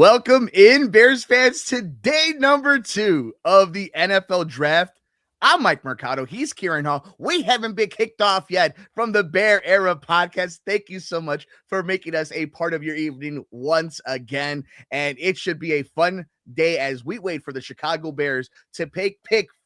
Welcome in, Bears fans, to day number 2 of the NFL Draft. I'm Mike Mercado. He's Ciaran Hall. We haven't been kicked off yet from the Bear Era podcast. Thank you so much for making us a part of your evening once again. And it should be a fun day as we wait for the Chicago Bears to pick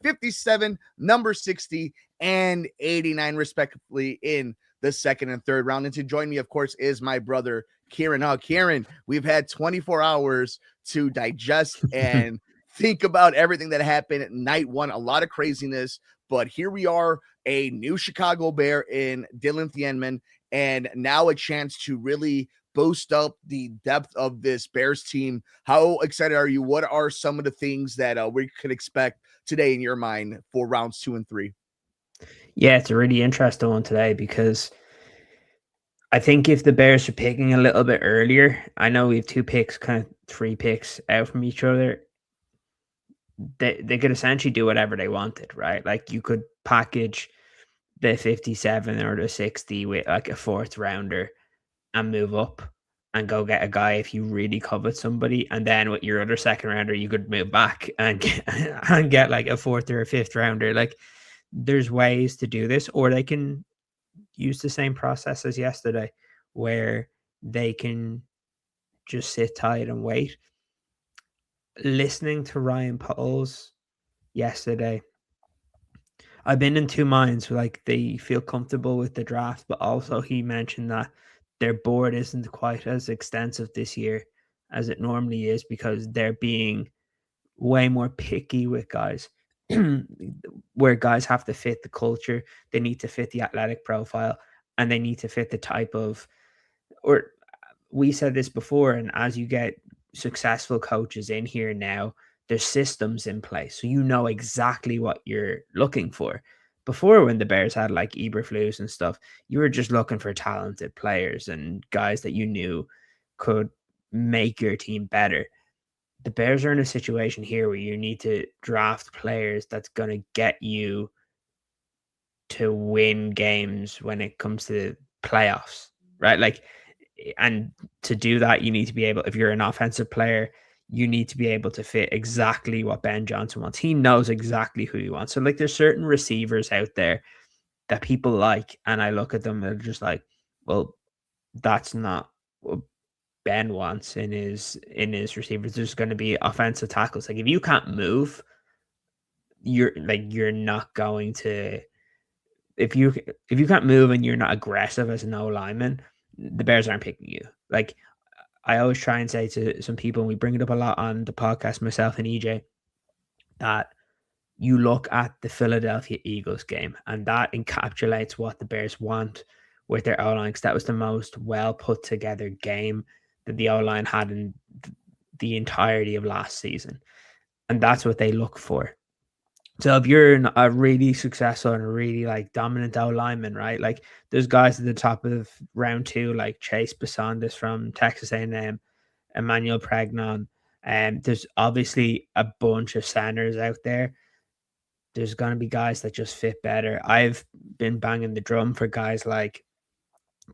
57, number 60, and 89, respectively, in the second and third round. And to join me, of course, is my brother, Ciaran. Now, Ciaran, we've had 24 hours to digest and think about everything that happened at night one. A lot of craziness, but here we are, a new Chicago Bear in Dylan Thienman, and now a chance to really boost up the depth of this Bears team. How excited are you? What are some of the things that we could expect today in your mind for rounds 2 and 3? Yeah, it's a really interesting one today because I think if the Bears are picking a little bit earlier, I know we have 2 picks, kind of 3 picks out from each other. They could essentially do whatever they wanted, right? Like you could package the 57 or the 60 with like a 4th rounder and move up and go get a guy if you really covet somebody. And then with your other 2nd rounder, you could move back and get like a 4th or a 5th rounder. Like there's ways to do this, or they can use the same process as yesterday where they can just sit tight and wait. Listening to Ryan Poles yesterday, I've been in 2 minds. Like they feel comfortable with the draft, but also he mentioned that their board isn't quite as extensive this year as it normally is because they're being way more picky with guys. Where guys have to fit the culture, they need to fit the athletic profile, and they need to fit the type of, or we said this before, and as you get successful coaches in here now, there's systems in place. So you know exactly what you're looking for. Before, when the Bears had like Eberflus and stuff, you were just looking for talented players and guys that you knew could make your team better. The Bears are in a situation here where you need to draft players that's going to get you to win games when it comes to playoffs, right? Like, and to do that, you need to be able, if you're an offensive player, you need to be able to fit exactly what Ben Johnson wants. He knows exactly who he wants. So, like, there's certain receivers out there that people like, and I look at them and they're just like, well, that's not what Ben wants in his receivers. There's going to be offensive tackles. Like, if you can't move, you're not going to, if you can't move and you're not aggressive as an O lineman, the Bears aren't picking you. Like I always try and say to some people, and we bring it up a lot on the podcast, myself and EJ, that you look at the Philadelphia Eagles game, and that encapsulates what the Bears want with their O line. Because that was the most well put together game that the O line had in the entirety of last season, and that's what they look for. So if you're a really successful and a really like dominant O lineman, right? Like there's guys at the top of round 2, like Chase Besondis from Texas A&M, Emmanuel Pregnon, and there's obviously a bunch of centers out there. There's going to be guys that just fit better. I've been banging the drum for guys like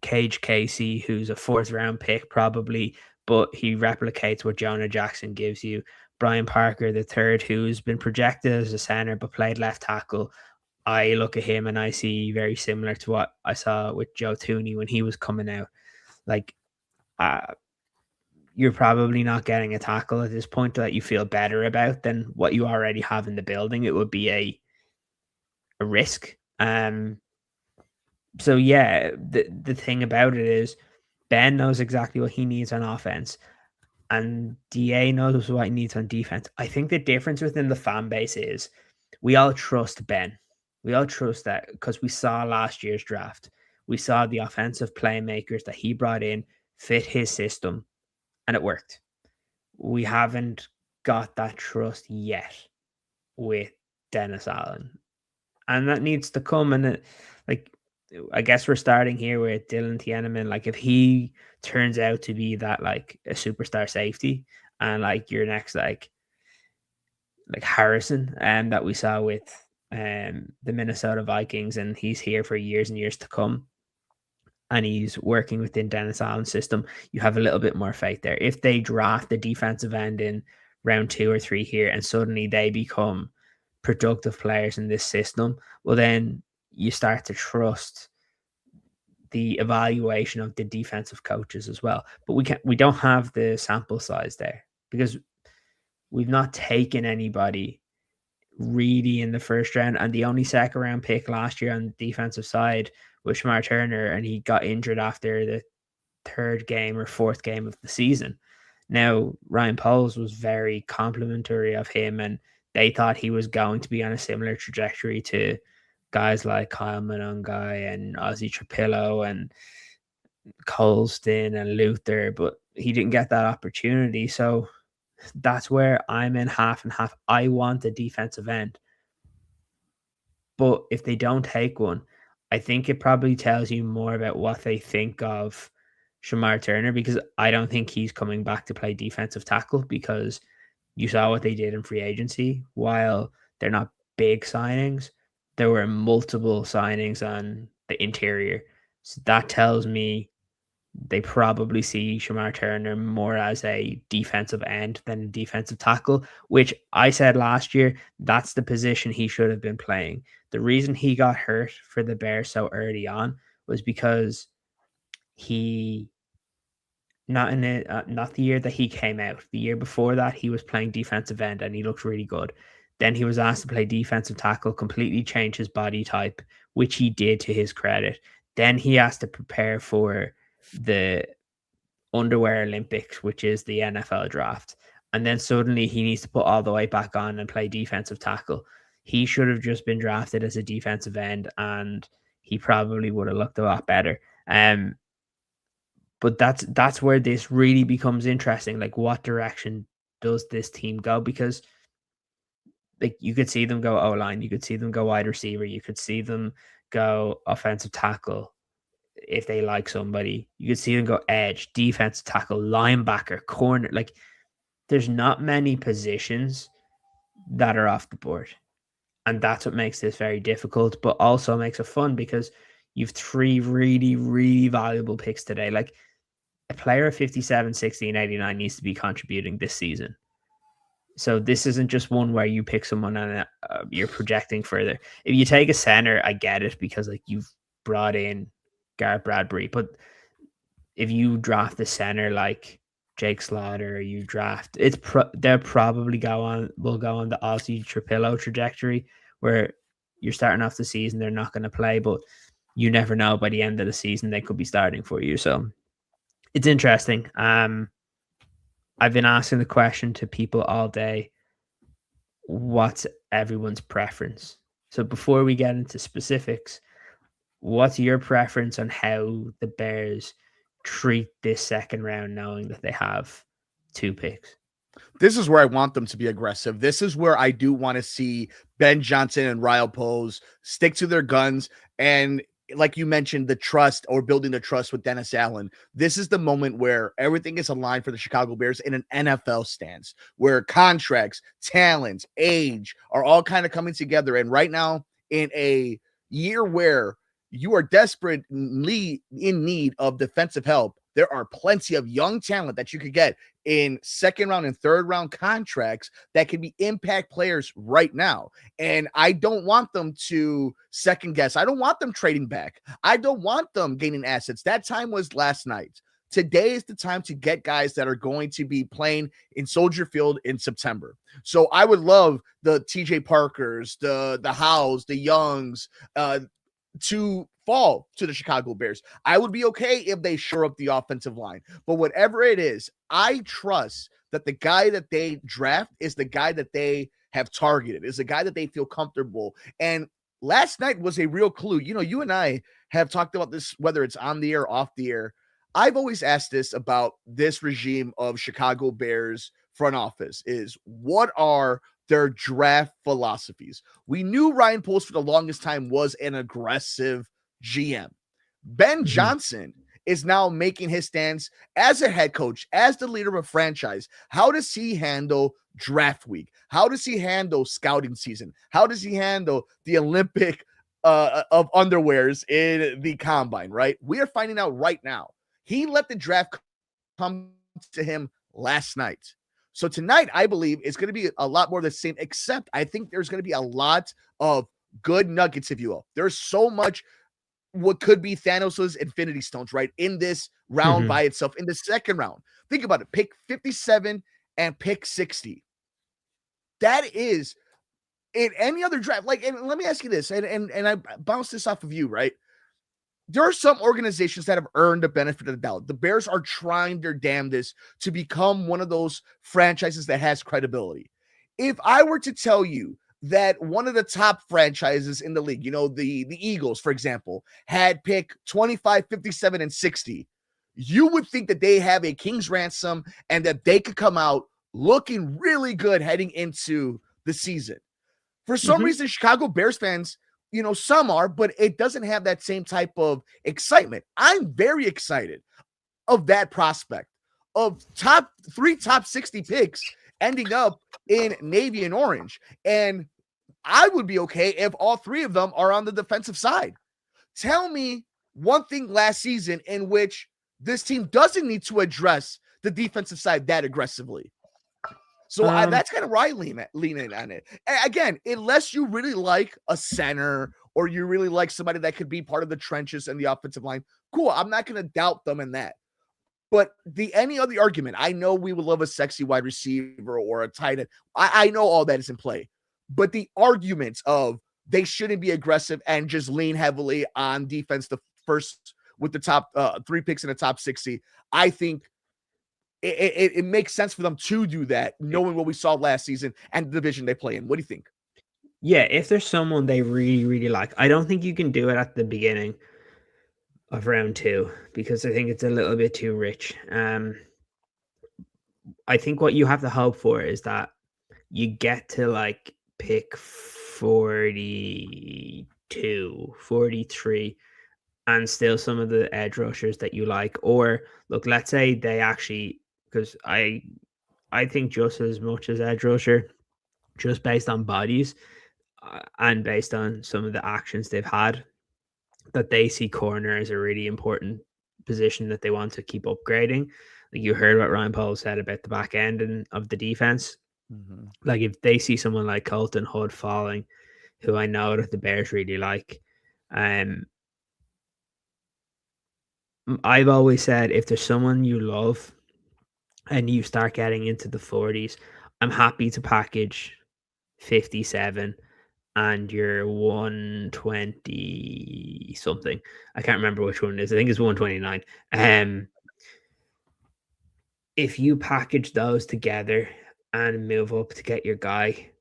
Cage Casey, who's a 4th round pick probably, but he replicates what Jonah Jackson gives you. Brian Parker, the third, who's been projected as a center but played left tackle. I look at him and I see very similar to what I saw with Joe Thuney when he was coming out. Like, you're probably not getting a tackle at this point that you feel better about than what you already have in the building. It would be a risk. So yeah, the thing about it is Ben knows exactly what he needs on offense, and DA knows what he needs on defense. I think the difference within the fan base is we all trust Ben. We all trust that because we saw last year's draft. We saw the offensive playmakers that he brought in fit his system, and it worked. We haven't got that trust yet with Dennis Allen, and that needs to come. And I guess we're starting here with Dylan Thienman. Like if he turns out to be that like a superstar safety, and like your next like Harrison, and that we saw with the Minnesota Vikings, and he's here for years and years to come. and he's working within Dennis Allen's system, you have a little bit more faith there. If they draft the defensive end in round 2 or 3 here and suddenly they become productive players in this system, well, then you start to trust the evaluation of the defensive coaches as well. But we don't have the sample size there because we've not taken anybody really in the first round, and the only second round pick last year on the defensive side was Shamar Turner, and he got injured after the third game or fourth game of the season. Now, Ryan Poles was very complimentary of him, and they thought he was going to be on a similar trajectory to guys like Kyle Monongai and Ozzie Trapillo and Colston and Luther, but he didn't get that opportunity. So that's where I'm in half and half. I want a defensive end. But if they don't take one, I think it probably tells you more about what they think of Shamar Turner, because I don't think he's coming back to play defensive tackle, because you saw what they did in free agency. While they're not big signings, there were multiple signings on the interior. So that tells me they probably see Shamar Turner more as a defensive end than a defensive tackle, which I said last year, that's the position he should have been playing. The reason he got hurt for the Bears so early on was because he not the year that he came out. The year before that, he was playing defensive end and he looked really good. Then he was asked to play defensive tackle, completely change his body type, which he did to his credit. Then he has to prepare for the underwear Olympics, which is the NFL draft. And then suddenly he needs to put all the weight back on and play defensive tackle. He should have just been drafted as a defensive end, and he probably would have looked a lot better. But that's where this really becomes interesting. Like, what direction does this team go? Because like, you could see them go O-line, you could see them go wide receiver, you could see them go offensive tackle if they like somebody. You could see them go edge, defensive tackle, linebacker, corner. Like, there's not many positions that are off the board. And that's what makes this very difficult, but also makes it fun because you've 3 really, really valuable picks today. Like, a player of 57, 16, 89 needs to be contributing this season. So this isn't just one where you pick someone and you're projecting further. If you take a center, I get it, because like, you've brought in Garrett Bradbury. But if you draft the center like Jake Slaughter, you draft, they'll probably will go on the Ozzie Trapillo trajectory, where you're starting off the season, they're not going to play, but you never know, by the end of the season they could be starting for you. So it's interesting. I've been asking the question to people all day, what's everyone's preference? So before we get into specifics, what's your preference on how the Bears treat this second round, knowing that they have 2 picks? This is where I want them to be aggressive. This is where I do want to see Ben Johnson and Ryle Pose stick to their guns. And like you mentioned, the trust, or building the trust with Dennis Allen. This is the moment where everything is aligned for the Chicago Bears in an NFL stance, where contracts, talents, age are all kind of coming together. And right now, in a year where you are desperately in need of defensive help, there are plenty of young talent that you could get in second round and third round contracts that can be impact players right now. And I don't want them to second guess. I don't want them trading back. I don't want them gaining assets. That time was last night. Today is the time to get guys that are going to be playing in Soldier Field in September. So I would love the TJ Parkers, the Howes, the Youngs, to fall to the Chicago Bears. I would be okay if they shore up the offensive line. But whatever it is, I trust that the guy that they draft is the guy that they have targeted, is the guy that they feel comfortable. And last night was a real clue. You know, you and I have talked about this, whether it's on the air or off the air. I've always asked this about this regime of Chicago Bears front office, is what are their draft philosophies? We knew Ryan Poles for the longest time was an aggressive GM. Ben Johnson is now making his stance as a head coach, as the leader of a franchise. How does he handle draft week? How does he handle scouting season? How does he handle the Olympic of underwears in the combine, right? We are finding out right now. He let the draft come to him last night. So tonight, I believe it's going to be a lot more of the same, except I think there's going to be a lot of good nuggets, if you will. There's so much what could be Thanos' Infinity Stones, right? In this round by itself, in the second round. Think about it. Pick 57 and pick 60. That is in any other draft. Like, and let me ask you this, and I bounce this off of you, right? There are some organizations that have earned the benefit of the doubt. The Bears are trying their damnedest to become one of those franchises that has credibility. If I were to tell you that one of the top franchises in the league, the Eagles, for example, had pick 25, 57, and 60, you would think that they have a king's ransom and that they could come out looking really good heading into the season. For some reason, Chicago Bears fans, some are, but it doesn't have that same type of excitement. I'm very excited of that prospect of top 60 picks ending up in navy and orange. And I would be okay if all three of them are on the defensive side. Tell me one thing last season in which this team doesn't need to address the defensive side that aggressively. So that's kind of where I lean in on it. Again, unless you really like a center or you really like somebody that could be part of the trenches and the offensive line, cool. I'm not going to doubt them in that. But any other argument, I know we would love a sexy wide receiver or a tight end. I know all that is in play. But the arguments of they shouldn't be aggressive and just lean heavily on defense the first with the top 3 picks in the top 60, I think it makes sense for them to do that, knowing what we saw last season and the division they play in. What do you think? Yeah, if there's someone they really, really like, I don't think you can do it at the beginning of round 2 because I think it's a little bit too rich. I think what you have to hope for is that you get to like pick 42, 43, and still some of the edge rushers that you like. Or look, let's say they actually, because I think just as much as edge rusher, just based on bodies and based on some of the actions they've had, that they see corner as a really important position that they want to keep upgrading. Like you heard what Ryan Paul said about the back end of the defense. Like if they see someone like Colton Hood falling, who I know that the Bears really like, I've always said if there's someone you love and you start getting into the 40s, I'm happy to package 57 and you're 120 something. I can't remember which one it is. I think it's 129. If you package those together and move up to get your guy,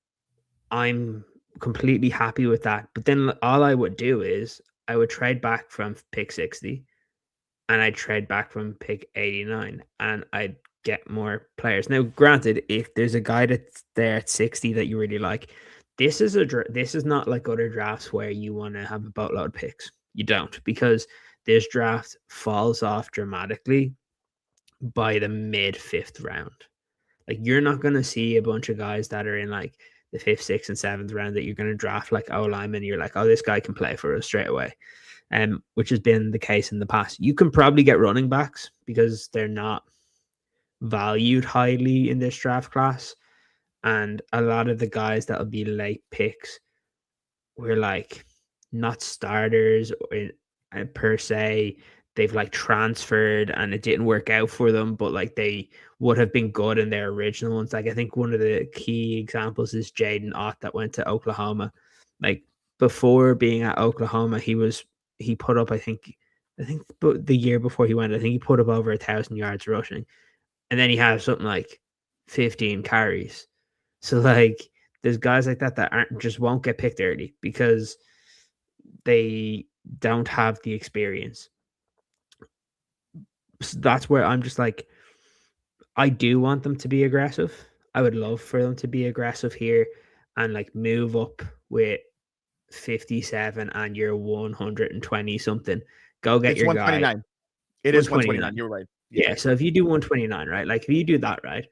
I'm completely happy with that. But then all I would do is I would trade back from pick 60 and I'd trade back from pick 89 and I'd get more players. Now, granted, if there's a guy that's there at 60 that you really like, this is not like other drafts where you want to have a boatload of picks. You don't, because this draft falls off dramatically by the mid 5th round. Like you're not going to see a bunch of guys that are in like the 5th, 6th, and 7th round that you're going to draft like O-lineman. You're like, oh, this guy can play for us straight away. Which has been the case in the past. You can probably get running backs because they're not valued highly in this draft class. And a lot of the guys that'll be late picks were like not starters per se. They've like transferred and it didn't work out for them, but like they would have been good in their original ones. Like I think one of the key examples is Jaden Ott that went to Oklahoma. Like before being at Oklahoma, he put up, I think the year before he went, I think he put up over 1,000 yards rushing. And then he has something like 15 carries. So like there's guys like that just won't get picked early because they don't have the experience. So that's where I'm just like, I do want them to be aggressive. I would love for them to be aggressive here and like move up with 57 and you're 120 something. Go get your 129. Guy. It is 129. You're right. Yeah. So if you do 129, right? Like if you do that, right,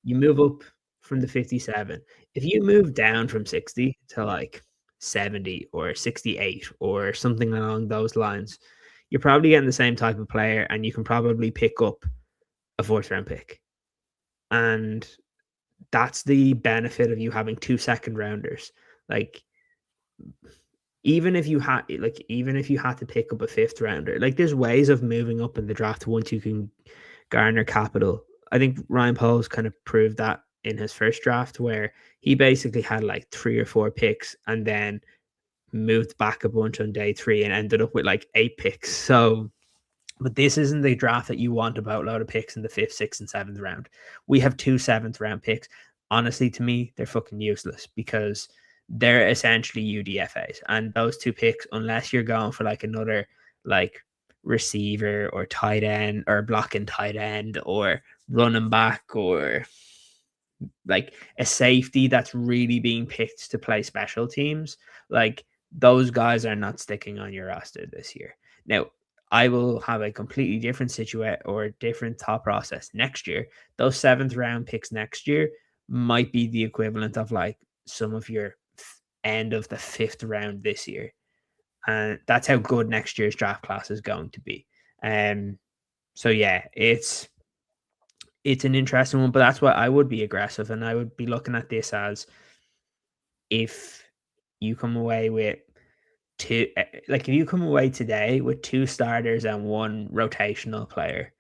you move up from the 57. If you move down from 60 to like 70 or 68 or something along those lines, you're probably getting the same type of player, and you can probably pick up a fourth round pick. And that's the benefit of you having 2 second rounders. Like, even if you had to pick up a fifth rounder, like, there's ways of moving up in the draft once you can garner capital. I think Ryan Poles kind of proved that in his first draft, where he basically had like 3 or 4 picks and then moved back a bunch on day 3 and ended up with like 8 picks. So, but this isn't the draft that you want a boatload of picks in the 5th, 6th, and 7th round. We have 2 7th-round picks. Honestly, to me, they're fucking useless because they're essentially UDFAs. And those 2 picks, unless you're going for like another like receiver or tight end or blocking tight end or running back or like a safety that's really being picked to play special teams, like, those guys are not sticking on your roster this year. Now, I will have a completely different situation or different thought process next year. Those 7th-round picks next year might be the equivalent of like some of your end of the 5th round this year. And that's how good next year's draft class is going to be. So yeah, it's an interesting one, but that's why I would be aggressive, and I would be looking at this as, if you come away with if you come away today with 2 starters and 1 rotational player,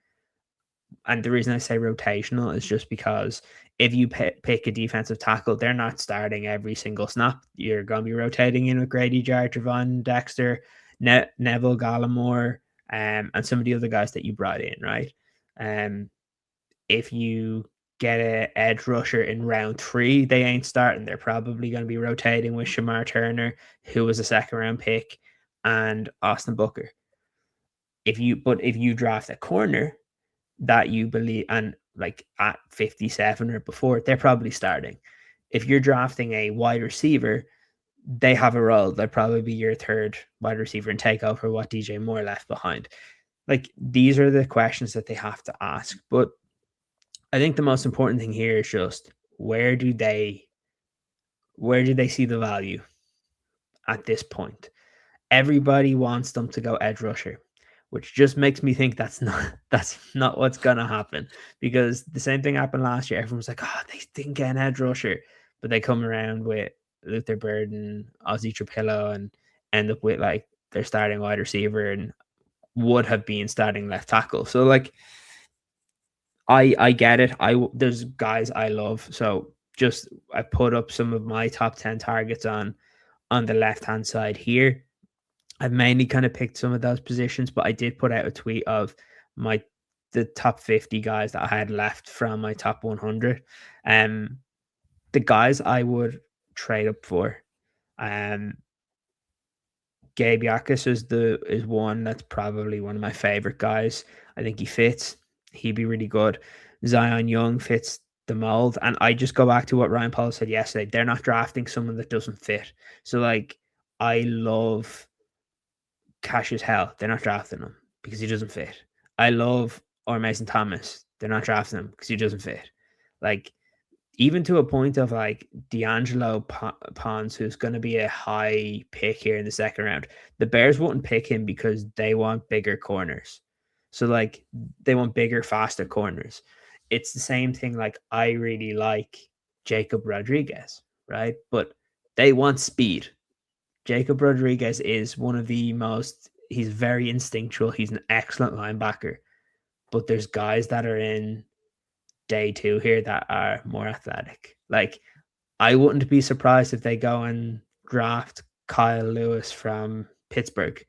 and the reason I say rotational is just because if you pick a defensive tackle, they're not starting every single snap. You're going to be rotating in with Grady Jarrett, Javon Dexter, Neville Gallimore, and some of the other guys that you brought in, right? If you get an edge rusher in round 3, they ain't starting. They're probably going to be rotating with Shamar Turner, who was a 2nd-round pick, and Austin Booker. If you draft a corner that you believe, and like at 57 or before, they're probably starting. If you're drafting a wide receiver, they have a role. They'll probably be your 3rd wide receiver and take over what DJ Moore left behind. Like, these are the questions that they have to ask. But I think the most important thing here is just, where do they see the value at this point? Everybody wants them to go edge rusher, which just makes me think that's not what's gonna happen, because the same thing happened last year. Everyone's like, oh, they didn't get an edge rusher, but they come around with Luther Burden, Ozzie Trapillo, and end up with like their starting wide receiver and would have been starting left tackle. So like, I get it. There's guys I love. So just, I put up some of my top 10 targets on the left-hand side here. I've mainly kind of picked some of those positions, but I did put out a tweet of the top 50 guys that I had left from my top 100. The guys I would trade up for, Gabe Yakus is one that's probably one of my favorite guys. I think he fits. He'd be really good. Zion Young fits the mold. And I just go back to what Ryan Paul said yesterday. They're not drafting someone that doesn't fit. So like, I love Cassius Hell. They're not drafting him because he doesn't fit. I love Mason Thomas. They're not drafting him because he doesn't fit. Like, even to a point of like D'Angelo Pons, who's going to be a high pick here in the 2nd round. The Bears wouldn't pick him because they want bigger corners. So like, they want bigger, faster corners. It's the same thing. Like, I really like Jacob Rodriguez, right? But they want speed. Jacob Rodriguez is one of the most, he's very instinctual. He's an excellent linebacker. But there's guys that are in day 2 here that are more athletic. Like, I wouldn't be surprised if they go and draft Kyle Lewis from Pittsburgh,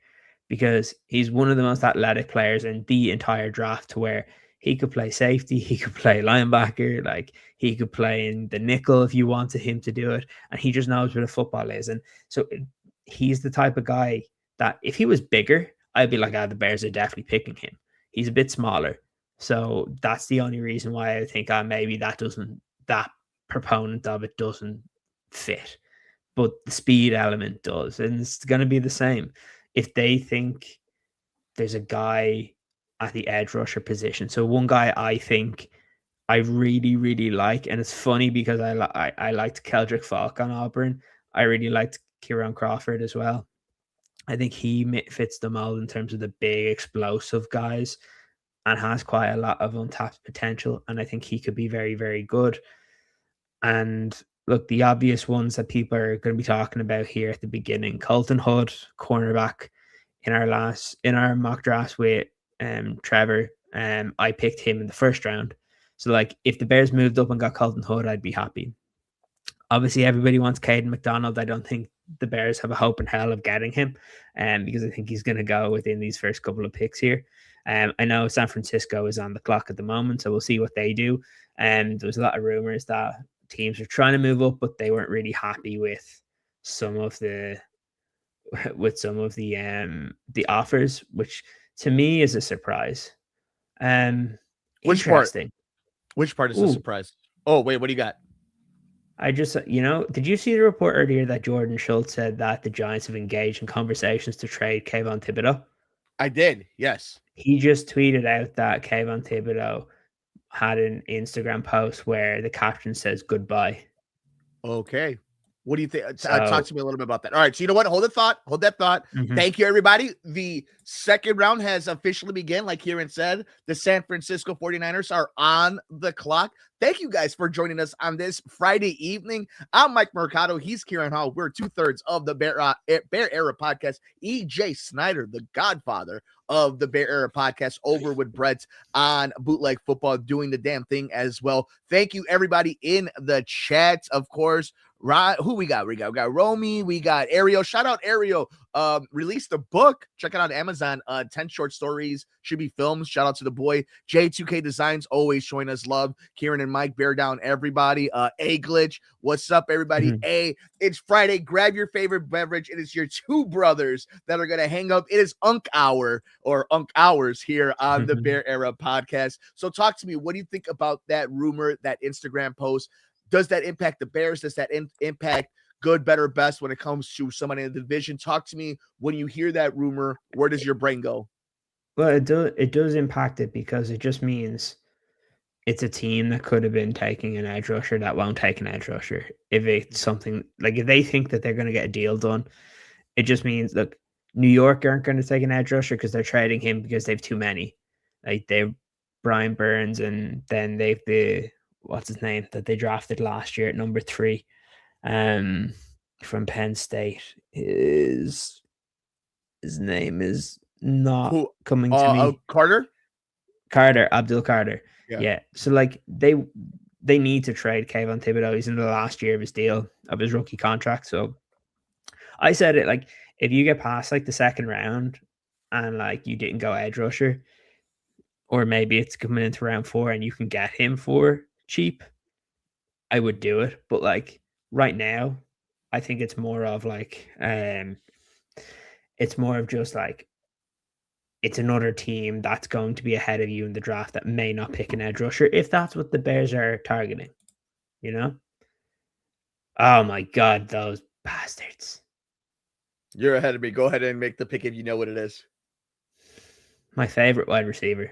because he's one of the most athletic players in the entire draft, to where he could play safety, he could play linebacker, like he could play in the nickel if you wanted him to do it, and he just knows where the football is. And so he's the type of guy that if he was bigger, I'd be like, the Bears are definitely picking him. He's a bit smaller. So that's the only reason why I think maybe that proponent of it doesn't fit. But the speed element does. And it's going to be the same. If they think there's a guy at the edge rusher position. So one guy I think I really, really like, and it's funny because I liked Keldrick Falk on Auburn. I really liked Ciaran Crawford as well. I think he fits the mold in terms of the big explosive guys and has quite a lot of untapped potential. And I think he could be very, very good. And look, the obvious ones that people are going to be talking about here at the beginning: Colton Hood, cornerback. In our mock drafts with Trevor, I picked him in the first round. So like, if the Bears moved up and got Colton Hood, I'd be happy. Obviously, everybody wants Caden McDonald. I don't think the Bears have a hope in hell of getting him, because I think he's going to go within these first couple of picks here. I know San Francisco is on the clock at the moment, so we'll see what they do. There was a lot of rumors that teams were trying to move up, but they weren't really happy with some of the offers, which to me is a surprise. Which Interesting. Which part is a surprise? Oh, wait, what do you got? I just, did you see the report earlier that Jordan Schultz said that the Giants have engaged in conversations to trade Kayvon Thibodeau? I did, yes. He just tweeted out that Kayvon Thibodeau had an Instagram post where the caption says goodbye. Okay. What do you think? Talk to me a little bit about that. All right. So you know what? Hold that thought. Mm-hmm. Thank you, everybody. The second round has officially begun. Like Ciaran said, the San Francisco 49ers are on the clock. Thank you guys for joining us on this Friday evening. I'm Mike Mercado. He's Ciaran Hall. We're 2/3 of the Bear Era podcast. EJ Snyder, the godfather of the Bear Era podcast, over with Brett on Bootleg Football, doing the damn thing as well. Thank you, everybody in the chat, of course. Right, who we got? We got Romy, we got Ariel. Shout out Ariel. Released a book. Check it out on Amazon. 10 short stories, should be films. Shout out to the boy. J2K Designs, always showing us love. Ciaran and Mike, bear down, everybody. A Glitch, what's up, everybody? It's Friday. Grab your favorite beverage. It is your two brothers that are gonna hang up. It is Unk Hour or Unk Hours here on the Bear Era podcast. So talk to me. What do you think about that rumor, that Instagram post? Does that impact the Bears? Does that impact good, better, best when it comes to somebody in the division? Talk to me. When you hear that rumor, where does your brain go? Well, it does impact it, because it just means it's a team that could have been taking an edge rusher that won't take an edge rusher. If it's something like, if they think that they're going to get a deal done, it just means, look, New York aren't going to take an edge rusher because they're trading him because they've too many. Like, they've Brian Burns, and then they've what's his name that they drafted last year at number 3, from Penn State. His name is not coming to me. Abdul Carter. Yeah. So like, they need to trade Kayvon Thibodeau. He's in the last year of his deal, of his rookie contract. So I said it, like, if you get past like the second round and like you didn't go edge rusher, or maybe it's coming into round 4 and you can get him for cheap, I would do it. But like, right now, I think it's more of like, it's more of just like, it's another team that's going to be ahead of you in the draft that may not pick an edge rusher, if that's what the Bears are targeting, Oh my God, those bastards. You're ahead of me. Go ahead and make the pick if you know what it is. My favorite wide receiver.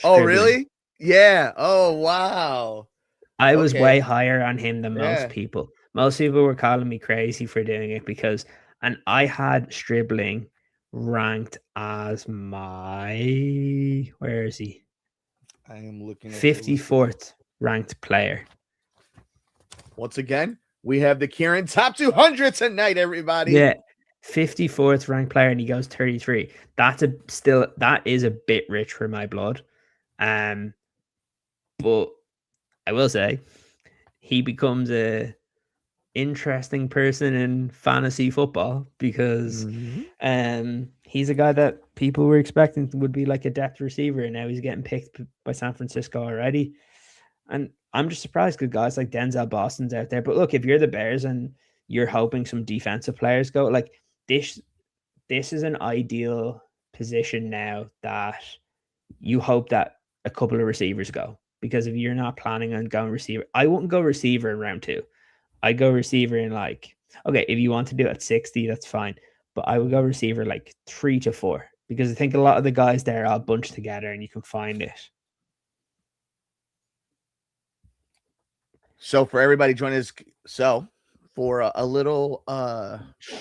Oh, really? Yeah. Oh, wow. I was way higher on him than most people. Most people were calling me crazy for doing it and I had Stribling ranked as my, where is he? I am looking at 54th ranked player. Once again, we have the Ciaran top 200 tonight, everybody. Yeah. 54th ranked player, and he goes 33. That is a bit rich for my blood. But I will say, he becomes a interesting person in fantasy football, because he's a guy that people were expecting would be like a depth receiver, and now he's getting picked by San Francisco already. And I'm just surprised, because guys like Denzel Boston's out there. But look, if you're the Bears and you're hoping some defensive players go, like, this is an ideal position now that you hope that a couple of receivers go. Because if you're not planning on going receiver, I wouldn't go receiver in round 2. I go receiver in like, okay, if you want to do it at 60, that's fine. But I would go receiver like 3 to 4, because I think a lot of the guys there are all bunched together and you can find it. So for everybody joining us, for a little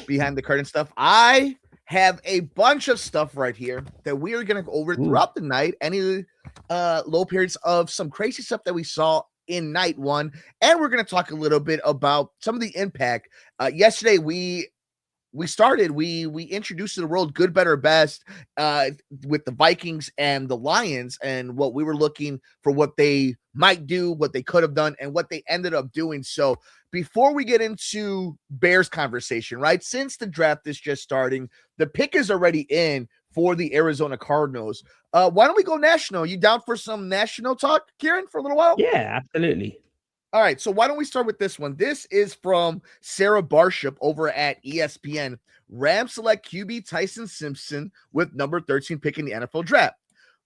behind the curtain stuff. I have a bunch of stuff right here that we are going to go over throughout the night. Any low periods of some crazy stuff that we saw in night one, and we're going to talk a little bit about some of the impact. Yesterday, we introduced to the world good, better, best with the Vikings and the Lions, and what we were looking for, what they might do, what they could have done, and what they ended up doing. So before we get into Bears conversation, right, since the draft is just starting, the pick is already in for the Arizona Cardinals. Why don't we go national? You down for some national talk, Ciaran, for a little while? Yeah, absolutely. All right, so why don't we start with this one? This is from Sarah Barship over at ESPN. Rams select QB Tyson Simpson with number 13 pick in the NFL draft.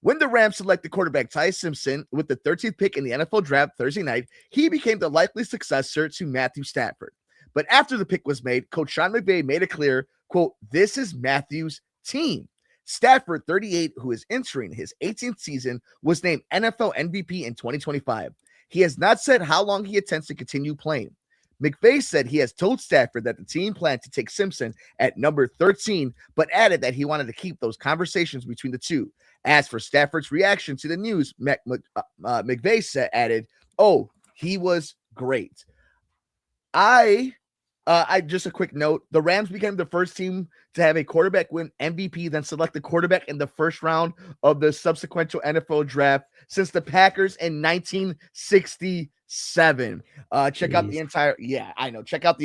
When the Rams selected quarterback Ty Simpson with the 13th pick in the NFL draft Thursday night, he became the likely successor to Matthew Stafford. But after the pick was made, Coach Sean McVay made it clear, quote, "This is Matthew's team." Stafford, 38, who is entering his 18th season, was named NFL MVP in 2025. He has not said how long he intends to continue playing. McVay said he has told Stafford that the team planned to take Simpson at number 13, but added that he wanted to keep those conversations between the two. As for Stafford's reaction to the news, McVay added, "Oh, he was great." I just a quick note. The Rams became the first team to have a quarterback win MVP, then select the quarterback in the first round of the subsequent NFL draft since the Packers in 1967. Check out the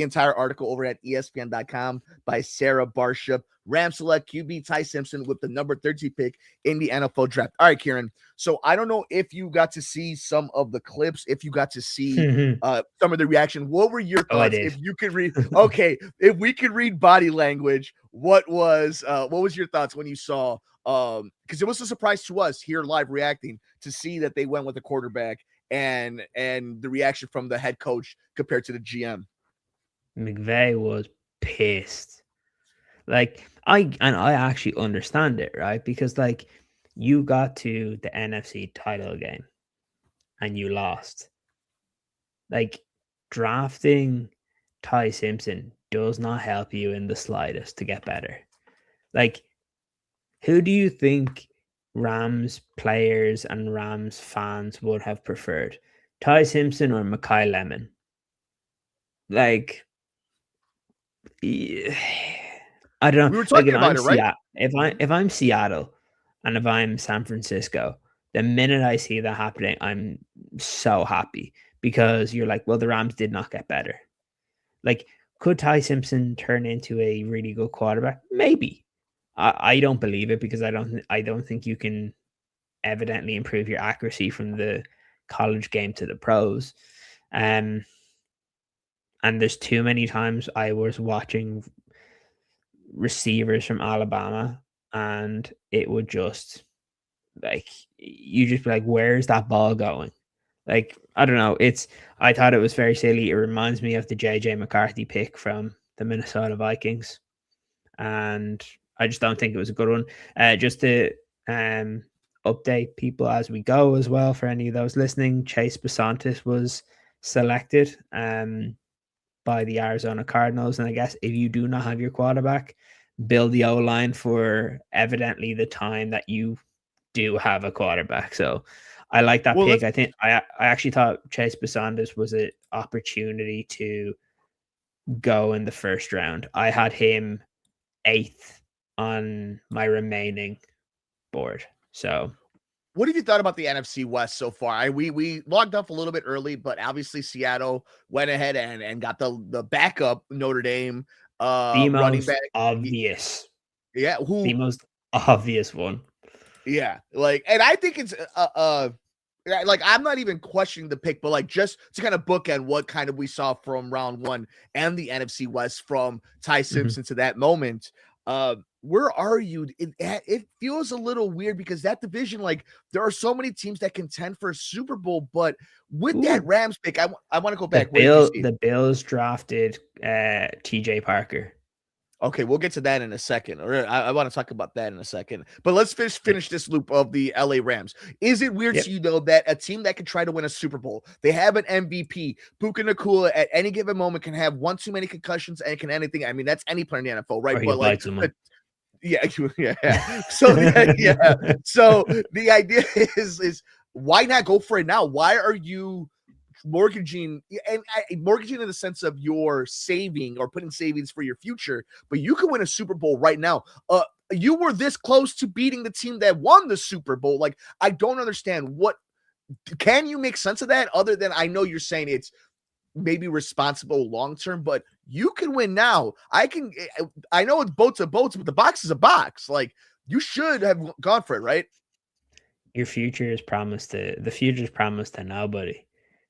entire article over at ESPN.com by Sarah Barship. Rams select QB Ty Simpson with the number 30 pick in the NFL draft. All right, Ciaran. So I don't know if you got to see some of the clips, if you got to see some of the reaction. What were your thoughts? If you could read, okay, if we could read body language, what was your thoughts when you saw? Because it was a surprise to us here live reacting to see that they went with a quarterback and the reaction from the head coach compared to the GM. McVay was pissed. Like I actually understand it, right? Because like you got to the NFC title game and you lost. Like drafting Ty Simpson does not help you in the slightest to get better. Like, who do you think Rams players and Rams fans would have preferred? Ty Simpson or Mekhi Lemon? Like, I don't know. We were talking about it, right? If I'm Seattle and if I'm San Francisco, the minute I see that happening, I'm so happy because you're like, well, the Rams did not get better. Like, could Ty Simpson turn into a really good quarterback? Maybe. I don't believe it because I don't think you can evidently improve your accuracy from the college game to the pros. And there's too many times I was watching receivers from Alabama and it would just like you just be like, where's that ball going? Like, I don't know. I thought it was very silly. It reminds me of the JJ McCarthy pick from the Minnesota Vikings. And I just don't think it was a good one. Just to update people as we go as well, for any of those listening, Chase Besantis was selected by the Arizona Cardinals. And I guess if you do not have your quarterback, build the O-line for evidently the time that you do have a quarterback. So I like that pick. I think I actually thought Chase Besantis was an opportunity to go in the first round. I had him 8th on my remaining board. So what have you thought about the NFC West so far? We logged off a little bit early, but obviously Seattle went ahead and got the backup Notre Dame running back. Obvious. Yeah, the most obvious one. Yeah, like, and I think it's like, I'm not even questioning the pick, but like just to kind of bookend what kind of we saw from round one and the NFC West from Ty Simpson to that moment. Where are you? It feels a little weird because that division, like, there are so many teams that contend for a Super Bowl, but with that Rams pick, I want to go back. The Bills drafted TJ Parker. Okay, we'll get to that in a second. Or I want to talk about that in a second. But let's finish this loop of the LA Rams. Is it weird Yep. to you, though, that a team that can try to win a Super Bowl, they have an MVP, Puka Nacua, at any given moment can have one too many concussions and can anything. I mean, that's any player in the NFL, right? Or he'll But like, bite someone. yeah. So yeah. So the idea is why not go for it now? Why are you mortgaging and mortgaging in the sense of you're saving or putting savings for your future, but you could win a Super Bowl right now. You were this close to beating the team that won the Super Bowl. Like, I don't understand what can you make sense of that other than I know you're saying it's maybe responsible long term, but you can win now. I know it's boats are boats, but the box is a box. Like, you should have gone for it, right? Your future is promised to the future is promised to nobody.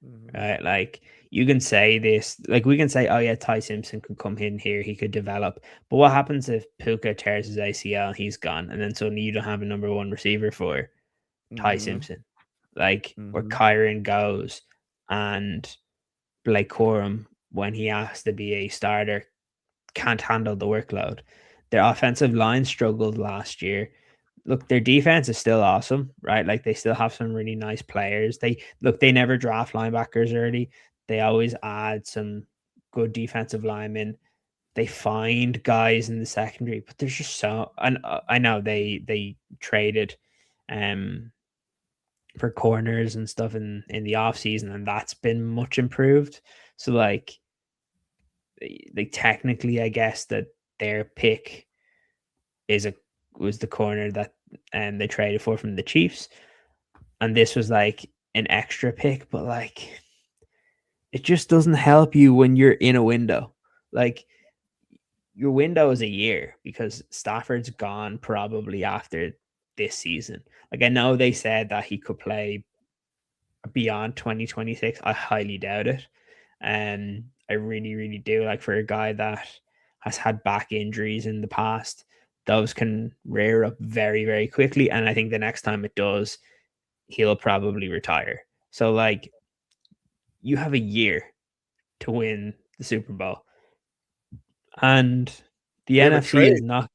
Mhm. Right? Like you can say this, like we can say, oh yeah, Ty Simpson could come in here, he could develop. But what happens if Puka tears his ACL and he's gone, and then suddenly you don't have a number one receiver for Ty Mhm. Simpson? Like where Mhm. Kyron goes and Blake Corum, when he has to be a starter, can't handle the workload. Their offensive line struggled last year. Look, their defense is still awesome, right? Like they still have some really nice players. They never draft linebackers early. They always add some good defensive linemen. They find guys in the secondary, but there's just so and I know they traded um for corners and stuff in the off season, and that's been much improved. So like technically I guess that their pick is a was the corner that they traded for from the Chiefs, and this was like an extra pick, but like it just doesn't help you when you're in a window. Like your window is a year because Stafford's gone probably after this season. Like I know they said that he could play beyond 2026. I highly doubt it. I really, really do. Like for a guy that has had back injuries in the past, those can rear up very, very quickly. And I think the next time it does, he'll probably retire. So like you have a year to win the Super Bowl. And the We have a NFC trade. is not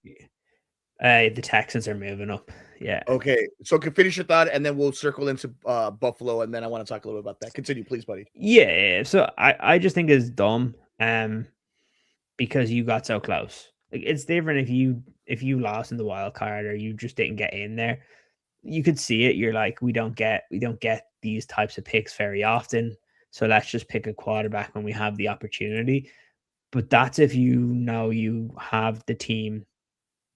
the Texans are moving up. Yeah. Okay, so can finish your thought, and then we'll circle into Buffalo, and then I want to talk a little bit about that. Continue, please, buddy. Yeah. So I just think it's dumb. Because you got so close. Like it's different if you lost in the wild card or you just didn't get in there. You could see it. You're like, we don't get these types of picks very often. So let's just pick a quarterback when we have the opportunity. But that's if you know you have the team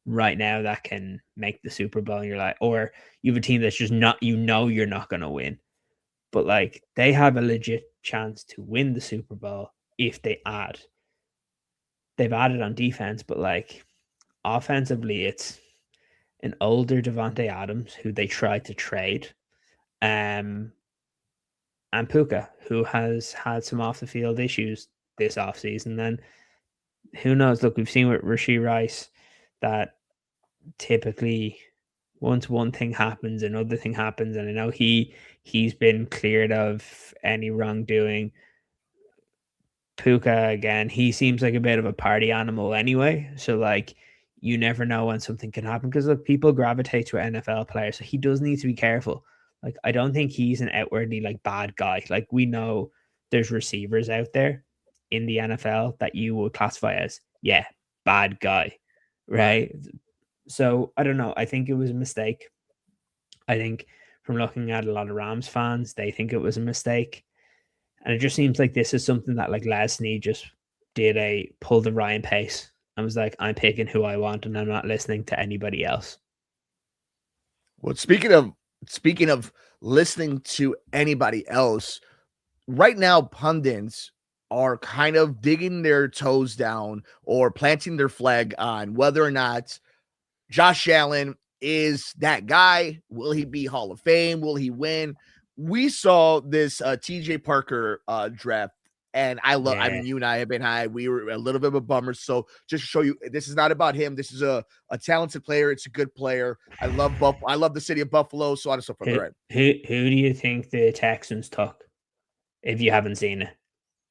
right now that can make the Super Bowl and you're like, or you have a team that's just not, you're not gonna win. But like they have a legit chance to win the Super Bowl if they add. They've added on defense, but like offensively, it's an older Devontae Adams who they tried to trade, um, and Puka who has had some off the field issues this offseason. Then who knows? Look, we've seen with Rashee Rice that typically once one thing happens, another thing happens, and I know he's been cleared of any wrongdoing. Puka again, he seems like a bit of a party animal anyway. So like you never know when something can happen because look, people gravitate to NFL players. So he does need to be careful. Like I don't think he's an outwardly like bad guy. Like we know there's receivers out there in the NFL that you would classify as yeah, bad guy. Right. So I don't know. I think it was a mistake. I think from looking at a lot of Rams fans, they think it was a mistake. And it just seems like this is something that like Lesney just did a pull the Ryan Pace and was like, I'm picking who I want and I'm not listening to anybody else. Well, speaking of listening to anybody else, right now pundits are kind of digging their toes down or planting their flag on whether or not Josh Allen is that guy. Will he be Hall of Fame? Will he win? We saw this TJ Parker draft, and I Yeah. mean, you and I have been high. We were a little bit of a bummer. So just to show you, this is not about him. This is a talented player. It's a good player. I love the city of Buffalo, so on and so forth. Who All right. who do you think the Texans took if you haven't seen it?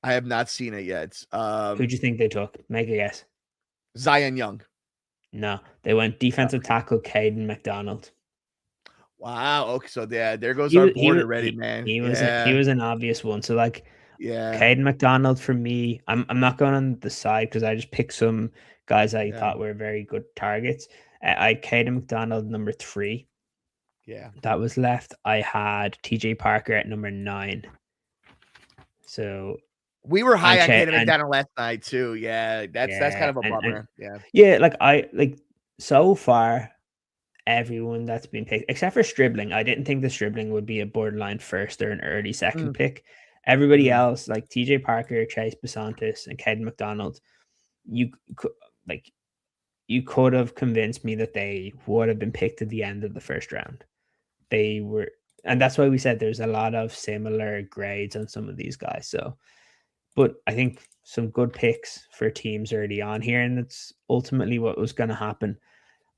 I have not seen it yet. Who do you think they took? Make a guess. Zion Young. No, they went defensive tackle Caden McDonald. Wow. Okay. So yeah, there goes our board already, man. He Yeah. was an obvious one. So like Yeah. Caden McDonald for me, I'm not going on the side because I just picked some guys I Yeah. thought were very good targets. I had Caden McDonald number 3. Yeah. That was left. I had TJ Parker at number 9. So We were high on Caden and McDonald last night too. Yeah. That's kind yeah, of a and bummer. Yeah. yeah, like I like so far everyone that's been picked, except for Stribling. I didn't think the Stribling would be a borderline first or an early second Mm, pick. Everybody mhm. else, like TJ Parker, Chase Besantis, and Caden McDonald, you could like you could have convinced me that they would have been picked at the end of the first round. They were, and that's why we said there's a lot of similar grades on some of these guys. So, but I think some good picks for teams early on here, and that's ultimately what was going to happen.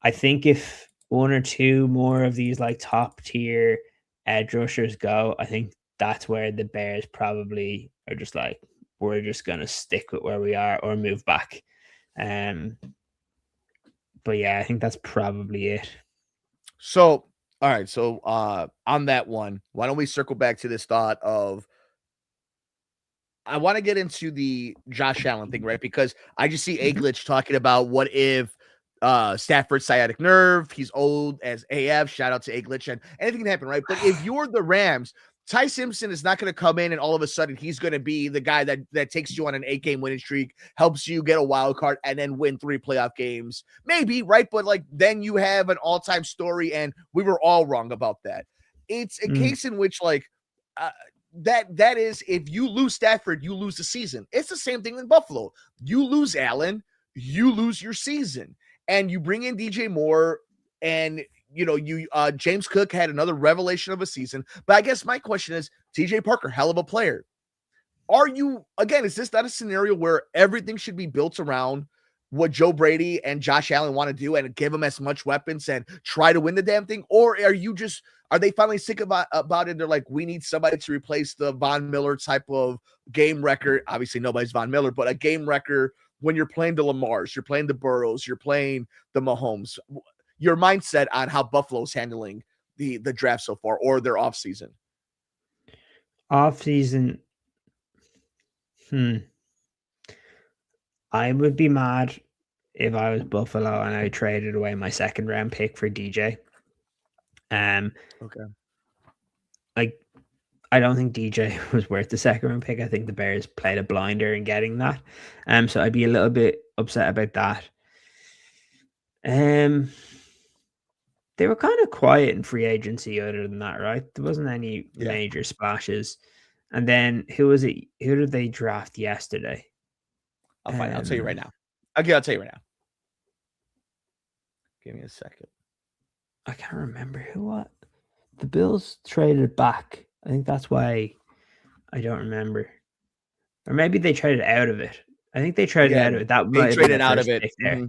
I think if one or two more of these like top tier edge rushers go, I think that's where the Bears probably are just like, we're just gonna stick with where we are or move back. Um, but yeah, I think that's probably it. So, all right. So, on that one, why don't we circle back to this thought of I want to get into the Josh Allen thing, right? Because I just see Mhm. Glitch talking about what if Stafford sciatic nerve, he's old as AF. Shout out to Glitch, and anything can happen, right? But if you're the Rams, Ty Simpson is not going to come in and all of a sudden he's going to be the guy that takes you on an 8-game winning streak, helps you get a wild card, and then win 3 playoff games. Maybe, right? But like then you have an all-time story, and we were all wrong about that. It's a Mm. case in which like that is if you lose Stafford, you lose the season. It's the same thing in Buffalo. You lose Allen, you lose your season, and you bring in DJ Moore, and you James Cook had another revelation of a season. But I guess my question is, TJ Parker, hell of a player. Are you again? Is this not a scenario where everything should be built around what Joe Brady and Josh Allen want to do and give them as much weapons and try to win the damn thing? Or are they finally sick about it? They're like, we need somebody to replace the Von Miller type of game record. Obviously, nobody's Von Miller, but a game record when you're playing the Lamars, you're playing the Burrows, you're playing the Mahomes. Your mindset on how Buffalo's handling the draft so far or their offseason. Off season, I would be mad if I was Buffalo and I traded away my second round pick for DJ. Okay. Like I don't think DJ was worth the second round pick. I think the Bears played a blinder in getting that. So I'd be a little bit upset about that. They were kind of quiet in free agency other than that, right? There wasn't any major splashes. And then who was it? Who did they draft yesterday? I'll find out. I'll tell you right now. Okay, I'll tell you right now. Give me a second. I can't remember who what. The Bills traded back. I think that's why I don't remember. Or maybe they traded out of it. I think they traded out of it. That might they have been traded the out first of it. pick there. Mm-hmm.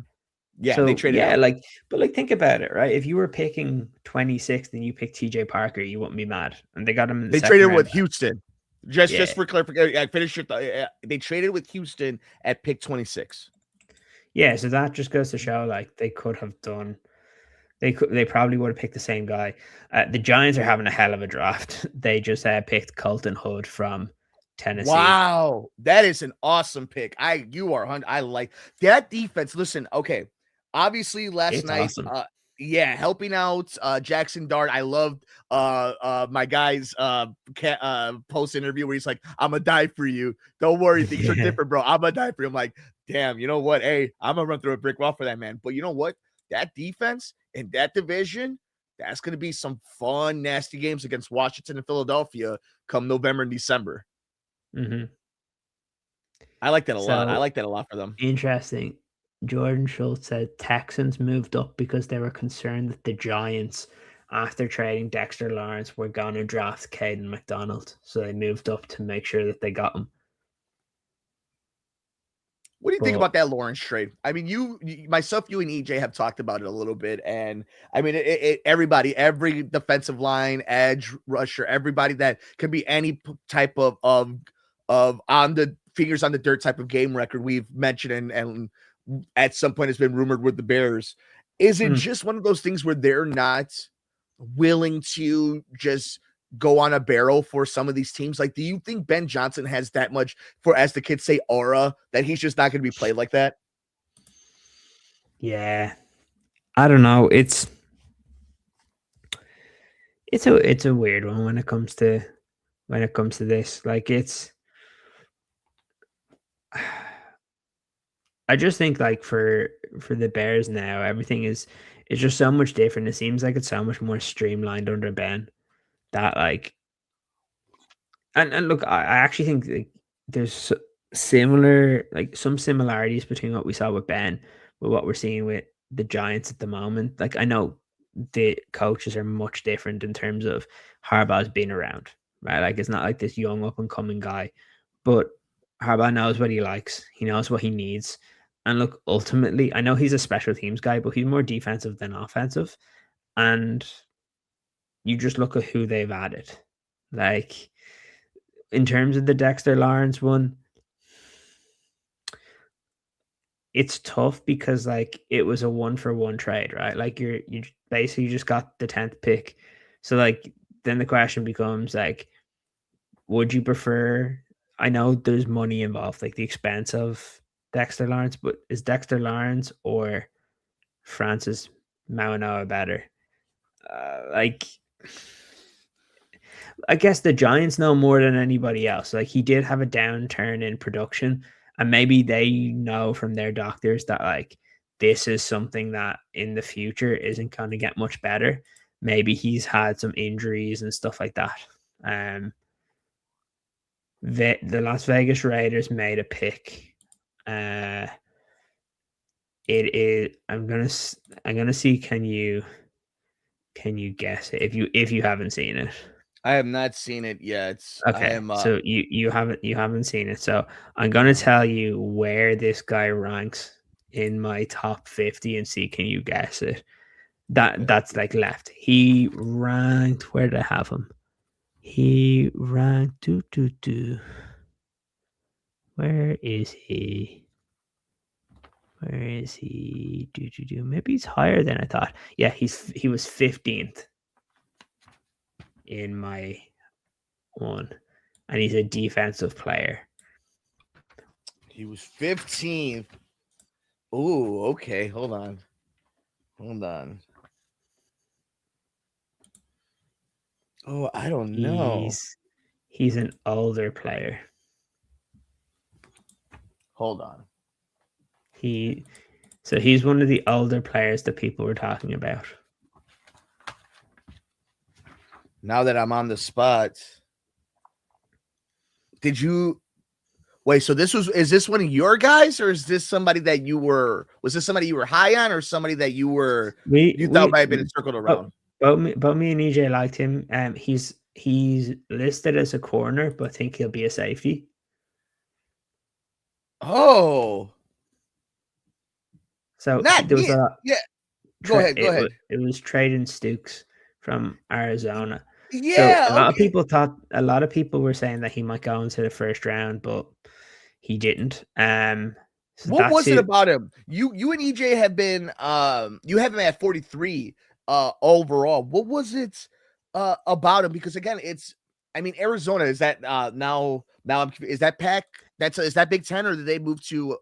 Yeah, so, they traded out. But think about it, right? If you were picking 26th and you picked TJ Parker, you wouldn't be mad. And they got him in the They second traded round. with Houston. Just for clarification, I finished your they traded with Houston at pick 26. Yeah, so that just goes to show like they could have done. They probably would have picked the same guy. The Giants are having a hell of a draft. They just picked Colton Hood from Tennessee. Wow, that is an awesome pick. I like that defense. Listen, okay. Obviously, last night, awesome. helping out Jackson Dart. I loved my guy's post interview where he's like, "I'm gonna die for you. Don't worry, things are different, bro. I'm gonna die for you." I'm like, damn, you know what? Hey, I'm gonna run through a brick wall for that man. But you know what? That defense in that division, that's gonna be some fun, nasty games against Washington and Philadelphia come November and December. Mm-hmm. I like that a lot. I like that a lot for them. Interesting. Jordan Schultz said Texans moved up because they were concerned that the Giants, after trading Dexter Lawrence, were going to draft Caden McDonald. So they moved up to make sure that they got him. What do you think about that Lawrence trade? I mean, myself, you and EJ have talked about it a little bit. And I mean, everybody, every defensive line, edge rusher, everybody that can be any type of on the fingers on the dirt type of game record we've mentioned and at some point has been rumored with the Bears. Is it just one of those things where they're not willing to just go on a barrel for some of these teams? Like, do you think Ben Johnson has that much, for as the kids say, aura, that he's just not going to be played like that? Yeah, I don't know. It's a weird one when it comes to this. Like, I just think like for the Bears now, everything is just so much different. It seems like it's so much more streamlined under Ben that like, and look, I actually think like there's similar, like some similarities between what we saw with Ben with what we're seeing with the Giants at the moment. Like, I know the coaches are much different in terms of Harbaugh's been around, right? Like, it's not like this young up and coming guy, but Harbaugh knows what he likes. He knows what he needs. And look, ultimately, I know he's a special teams guy, but he's more defensive than offensive. And you just look at who they've added. Like, in terms of the Dexter Lawrence one, it's tough because like it was a 1-for-1 trade, right? Like you basically just got the 10th pick. So like then the question becomes like, would you prefer, I know there's money involved, like the expense of Dexter Lawrence, but is Dexter Lawrence or Francis Mauigoa better? Like, I guess the Giants know more than anybody else. Like, he did have a downturn in production, and maybe they know from their doctors that like this is something that in the future isn't going to get much better. Maybe he's had some injuries and stuff like that. The Las Vegas Raiders made a pick. It is. I'm gonna see. Can you guess it if you haven't seen it? I have not seen it yet. I Okay, am. so you haven't seen it. So I'm gonna tell you where this guy ranks in my top 50 and see can you guess it. That's like left. He ranked, where did I have him? He ranked Where is he? Where is he? Maybe he's higher than I thought. Yeah, he was 15th in my one, and he's a defensive player. He was 15th. Ooh, okay. Hold on. Oh, I don't know. He's an older player. Hold on. So he's one of the older players that people were talking about. Now that I'm on the spot, did you wait? So is this one of your guys, or is this somebody that was this somebody you were high on, or somebody that you thought might have been circled around? Both me and EJ liked him. He's listed as a corner, but I think he'll be a safety. Oh, so there was Go ahead. It was Traden Stukes from Arizona. Yeah, so a lot of people were saying that he might go into the first round, but he didn't. So what was it about him? You and EJ have been you have him at 43 overall. What was it about him? Because again, Arizona, is that now is that Pac, is that Big Ten, or did they move to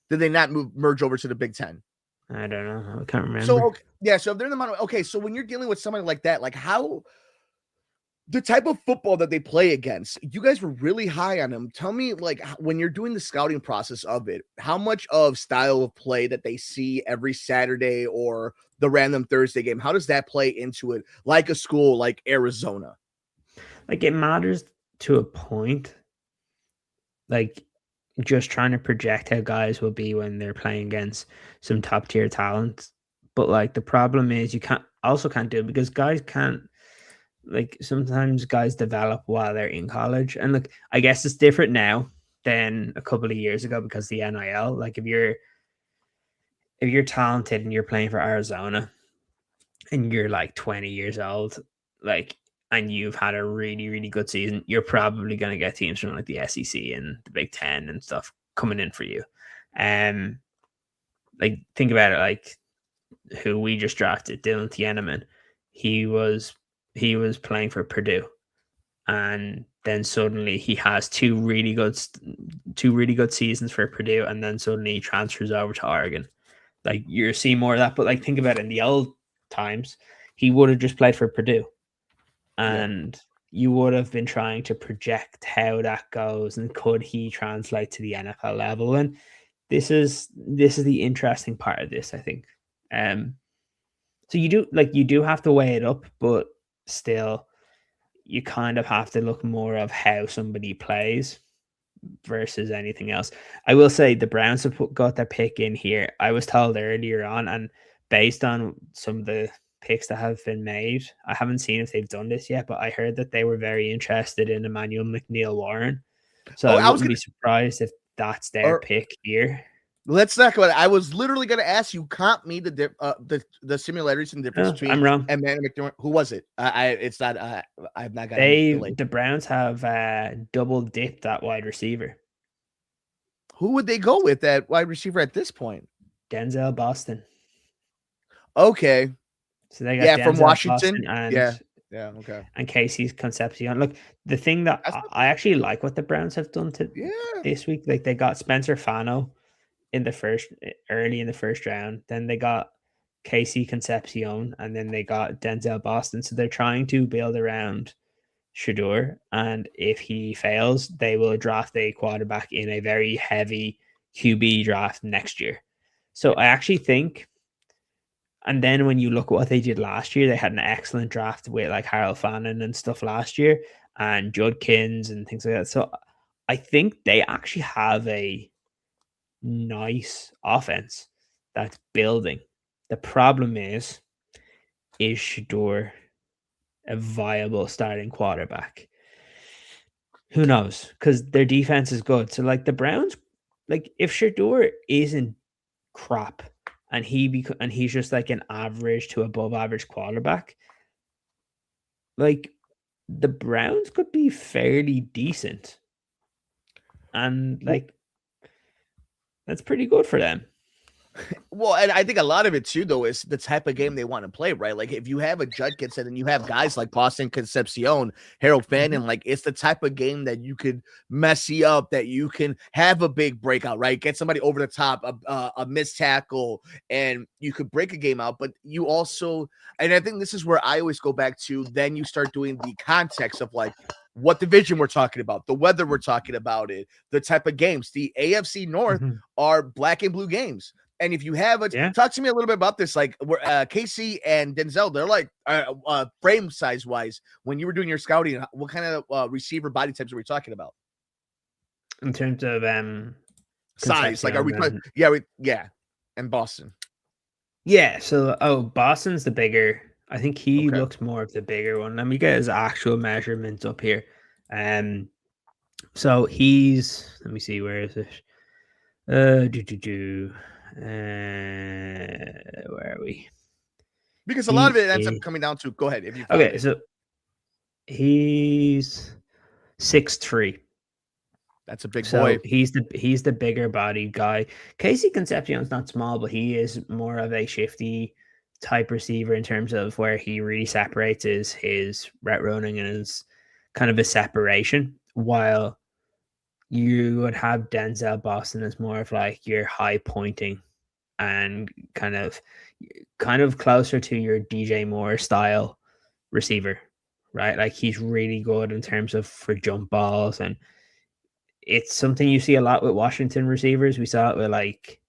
did they not merge over to the Big Ten? I don't know. I can't remember. So so if they're in the mountain, okay. So when you're dealing with somebody like that, like how the type of football that they play against, you guys were really high on them. Tell me, like, when you're doing the scouting process of it, how much of style of play that they see every Saturday or the random Thursday game, how does that play into it? Like a school like Arizona, like it matters to a point. Like, just trying to project how guys will be when they're playing against some top tier talent. But like the problem is you can't do it because guys can't, like, sometimes guys develop while they're in college. And look, I guess it's different now than a couple of years ago because the NIL, like if you're talented and you're playing for Arizona and you're like 20 years old, like, and you've had a really, really good season, you're probably going to get teams from like the SEC and the Big Ten and stuff coming in for you. Like think about it, like who we just drafted, Dylan Thieneman. He was playing for Purdue, and then suddenly he has two really good seasons for Purdue, and then suddenly he transfers over to Oregon. Like you're seeing more of that, but like think about it, in the old times, he would have just played for Purdue, and you would have been trying to project how that goes and could he translate to the NFL level. And this is the interesting part of this, I think. So you do have to weigh it up, but still you kind of have to look more of how somebody plays versus anything else. I will say the Browns have got their pick in here. I was told earlier on, and based on some of the picks that have been made, I haven't seen if they've done this yet, but I heard that they were very interested in Emmanuel McNeil-Warren. So I wouldn't be surprised if that's their pick here. Let's talk about it. I was literally going to ask you, comp me the similarities and difference between. I'm wrong. And McNeil. Who was it? It's not. I've not got. The Browns have double dipped that wide receiver. Who would they go with that wide receiver at this point? Denzel Boston. Okay. So they got Denzel from Washington. And, okay. And Casey Concepcion. Look, the thing that I actually like what the Browns have done this week, like they got Spencer Fano early in the first round. Then they got Casey Concepcion, and then they got Denzel Boston. So they're trying to build around Shedeur, and if he fails, they will draft a quarterback in a very heavy QB draft next year. So I actually think, and then when you look at what they did last year, they had an excellent draft with like Harold Fannin and stuff last year, and Judkins and things like that. So I think they actually have a nice offense that's building. The problem is Shedeur a viable starting quarterback? Who knows? Because their defense is good. So like the Browns, like if Shedeur isn't crap and he's just like an average to above average quarterback, like the Browns could be fairly decent. And like that's pretty good for them. Well, and I think a lot of it too, though, is the type of game they want to play, right? Like if you have a Judkins and you have guys like Boston Concepcion, Harold Fannin, like it's the type of game that you could messy up, that you can have a big breakout, right? Get somebody over the top, a missed tackle, and you could break a game out. But you also, and I think this is where I always go back to, then you start doing the context of like what division we're talking about, the weather we're talking about, it, the type of games. The AFC North are black and blue games. And if you have talk to me a little bit about this, like Casey and Denzel, they're like frame size wise. When you were doing your scouting, what kind of receiver body types are we talking about in terms of size? Like, are we? And Boston. Yeah. So, Boston's the bigger. I think he looks more of the bigger one. Let me get his actual measurements up here. So he's. Let me see. Where is it? Where are we? Because a lot of it ends up coming down to, go ahead if you so he's 6'3". That's a big boy. He's the bigger body guy. Casey Concepcion's not small, but he is more of a shifty type receiver in terms of where he really separates his route running and his kind of a separation, while you would have Denzel Boston as more of like your high pointing and kind of closer to your DJ Moore style receiver, right? Like he's really good in terms of for jump balls, and it's something you see a lot with Washington receivers. We saw it with like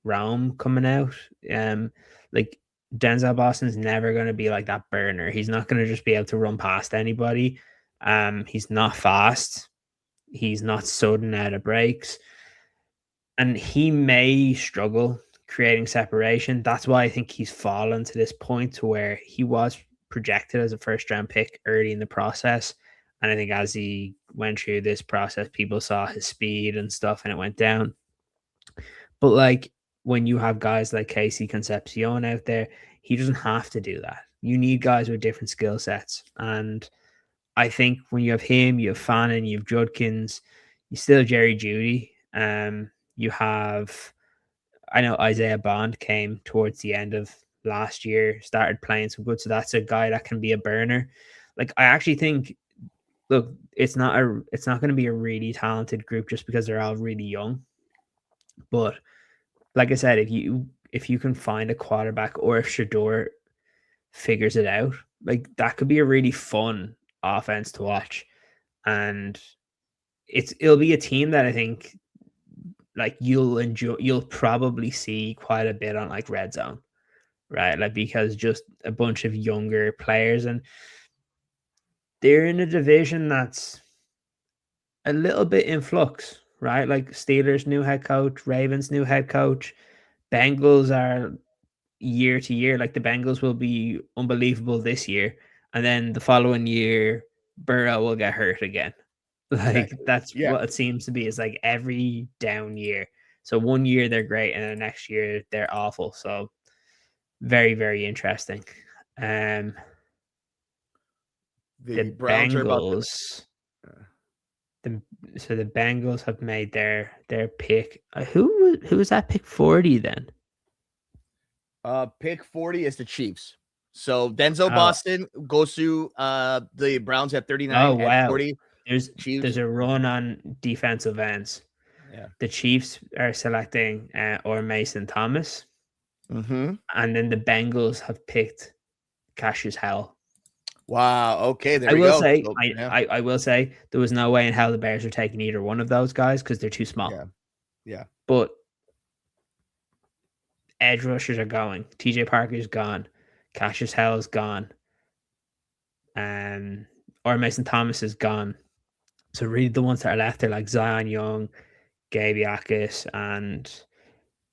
Rome coming out. Like Denzel Boston's never going to be like that burner. He's not going to just be able to run past anybody. He's not fast. He's not sudden out of breaks, and he may struggle creating separation. That's why I think he's fallen to this point to where he was projected as a first round pick early in the process. And I think as he went through this process, people saw his speed and stuff and it went down. But like when you have guys like Casey Concepcion out there, he doesn't have to do that. You need guys with different skill sets. And I think when you have him, you have Fannin, you have Judkins, you still have Jerry Jeudy. You have, I know Isaiah Bond came towards the end of last year, started playing some good. So that's a guy that can be a burner. Like I actually think, look, it's not going to be a really talented group just because they're all really young. But like I said, if you can find a quarterback, or if Shador figures it out, like that could be a really fun offense to watch. And it'll be a team that I think like you'll enjoy. You'll probably see quite a bit on like Red Zone, right? Like because just a bunch of younger players, and they're in a division that's a little bit in flux, right? Like Steelers new head coach, Ravens new head coach, Bengals are year to year. Like the Bengals will be unbelievable this year, and then the following year, Burrow will get hurt again. Like Exactly. that's Yeah. what it seems to be. Is like every down year. So one year they're great, and the next year they're awful. So very very interesting. Um, The the Browns are about to. Bengals. The so the Bengals have made their pick. Who was that pick 40 then? Pick 40 is the Chiefs. So Denzel Oh, Boston goes to the Browns at 39 oh at wow. 40. There's Chiefs. a run on defensive ends. Yeah. The Chiefs are selecting or Mason Thomas, Mm-hmm. and then the Bengals have picked Cassius Howell. Wow. Okay, there I we will go. say, So, yeah. I will say there was no way in hell the Bears are taking either one of those guys because they're too Yeah. small. Yeah. But edge rushers are going. TJ Parker's gone. Cassius Howell's gone. Or Mason Thomas is gone. So really the ones that are left are like Zion Young, Gabe Yakis, and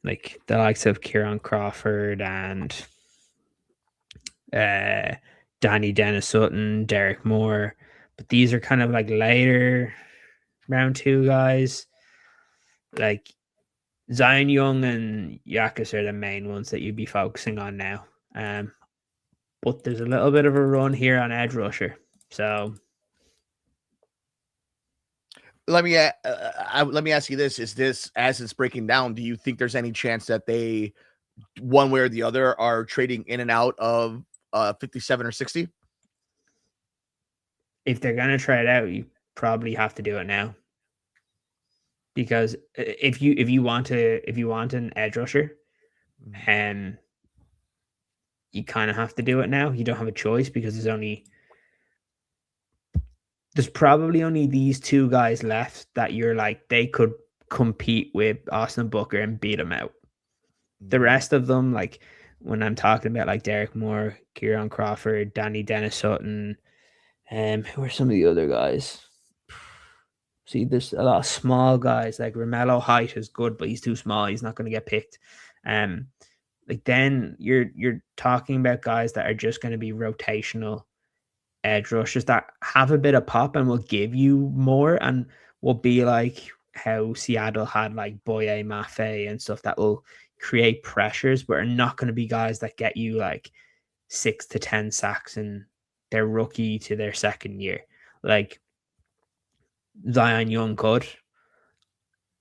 like the likes of Ciaran Crawford and uh, Danny Dennis Sutton, Derek Moore. But these are kind of like later round two guys. Like Zion Young and Yakis are the main ones that you'd be focusing on now. But there's a little bit of a run here on edge rusher. So let me ask you this: is this, as it's breaking down, do you think there's any chance that they, one way or the other, are trading in and out of 57 or 60? if they're gonna try it out, you probably have to do it now. Because if you want an edge rusher, and you kind of have to do it now. You don't have a choice because there's probably only these two guys left that you're like they could compete with Austin Booker and beat him out. The rest of them, like when I'm talking about like Derek Moore, Ciaran Crawford, Danny Dennis Sutton, who are some of the other guys? See, there's a lot of small guys like Romello Height is good, but he's too small. He's not going to get picked. Like then you're talking about guys that are just going to be rotational edge rushers that have a bit of pop and will give you more and will be like how Seattle had like Boye Mafe and stuff that will create pressures, but are not going to be guys that get you like 6 to 10 sacks in their rookie to their second year. Like Zion Young could,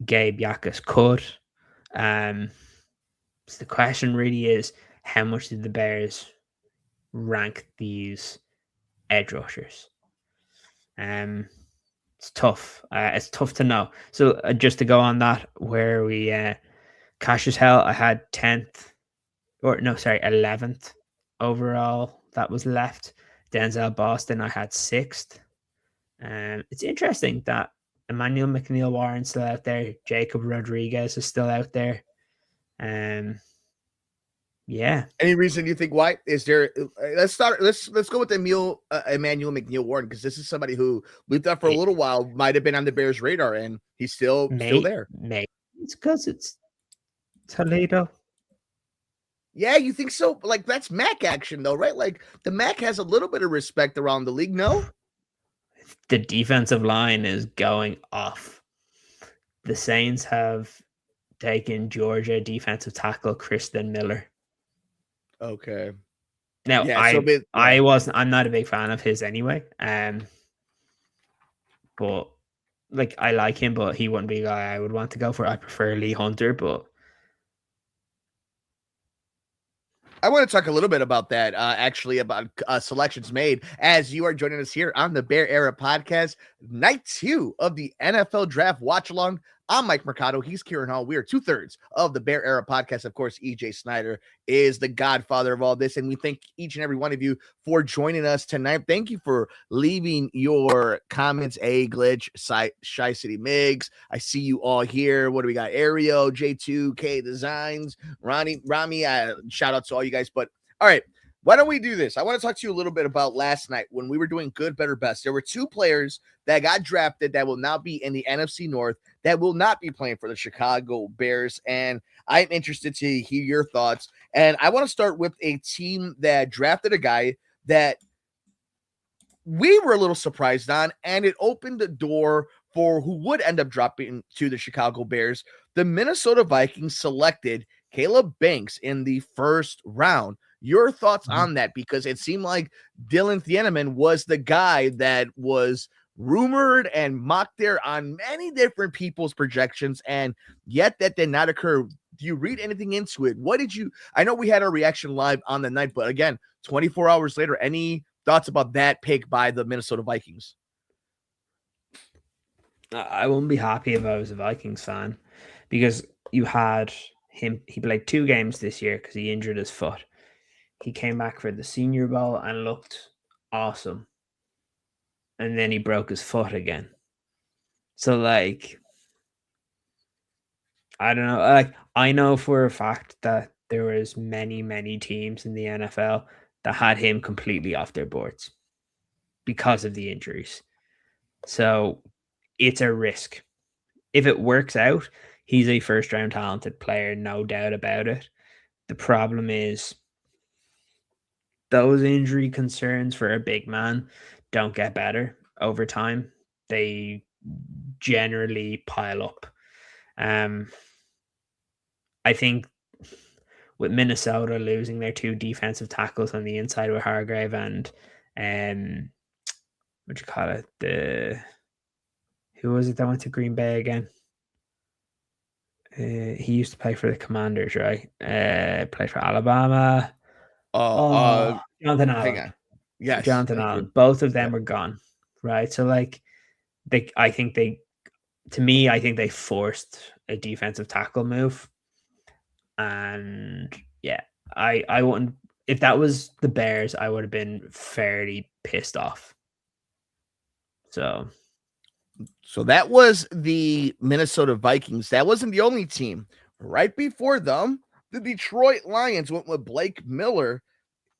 Gabe Yakas could. So the question really is, how much did the Bears rank these edge rushers? It's tough. It's tough to know. So just to go on that, where we Cassius Hell, I had 10th, or no, sorry, 11th overall. That was left. Denzel Boston, I had 6th. It's interesting that Emmanuel McNeil Warren's still out there. Jacob Rodriguez is still out there. Yeah. Any reason you think why? Is there? Let's start. Let's go with Emmanuel McNeil Warren, because this is somebody who we thought for a little while might have been on the Bears' radar, and he's still there. Maybe it's because it's Toledo. Yeah, you think so? Like that's MAC action, though, right? Like the MAC has a little bit of respect around the league. No, the defensive line is going off. The Saints have taken Georgia defensive tackle Kristen Miller. Okay. Now Yeah, I'm not a big fan of his anyway. But like I like him, but he wouldn't be a guy I would want to go for. I prefer Lee Hunter, but I want to talk a little bit about that, actually, about selections made as you are joining us here on the Bear Era podcast, night 2 of the NFL Draft Watch Along. I'm Mike Mercado. He's Ciaran Hall. We are 2/3 of the Bear Era podcast. Of course, EJ Snyder is the godfather of all this. And we thank each and every one of you for joining us tonight. Thank you for leaving your comments. A Glitch, Shy City Migs. I see you all here. What do we got? Ario, J2K Designs, Rami. Shout out to all you guys. But all right. Why don't we do this? I want to talk to you a little bit about last night when we were doing good, better, best. There were 2 players that got drafted that will now be in the NFC North that will not be playing for the Chicago Bears. And I'm interested to hear your thoughts. And I want to start with a team that drafted a guy that we were a little surprised on, and it opened the door for who would end up dropping to the Chicago Bears. The Minnesota Vikings selected Caleb Banks in the first round. Your thoughts on that? Because it seemed like Dylan Thieneman was the guy that was rumored and mocked there on many different people's projections, and yet that did not occur. Do you read anything into it? What did you? I know we had our reaction live on the night, but again, 24 hours later, any thoughts about that pick by the Minnesota Vikings? I wouldn't be happy if I was a Vikings fan, because you had him. He played 2 games this year because he injured his foot. He came back for the Senior Bowl and looked awesome. And then he broke his foot again. So, like, I don't know. Like, I know for a fact that there was many, many teams in the NFL that had him completely off their boards because of the injuries. So it's a risk. If it works out, he's a first-round talented player, no doubt about it. The problem is those injury concerns for a big man don't get better over time. They generally pile up. I think with Minnesota losing their 2 defensive tackles on the inside with Hargrave and what you call it? Who was it that went to Green Bay again? He used to play for the Commanders, right? Played for Alabama. Jonathan Allen. Hang on. Yes. Jonathan Allen. Both of them were gone, right? So, like, I think they forced a defensive tackle move. And yeah, I wouldn't, if that was the Bears, I would have been fairly pissed off. So that was the Minnesota Vikings. That wasn't the only team. Right before them, the Detroit Lions went with Blake Miller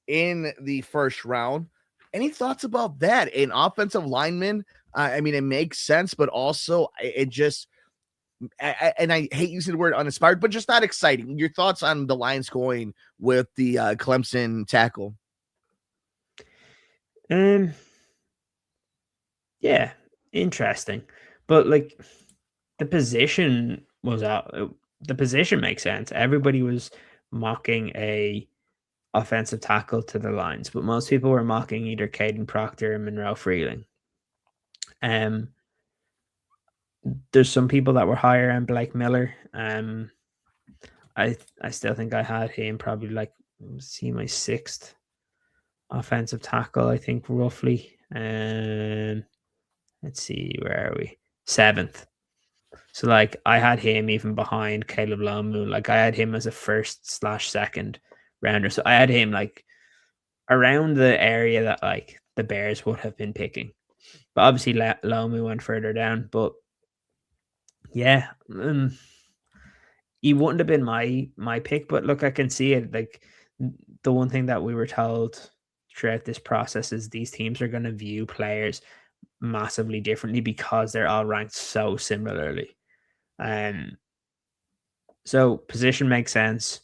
in the first round. Any thoughts about that? An offensive lineman? I mean, it makes sense, but also it just, and I hate using the word uninspired, but just not exciting. Your thoughts on the Lions going with the Clemson tackle? Yeah, interesting. But, like, the position was out. The position makes sense. Everybody was mocking a offensive tackle to the Lions, but most people were mocking either Caden Proctor or Monroe Freeling. There's some people that were higher on Blake Miller. I still think I had him probably, like, see, my 6th offensive tackle, I think, roughly. Let's see, where are we? 7th. So, like, I had him even behind Caleb Lomu. Like, I had him as a 1st/2nd rounder. So I had him, like, around the area that, like, the Bears would have been picking. But obviously Lomu went further down. But yeah, he wouldn't have been my pick. But look, I can see it. Like, the one thing that we were told throughout this process is these teams are going to view players massively differently because they're all ranked so similarly. So position makes sense.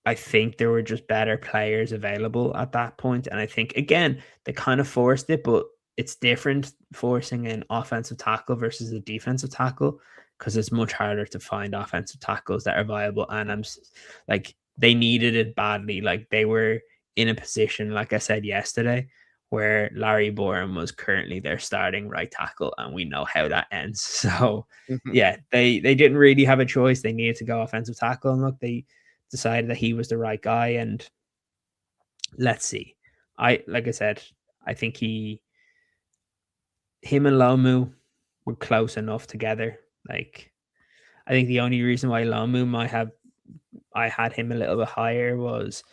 I think there were just better players available at that point. And I think, again, they kind of forced it, but it's different forcing an offensive tackle versus a defensive tackle, because it's much harder to find offensive tackles that are viable. And I'm like, they needed it badly. Like, they were in a position, like I said yesterday, where Larry Borum was currently their starting right tackle, and we know how that ends. So yeah, they didn't really have a choice. They needed to go offensive tackle, and look, they decided that he was the right guy. And let's see. Like I said, I think him and Lomu were close enough together. Like I think the only reason why Lomu I had him a little bit higher was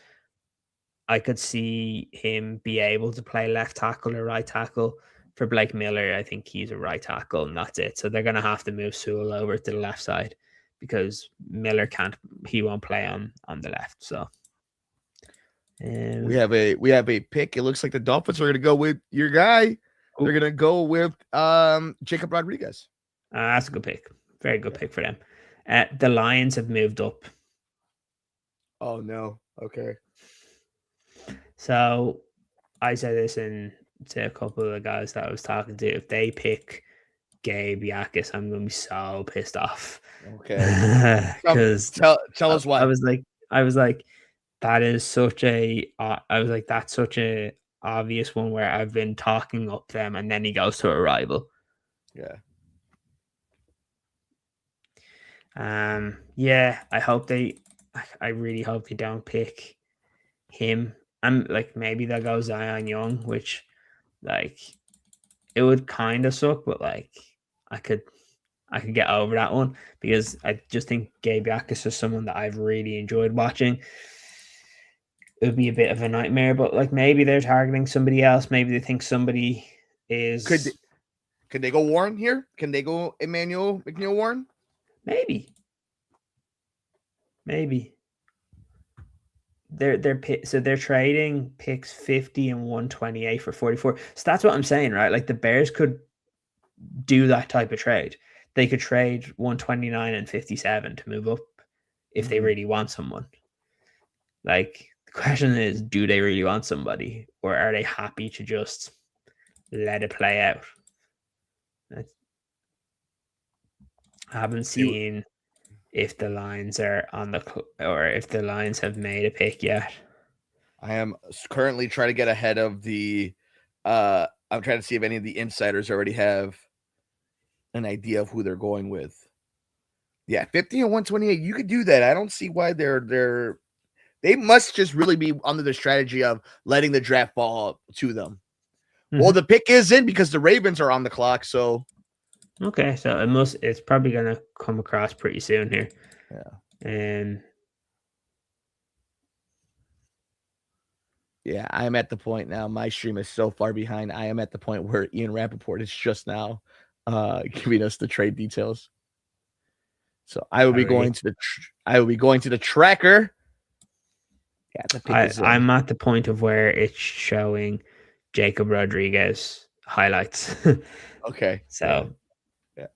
I could see him be able to play left tackle or right tackle. For Blake Miller, I think he's a right tackle and that's it. So they're going to have to move Sewell over to the left side because Miller he won't play on the left. So we have a pick. It looks like the Dolphins are going to go with your guy. They're going to go with Jacob Rodriguez. That's a good pick. Very good pick for them. The Lions have moved up. Oh, no. Okay. So I said this to a couple of the guys that I was talking to. If they pick Gabe Yakis, I'm going to be so pissed off. Okay. Because tell us why. I was like, that's such a obvious one where I've been talking up them and then he goes to a rival. Yeah. Yeah, I really hope they don't pick him. I'm like, maybe they'll go Zion Young, which like it would kind of suck, but like I could get over that one because I just think Gabe Yakis is someone that I've really enjoyed watching. It would be a bit of a nightmare, but like maybe they're targeting somebody else. Maybe they think somebody is. Could they go Warren here? Can they go Emmanuel McNeil Warren? Maybe. They're trading picks 50 and 128 for 44. So that's what I'm saying, right? Like the Bears could do that type of trade. They could trade 129 and 57 to move up if they really want someone. Like the question is, do they really want somebody, or are they happy to just let it play out? I haven't seen if the Lions are or if the Lions have made a pick yet. I am currently trying to get ahead of the I'm trying to see if any of the insiders already have an idea of who they're going with. Yeah, 50 and 128. You could do that. I don't see why they must just really be under the strategy of letting the draft fall to them. Mm-hmm. Well, the pick is in because the Ravens are on the clock, so okay, so it's probably gonna come across pretty soon here. Yeah. Yeah, I am at the point now. My stream is so far behind. I am at the point where Ian Rappaport is just now giving us the trade details. So I will be going to the tracker. Yeah, the pick I'm at the point of where it's showing Jacob Rodriguez highlights. Okay. So yeah.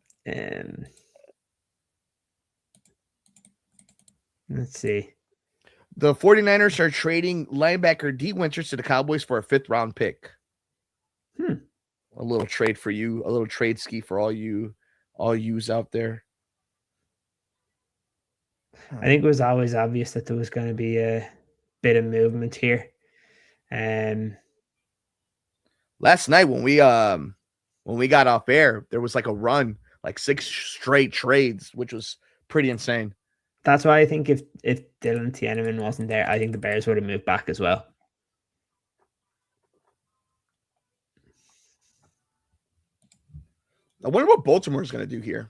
Let's see. The 49ers are trading linebacker D Winters to the Cowboys for a 5th round pick. A little trade for you, a little trade ski for all yous out there. I think it was always obvious that there was going to be a bit of movement here. Last night when we got off air, there was like a run, like 6 straight trades, which was pretty insane. That's why I think if Dylan Tienneman wasn't there, I think the Bears would have moved back as well. I wonder what Baltimore's going to do here.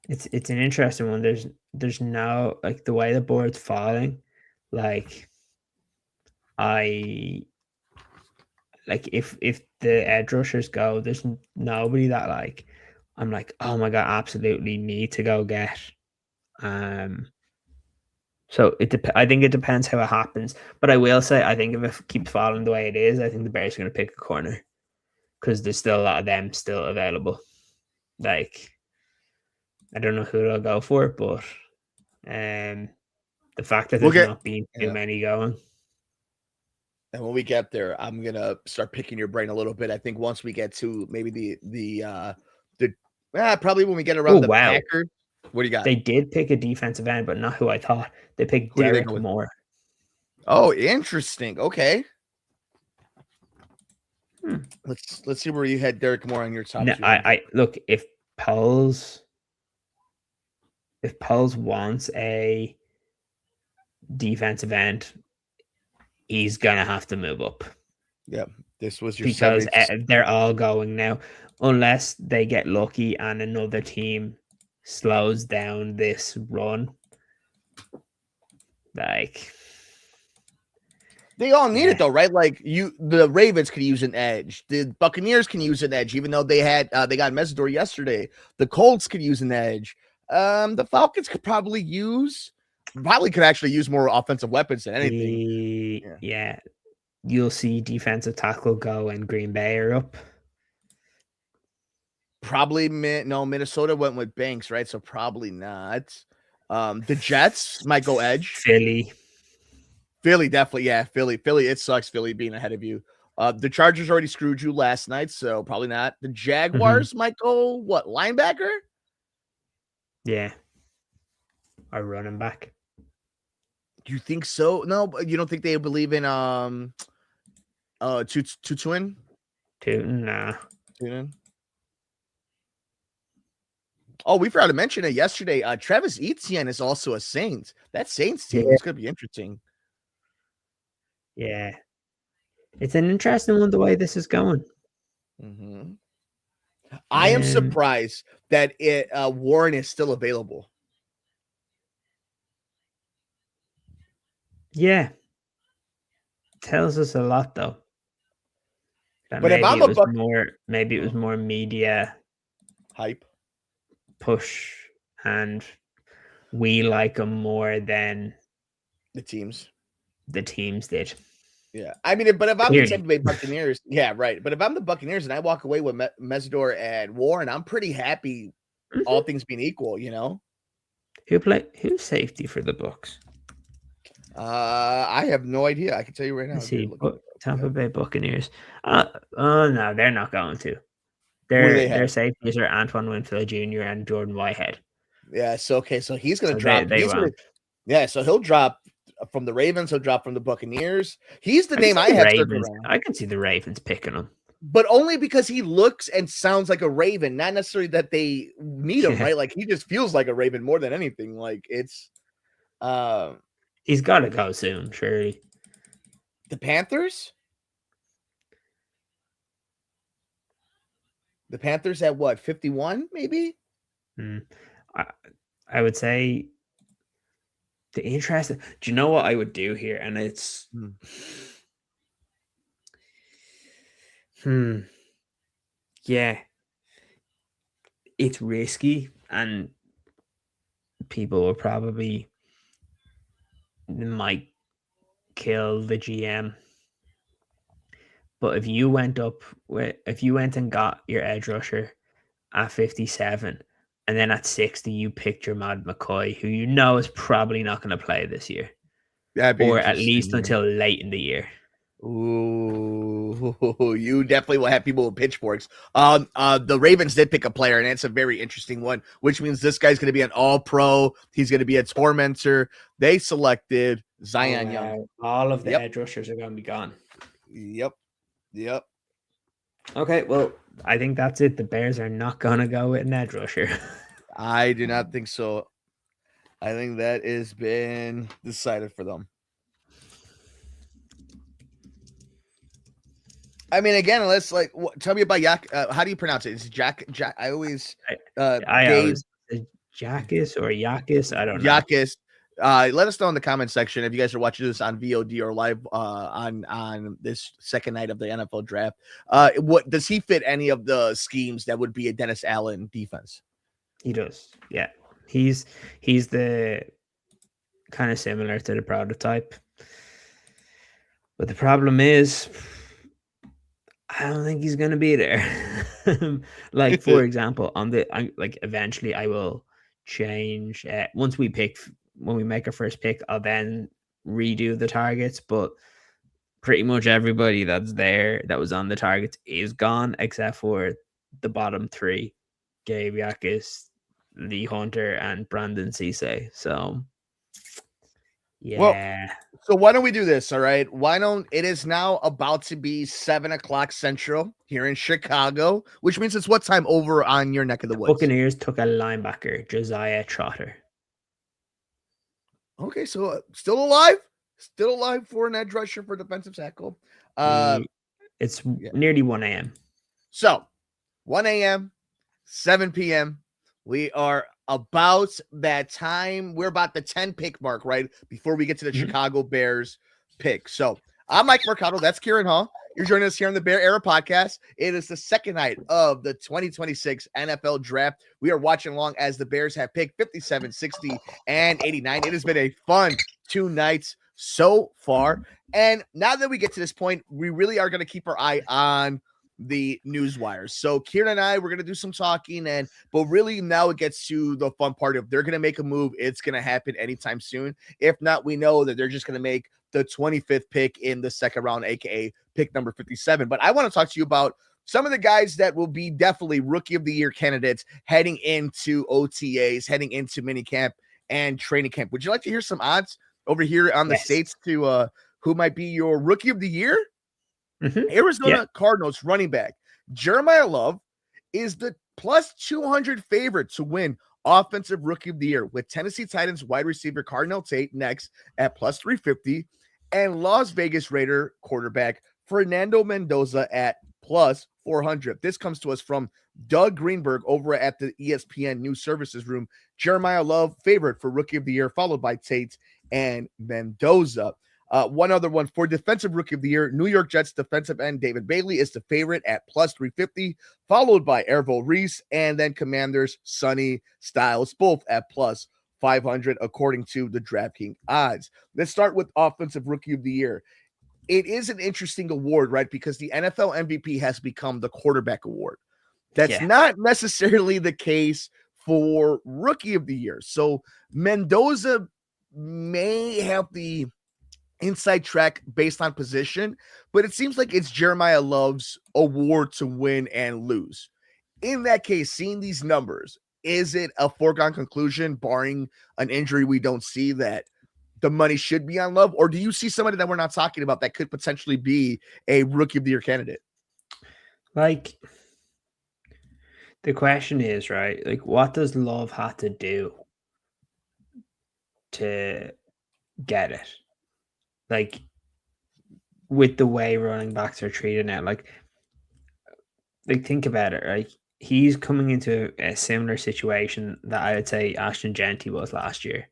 It's an interesting one. There's no, like, the way the board's falling, like if the edge rushers go, there's nobody that like I'm like, oh my god, absolutely need to go get. So I think it depends how it happens. But I will say, I think if it keeps falling the way it is, I think the Bears are going to pick a corner because there's still a lot of them still available. Like, I don't know who they'll go for, but the fact that there's not been too many going. And when we get there, I'm gonna start picking your brain a little bit. I think once we get to maybe probably when we get around the Packers. What do you got? They did pick a defensive end, but not who I thought. They picked Derek Moore. Oh, interesting. Okay. Hmm. Let's see where you had Derek Moore on your top No, 200. I look if Poles wants a defensive end, he's gonna have to move up Yep. This was your because 70. they're all going now, unless they get lucky and another team slows down this run. Like, They all need it yeah, though, right? Like the Ravens could use an edge. The Buccaneers can use an edge, even though they got Mesidor yesterday. The Colts could use an edge. The Falcons could probably could actually use more offensive weapons than anything. yeah, you'll see defensive tackle go and Green Bay are up. Probably no, Minnesota went with Banks, right? So probably not. The Jets might go edge. Philly definitely, yeah. Philly, it sucks. Philly being ahead of you. The Chargers already screwed you last night, so probably not. The Jaguars might go what linebacker? Yeah, or running back. Do you think so? No, you don't think they believe in Tutuin? Nah. Tutuin? Oh, we forgot to mention it yesterday. Travis Etienne is also a Saint. That Saints team is going to be interesting. Yeah. It's an interesting one, the way this is going. Mm-hmm. I am surprised that Warren is still available. Yeah. Tells us a lot, though. That but if I'm maybe it was more media hype push, and we like him more than the teams did. Yeah, I mean, but if I'm the Tampa Bay Buccaneers, yeah, right. But if I'm the Buccaneers and I walk away with Mesidor and Warren, I'm pretty happy. All things being equal, you know. Who's safety for the Bucs? I have no idea. I can tell you right now. Let's see, Tampa Bay Buccaneers. Oh no, they're not going to. Their safeties are Antoine Winfield Jr. and Jordan Whitehead. Yeah, so he's going to drop. So he'll drop from the Ravens. He'll drop from the Buccaneers. He's the name I have circled around. I can see the Ravens picking him, but only because he looks and sounds like a Raven. Not necessarily that they need him, right? Like he just feels like a Raven more than anything. Like it's. He's got to go soon, surely. The Panthers? The Panthers at what, 51, maybe? I would say the interesting. Do you know what I would do here? And it's yeah. It's risky, and people will probably might kill the GM. But if you went and got your edge rusher at 57, and then at 60 you picked your Matt McCoy, who you know is probably not going to play this year, or at least until late in the year. Ooh, you definitely will have people with pitchforks. The Ravens did pick a player, and it's a very interesting one, which means this guy's going to be an all-pro. He's going to be a tormentor. They selected Zion Young. All of the edge rushers are going to be gone. Yep. Okay, well, I think that's it. The Bears are not going to go with an edge rusher. I do not think so. I think that has been decided for them. I mean, again, let's tell me about Yak. How do you pronounce it? Is Jack? I always always Jackus or Yakis. I don't know. Yakis. Let us know in the comment section if you guys are watching this on VOD or live on this second night of the NFL draft. What does he fit any of the schemes that would be a Dennis Allen defense? He does. Yeah, he's the kind of similar to the prototype, but the problem is, I don't think he's going to be there. Like, for example, eventually I will change once we pick. When we make our first pick, I'll then redo the targets, but pretty much everybody that was on the targets is gone, except for the bottom three: Gabe Yakis, Lee Hunter, and Brandon Cisse. So Yeah. So why don't we do this? All right. It is now about to be 7 o'clock Central here in Chicago, which means it's what time over on your neck of the woods? Buccaneers took a linebacker, Josiah Trotter. Okay, so still alive for an edge rusher for defensive tackle. It's Yeah. nearly 1 a.m. So 1 a.m., 7 p.m. We are about that time. We're about the 10 pick mark, right? Before we get to the Chicago Bears pick. So I'm Mike Mercado. That's Ciaran Hall. You're joining us here on the Bear Era podcast. It is the second night of the 2026 NFL draft. We are watching along as the Bears have picked 57, 60, and 89. It has been a fun 2 nights so far. And now that we get to this point, we really are going to keep our eye on the news wires. So Ciaran and I, we're going to do some talking, but really now it gets to the fun part of they're going to make a move. It's going to happen anytime soon. If not, we know that they're just going to make the 25th pick in the second round, aka pick number 57. But I want to talk to you about some of the guys that will be definitely rookie of the year candidates heading into OTAs, heading into minicamp and training camp. Would you like to hear some odds over here on the States to who might be your rookie of the year? Arizona Cardinals running back Jeremiah Love is the plus 200 favorite to win offensive rookie of the year, with Tennessee Titans wide receiver Cardinal Tate next at plus 350 and Las Vegas Raider quarterback Fernando Mendoza at plus 400. This comes to us from Doug Greenberg over at the ESPN News Services Room. Jeremiah Love favorite for rookie of the year, followed by Tate and Mendoza. One other one for defensive rookie of the year, New York Jets defensive end David Bailey is the favorite at plus 350, followed by Errol Reese, and then Commanders Sonny Styles, both at plus 500, according to the DraftKings odds. Let's start with offensive rookie of the year. It is an interesting award, right? Because the NFL MVP has become the quarterback award. That's not necessarily the case for rookie of the year. So Mendoza may have the inside track based on position, but it seems like it's Jeremiah Love's award to win and lose. In that case, seeing these numbers, is it a foregone conclusion, barring an injury we don't see, that the money should be on Love? Or do you see somebody that we're not talking about that could potentially be a rookie of the year candidate? Like, the question is, right, like, what does Love have to do to get it? Like, with the way running backs are treated now, like think about it, right? He's coming into a similar situation that I would say Ashton Genty was last year.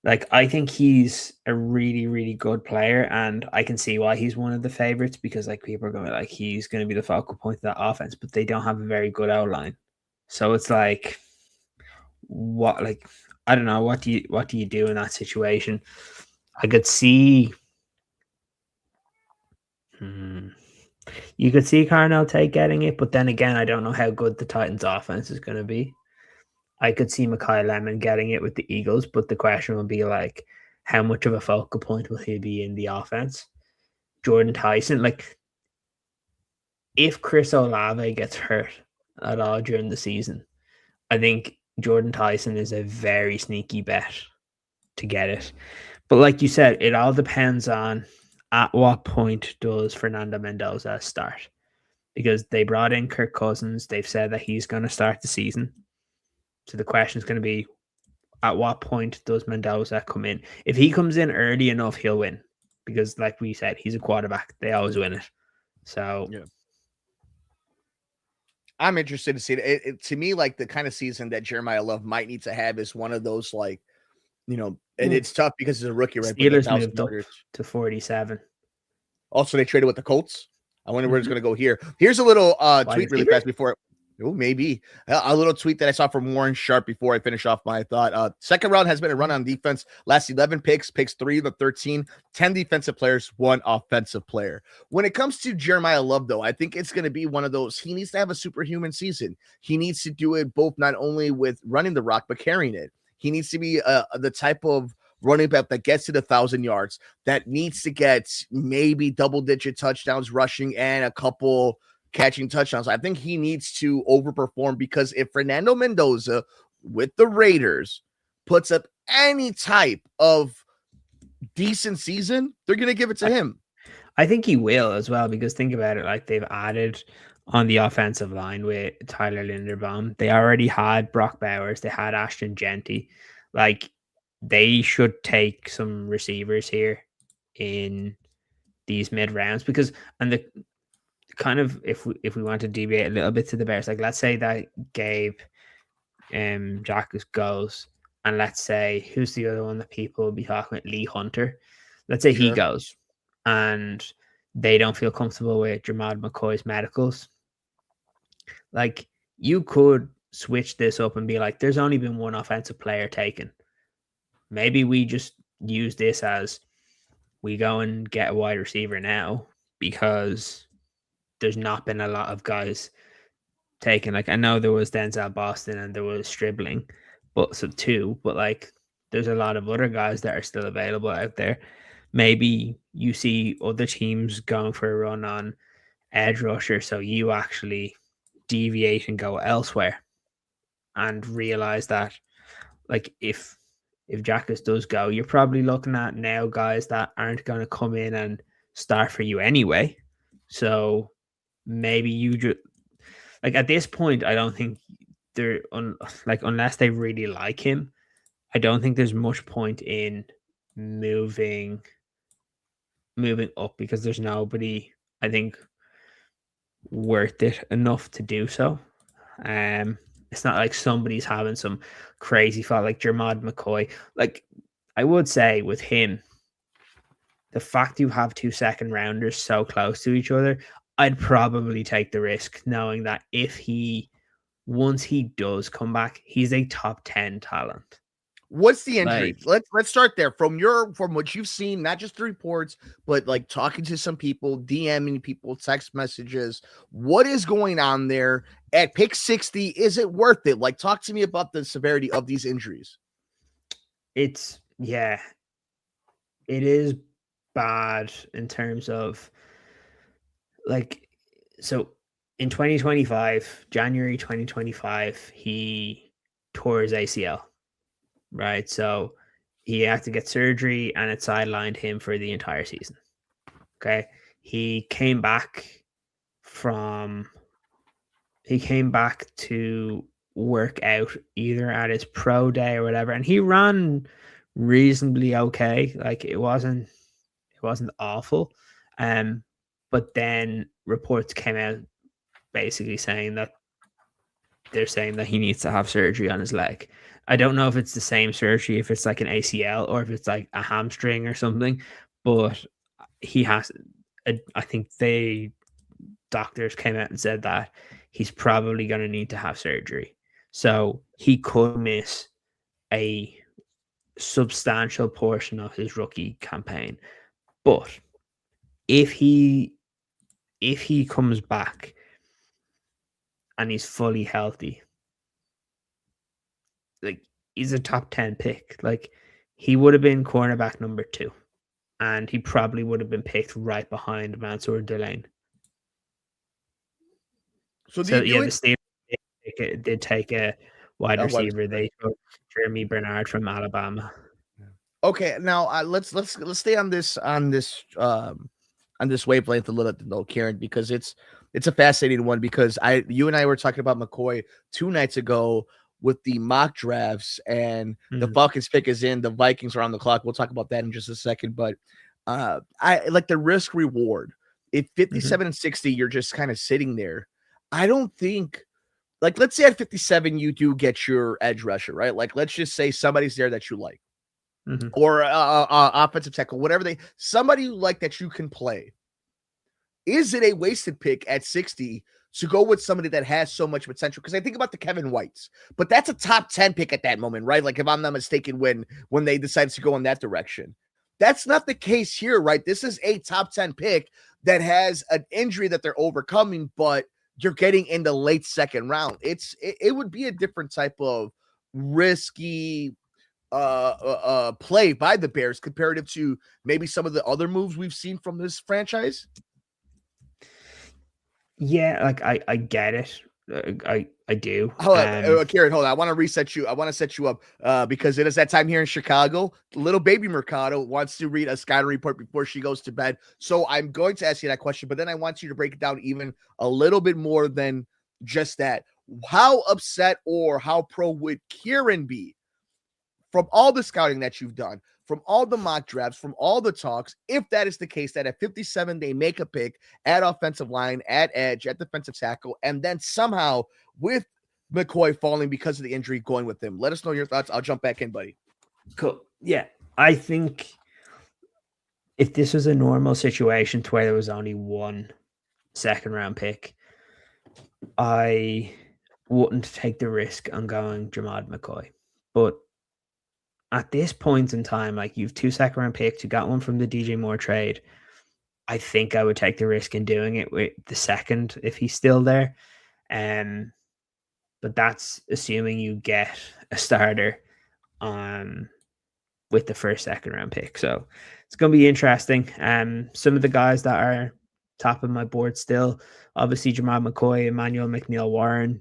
Like, I think he's a really, really good player, and I can see why he's one of the favorites, because like people are going to like, he's going to be the focal point of that offense, but they don't have a very good outline. So it's like, what, like, I don't know, what do you do in that situation? I could see you could see Cardinal Tate getting it, but then again, I don't know how good the Titans offense is going to be. I could see Mekhi Lemon getting it with the Eagles, but the question will be like, how much of a focal point will he be in the offense? Jordan Tyson, like, if Chris Olave gets hurt at all during the season, I think Jordan Tyson is a very sneaky bet to get it. But like you said, it all depends on at what point does Fernando Mendoza start, because they brought in Kirk Cousins. They've said that he's going to start the season. So the question is going to be, at what point does Mendoza come in? If he comes in early enough, he'll win, because like we said, he's a quarterback. They always win it. So yeah, I'm interested to see it. To me, like, the kind of season that Jeremiah Love might need to have is one of those, like, and it's tough because he's a rookie, right? Steelers moved up to 47. Also, they traded with the Colts. I wonder where it's going to go here. Here's a little tweet really fast before maybe a little tweet that I saw from Warren Sharp before I finish off my thought. Second round has been a run on defense. Last 11 picks 3 of the 13, 10 defensive players, 1 offensive player. When it comes to Jeremiah Love, though, I think it's going to be one of those, he needs to have a superhuman season. He needs to do it both not only with running the rock, but carrying it. He needs to be the type of running back that gets to the 1,000 yards, that needs to get maybe double-digit touchdowns rushing and a couple catching touchdowns. I think he needs to overperform, because if Fernando Mendoza with the Raiders puts up any type of decent season, they're going to give it to him. I think he will as well, because think about it, like they've added on the offensive line with Tyler Linderbaum. They already had Brock Bowers. They had Ashton Genty. Like, they should take some receivers here in these mid rounds, because, and the kind of, if we want to deviate a little bit to the Bears, like let's say that Gabe Jackus goes, and let's say, who's the other one that people will be talking about? Lee Hunter. Let's say he Sure. goes, and they don't feel comfortable with Jermad McCoy's medicals. Like, you could switch this up and be like, there's only been one offensive player taken. Maybe we just use this as, we go and get a wide receiver now, because there's not been a lot of guys taken. Like, I know there was Denzel Boston and there was Stribling, but so two, but like there's a lot of other guys that are still available out there. Maybe you see other teams going for a run on edge rusher, so you actually deviate and go elsewhere, and realize that, like, if Jackus does go, you're probably looking at now guys that aren't going to come in and start for you anyway. So maybe you just, like, at this point, I don't think they're like, unless they really like him, I don't think there's much point in moving up, because there's nobody, I think, worth it enough to do so. It's not like somebody's having some crazy fall like Jermad McCoy. Like, I would say with him, the fact you have 2 second rounders so close to each other, I'd probably take the risk, knowing that once he does come back, he's a top 10 talent. What's the injury? Let's start there. From what you've seen, not just the reports, but like talking to some people, DMing people, text messages. What is going on there at pick 60? Is it worth it? Like, talk to me about the severity of these injuries. It is bad in terms of, like, so in 2025, January 2025, he tore his ACL. Right. So he had to get surgery, and it sidelined him for the entire season. Okay. He came back to work out either at his pro day or whatever, and he ran reasonably okay. Like, it wasn't awful. But then reports came out basically saying that he needs to have surgery on his leg. I don't know if it's the same surgery, if it's like an ACL or if it's like a hamstring or something, but he has, I think doctors came out and said that he's probably going to need to have surgery. So he could miss a substantial portion of his rookie campaign. But if he comes back and he's fully healthy, like, he's a top 10 pick. Like, he would have been cornerback number 2, and he probably would have been picked right behind Mansour Delane. So the Steelers did take a wide receiver. They took Jeremy Bernard from Alabama. Okay, now let's stay on this wavelength a little bit, though, Ciaran, because it's a fascinating one, because you and I were talking about McCoy 2 nights ago with the mock drafts, and the Falcons pick is in, the Vikings are on the clock. We'll talk about that in just a second, but I like the risk reward. If 57 and 60, you're just kind of sitting there. I don't think, like, let's say at 57 you do get your edge rusher, right? Like, let's just say somebody's there that you like, or offensive tackle, whatever somebody you like that you can play. Is it a wasted pick at 60 to go with somebody that has so much potential? Because I think about the Kevin Whites, but that's a top 10 pick at that moment, right? Like, if I'm not mistaken, when they decided to go in that direction. That's not the case here, right? This is a top 10 pick that has an injury that they're overcoming, but you're getting in the late second round. It would be a different type of risky play by the Bears comparative to maybe some of the other moves we've seen from this franchise. Yeah, like, I get it. I do. Hold on, Ciaran, hold on. I want to reset you. I want to set you up because it is that time here in Chicago. Little baby Mercado wants to read a scouting report before she goes to bed. So I'm going to ask you that question, but then I want you to break it down even a little bit more than just that. How upset or how pro would Ciaran be from all the scouting that you've done, from all the mock drafts, from all the talks, if that is the case, that at 57 they make a pick at offensive line, at edge, at defensive tackle, and then somehow with McCoy falling because of the injury, going with him? Let us know your thoughts. I'll jump back in, buddy. Cool. Yeah, I think if this was a normal situation to where there was only one second round pick, I wouldn't take the risk on going Jamad McCoy. But at this point in time, like you've 2 second round picks, you got one from the DJ Moore trade. I think I would take the risk in doing it with the second if he's still there. But that's assuming you get a starter with the first second round pick. So it's going to be interesting. Some of the guys that are top of my board still, obviously Jamal McCoy, Emmanuel McNeil-Warren,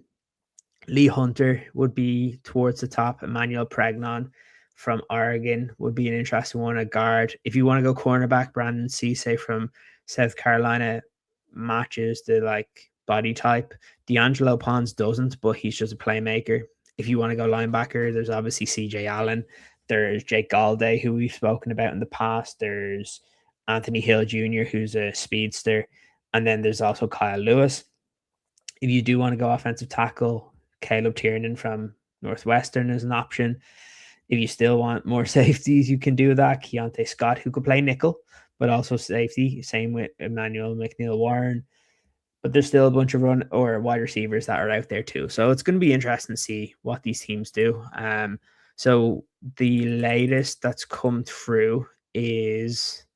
Lee Hunter would be towards the top. Emmanuel Pregnon from Oregon would be an interesting one at guard. If you want to go cornerback, Brandon Cisse from South Carolina matches the like body type. D'Angelo Pons doesn't, but he's just a playmaker. If you want to go linebacker, there's obviously CJ Allen. There's Jake Galday, who we've spoken about in the past. There's Anthony Hill Jr., who's a speedster. And then there's also Kyle Lewis. If you do want to go offensive tackle, Caleb Tiernan from Northwestern is an option. If you still want more safeties, you can do that. Keontae Scott, who could play nickel, but also safety. Same with Emmanuel McNeil-Warren. But there's still a bunch of run or wide receivers that are out there too. So it's going to be interesting to see what these teams do. So the latest that's come through is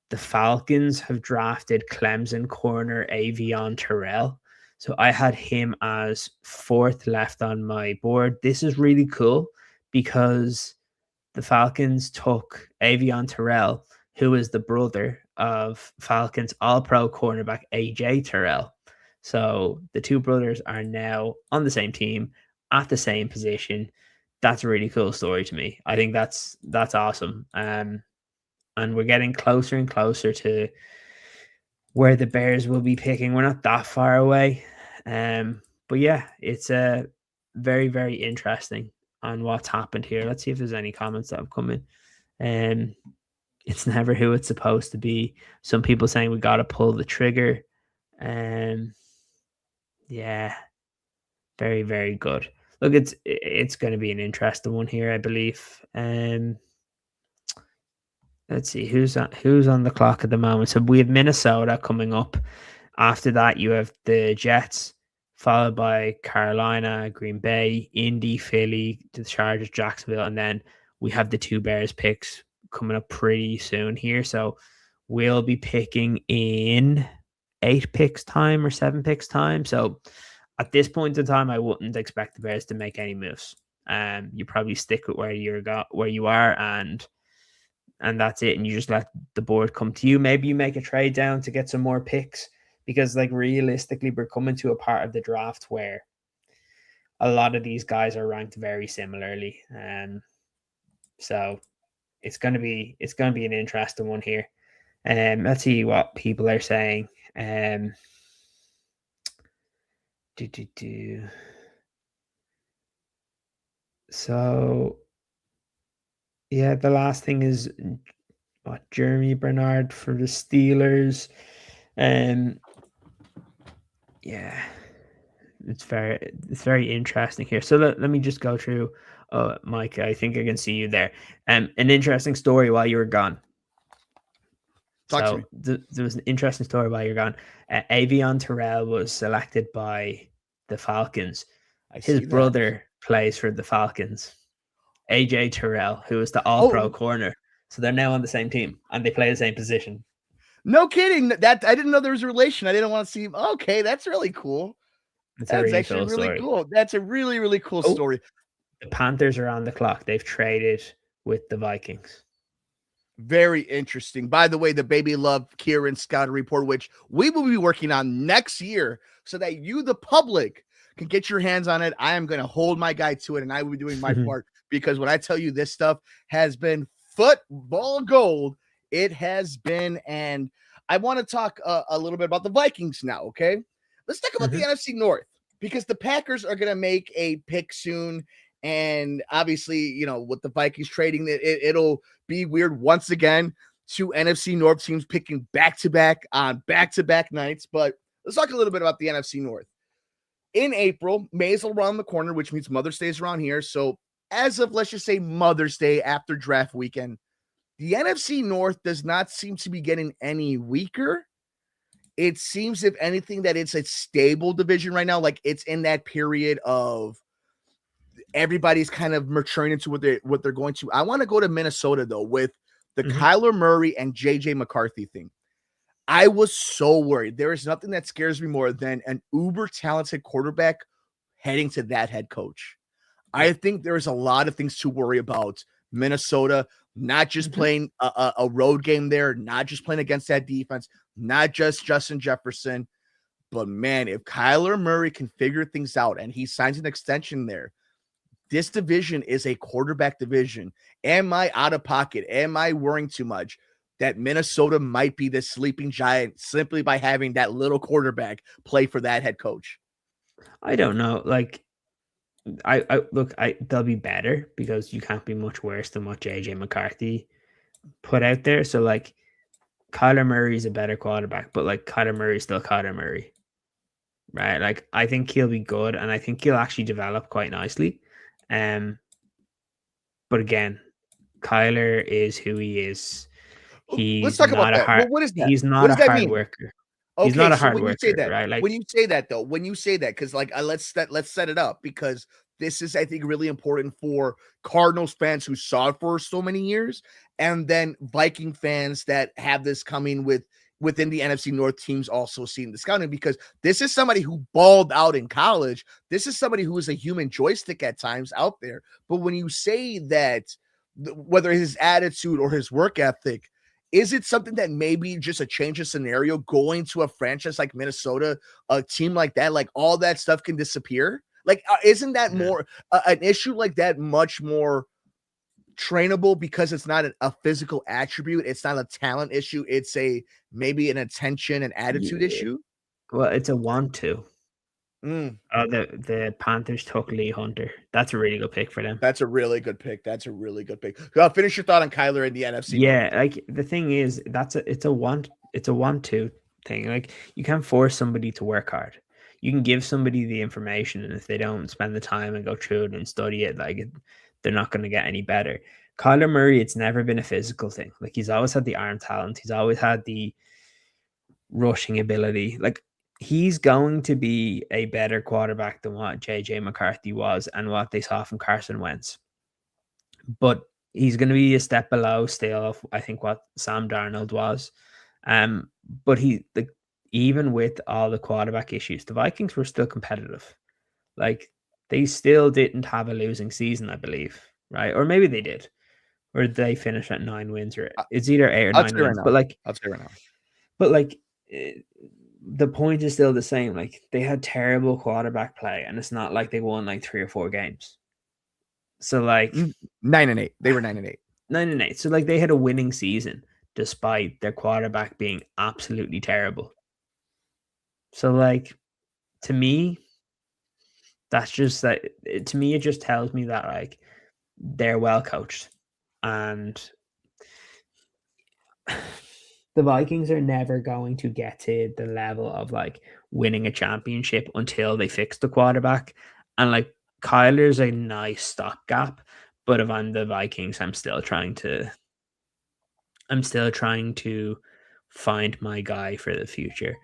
the Falcons have drafted Clemson corner Avion Terrell. So I had him as 4th left on my board. This is really cool because the Falcons took Avion Terrell, who is the brother of Falcons All-Pro cornerback AJ Terrell. So the two brothers are now on the same team at the same position. That's a really cool story to me. I think that's awesome. And we're getting closer and closer to where the Bears will be picking. We're not that far away. But yeah, it's very, very interesting on what's happened here. Let's see if there's any comments that have come in. It's never who it's supposed to be. Some people saying we got to pull the trigger. Yeah, very, very good. Look, it's going to be an interesting one here, I believe. Let's see who's on the clock at the moment. So we have Minnesota coming up. After that, you have the Jets, followed by Carolina, Green Bay, Indy, Philly, the Chargers, Jacksonville, and then we have the 2 Bears picks coming up pretty soon here. So we'll be picking in 8 picks time or 7 picks time. So at this point in time, I wouldn't expect the Bears to make any moves. You probably stick with where you are, and that's it. And you just let the board come to you. Maybe you make a trade down to get some more picks, because like realistically, we're coming to a part of the draft where a lot of these guys are ranked very similarly. So it's going to be an interesting one here. Let's see what people are saying. So yeah, the last thing is what Jeremy Bernard for the Steelers. Yeah, it's very interesting here. So let me just go through. Mike, I think I can see you there. An interesting story while you were gone. There was an interesting story while you're gone. Avion Terrell was selected by the Falcons. His brother plays for the Falcons. AJ Terrell, who is the All-Pro corner. So they're now on the same team and they play the same position. No kidding. That I didn't know there was a relation. I didn't want to see him. Okay, that's really cool. That's actually really cool. That's a really, really cool story. The Panthers are on the clock. They've traded with the Vikings. Very interesting. By the way, the Baby Love Ciaran Scouting Report, which we will be working on next year so that you, the public, can get your hands on it, I am going to hold my guy to it, and I will be doing my part, because when I tell you this stuff has been football gold, it has been. And I want to talk a little bit about the Vikings now, okay? Let's talk about the NFC North, because the Packers are going to make a pick soon. And obviously, with the Vikings trading, it'll be weird once again. Two NFC North teams picking back-to-back on back-to-back nights. But let's talk a little bit about the NFC North. In April, May's around the corner, which means Mother's Day is around here. So as of, let's just say, Mother's Day after draft weekend, the NFC North does not seem to be getting any weaker. It seems, if anything, that it's a stable division right now. Like, it's in that period of everybody's kind of maturing into what they're going to. I want to go to Minnesota, though, with the Kyler Murray and JJ McCarthy thing. I was so worried. There is nothing that scares me more than an uber talented quarterback heading to that head coach. I think there's a lot of things to worry about. Minnesota, not just playing a road game there, not just playing against that defense, not just Justin Jefferson, but man, if Kyler Murray can figure things out and he signs an extension there, this division is a quarterback division. Am I out of pocket? Am I worrying too much that Minnesota might be the sleeping giant simply by having that little quarterback play for that head coach? I don't know. Like, they'll be better, because you can't be much worse than what JJ McCarthy put out there. So like, Kyler Murray's a better quarterback, but like, Kyler Murray's still Kyler Murray, right? Like, I think he'll be good, and I think he'll actually develop quite nicely. But again, Kyler is who he is. Let's talk about that. What is that? He's not a hard worker. Okay, he's not a so hard when worker, you say that, right? Like, when you say that, because like let's set it up, because this is, I think, really important for Cardinals fans who saw it for so many years, and then Viking fans that have this coming within the NFC North teams also seeing the scouting, because this is somebody who balled out in college. This is somebody who is a human joystick at times out there. But when you say that, whether his attitude or his work ethic, is it something that maybe just a change of scenario, going to a franchise like Minnesota, a team like that, like all that stuff can disappear? Like, isn't that more an issue like that much more trainable, because it's not a physical attribute, it's not a talent issue, it's maybe an attention and attitude issue? Well, it's a want to. The Panthers took Lee Hunter. That's a really good pick for them. That's a really good pick. Finish your thought on Kyler in the NFC. Yeah, like, the thing is, it's a want to thing. Like, you can't force somebody to work hard. You can give somebody the information, and if they don't spend the time and go through it and study it, like, they're not going to get any better. Kyler Murray, it's never been a physical thing. Like, he's always had the arm talent. He's always had the rushing ability. Like, he's going to be a better quarterback than what JJ McCarthy was and what they saw from Carson Wentz. But he's going to be a step below still of, I think, what Sam Darnold was. But even with all the quarterback issues, the Vikings were still competitive. Like, they still didn't have a losing season, I believe, right? Or maybe they did. Or did they finish at 9 wins? Or it's either 8 or 9 wins. But like, I'll say right now. But like, the point is still the same. Like, they had terrible quarterback play, and it's not like they won like 3 or 4 games. So like 9-8. They were 9-8. 9-8. So like, they had a winning season despite their quarterback being absolutely terrible. So like, to me, that's just that. To me, it just tells me that like, they're well coached, and the Vikings are never going to get to the level of like winning a championship until they fix the quarterback. And like, Kyler's a nice stopgap, but if I'm the Vikings, I'm still trying to find my guy for the future.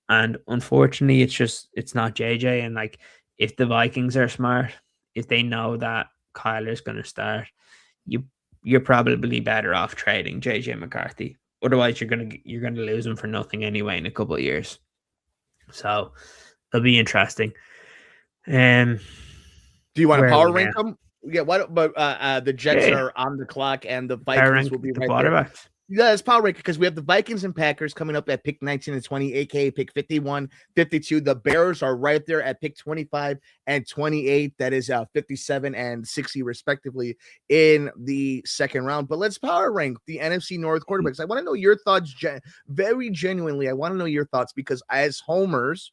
And unfortunately, it's not JJ. And like, if the Vikings are smart, if they know that Kyler's going to start, you're probably better off trading JJ McCarthy. Otherwise, you're gonna lose him for nothing anyway in a couple of years. So it'll be interesting. Do you want to power rank them? Yeah, why don't, but the Jets are on the clock, and the Vikings will be right there. Yeah, it's power ranking because we have the Vikings and Packers coming up at pick 19 and 20, aka pick 51, 52. The Bears are right there at pick 25 and 28. That is 57 and 60, respectively, in the second round. But let's power rank the NFC North quarterbacks. I want to know your thoughts, very genuinely. I want to know your thoughts because as homers,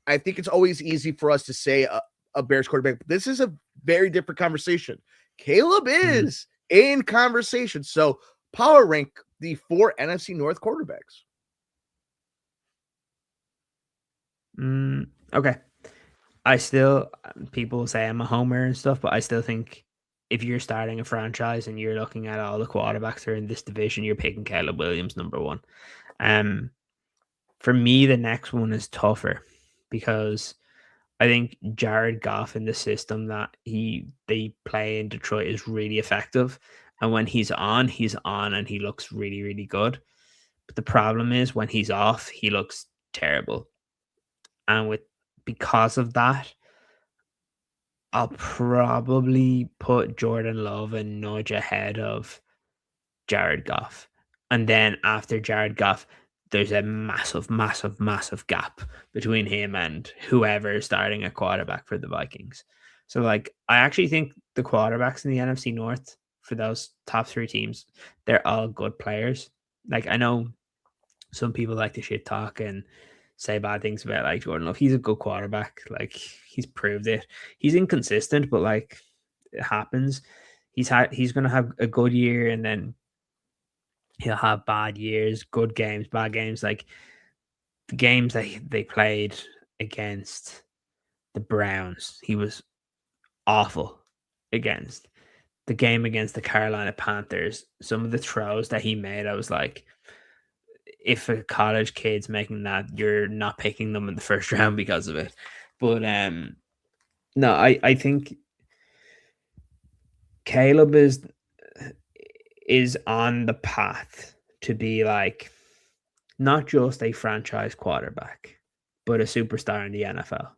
I think it's always easy for us to say a Bears quarterback. But this is a very different conversation. Caleb is in conversation. So power rank the 4 NFC North quarterbacks. Okay. I still, people say I'm a homer and stuff, but I still think if you're starting a franchise and you're looking at all the quarterbacks that are in this division, you're picking Caleb Williams number one. For me, the next one is tougher because I think Jared Goff in the system that they play in Detroit is really effective. And when he's on and he looks really, really good. But the problem is when he's off, he looks terrible. And because of that, I'll probably put Jordan Love and nudge ahead of Jared Goff. And then after Jared Goff, there's a massive, massive, massive gap between him and whoever is starting a quarterback for the Vikings. So, like, I actually think the quarterbacks in the NFC North for those top 3 teams, they're all good players. Like, I know some people like to shit talk and say bad things about like Jordan Love. He's a good quarterback. Like, he's proved it. He's inconsistent, but like, it happens. He's going to have a good year and then he'll have bad years, good games, bad games. Like the games that they played against the Browns, he was awful against. The game against the Carolina Panthers, some of the throws that he made, I was like, if a college kid's making that, you're not picking them in the first round because of it. But no, I think Caleb is on the path to be like not just a franchise quarterback, but a superstar in the NFL.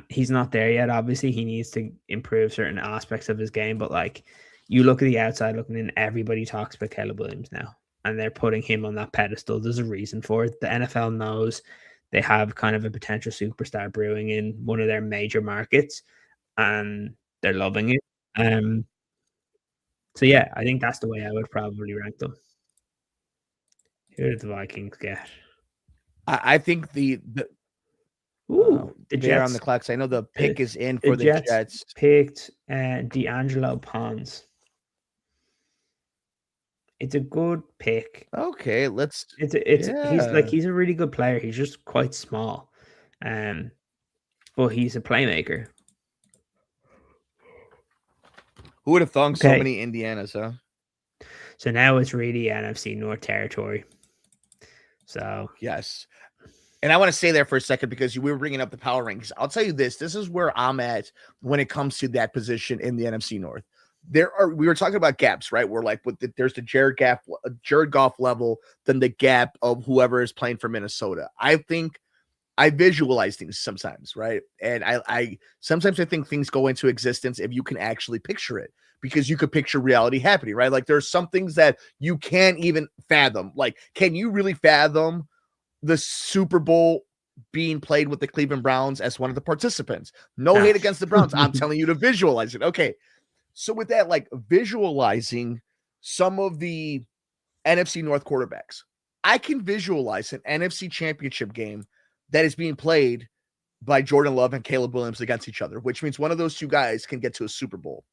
He's not there yet. Obviously, he needs to improve certain aspects of his game. But like, you look at the outside looking in, everybody talks about Caleb Williams now, and they're putting him on that pedestal. There's a reason for it. The NFL knows they have kind of a potential superstar brewing in one of their major markets, and they're loving it. So yeah, I think that's the way I would probably rank them. Who did the Vikings get? I think the the they're Jets on the clock. I know the pick is in for the Jets. Picked D'Angelo Pons. It's a good pick. Okay, let's. He's a really good player. He's just quite small, but he's a playmaker. Who would have thunk so many Indianas, huh? So now it's really NFC North territory. So yes. And I want to stay there for a second because we were bringing up the power rankings. I'll tell you this is where I'm at when it comes to that position in the NFC North. We were talking about gaps, right? We're like, there's the Jared Goff level, then the gap of whoever is playing for Minnesota. I think I visualize things sometimes, right? And I sometimes I think things go into existence if you can actually picture it, because you could picture reality happening, right? Like there's some things that you can't even fathom. Like, can you really fathom the Super Bowl being played with the Cleveland Browns as one of the participants? No hate against the Browns. I'm telling you to visualize it. Okay. So with that, like visualizing some of the NFC North quarterbacks, I can visualize an NFC championship game that is being played by Jordan Love and Caleb Williams against each other, which means one of those two guys can get to a Super Bowl.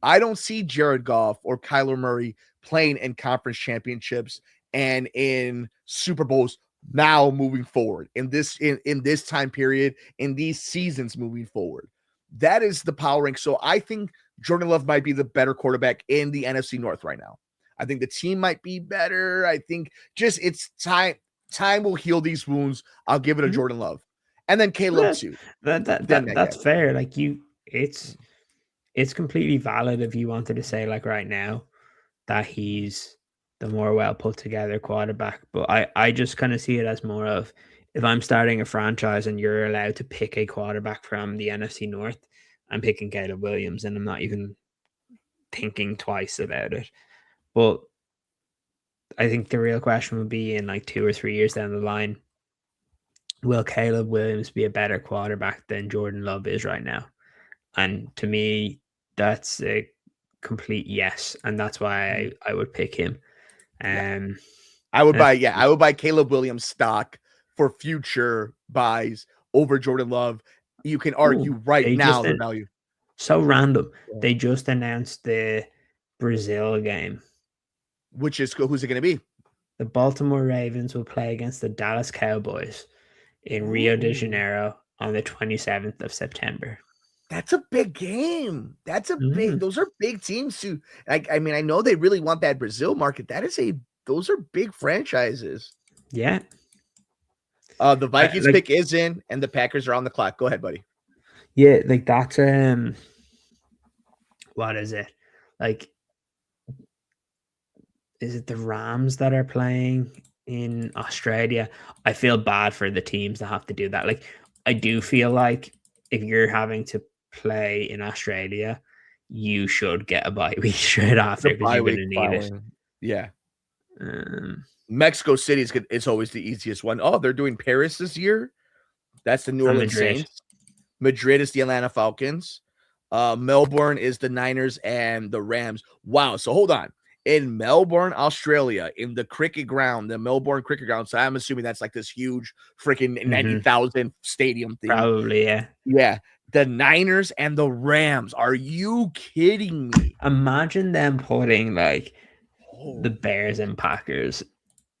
I don't see Jared Goff or Kyler Murray playing in conference championships and in Super Bowls now moving forward in this time period, in these seasons moving forward. That is the power rank. So I think Jordan Love might be the better quarterback in the NFC North right now. I think the team might be better. I think just it's time. Time will heal these wounds. I'll give it a Jordan Love. And then Caleb too. That's fair. Like it's completely valid if you wanted to say like right now that he's the more well put together quarterback. But I just kind of see it as more of, if I'm starting a franchise and you're allowed to pick a quarterback from the NFC North, I'm picking Caleb Williams and I'm not even thinking twice about it. But I think the real question would be in like 2 or 3 years down the line, will Caleb Williams be a better quarterback than Jordan Love is right now? And to me, that's a complete yes, and that's why I would pick him. I would buy Caleb Williams stock for future buys over Jordan Love. You can argue now the value. So random. Yeah. They just announced the Brazil game. Who's it going to be? The Baltimore Ravens will play against the Dallas Cowboys in Rio de Janeiro on the 27th of September. That's a big game. Those are big teams too. I mean, I know they really want that Brazil market. Those are big franchises. Yeah. The Vikings pick is in, and the Packers are on the clock. Go ahead, buddy. Yeah, like that's what is it? Like, is it the Rams that are playing in Australia? I feel bad for the teams that have to do that. Like, I do feel like if you're having to play in Australia, you should get a bye week straight after because you're going to need it. Yeah. Mexico City it's always the easiest one. Oh, they're doing Paris this year. That's the New Orleans Saints. Madrid is the Atlanta Falcons. Melbourne is the Niners and the Rams. Wow. So hold on. In Melbourne, Australia, in the cricket ground, the Melbourne Cricket Ground. So I'm assuming that's like this huge freaking 90,000 stadium thing. Probably, yeah. Yeah. The Niners and the Rams. Are you kidding me? Imagine them putting like the Bears and Packers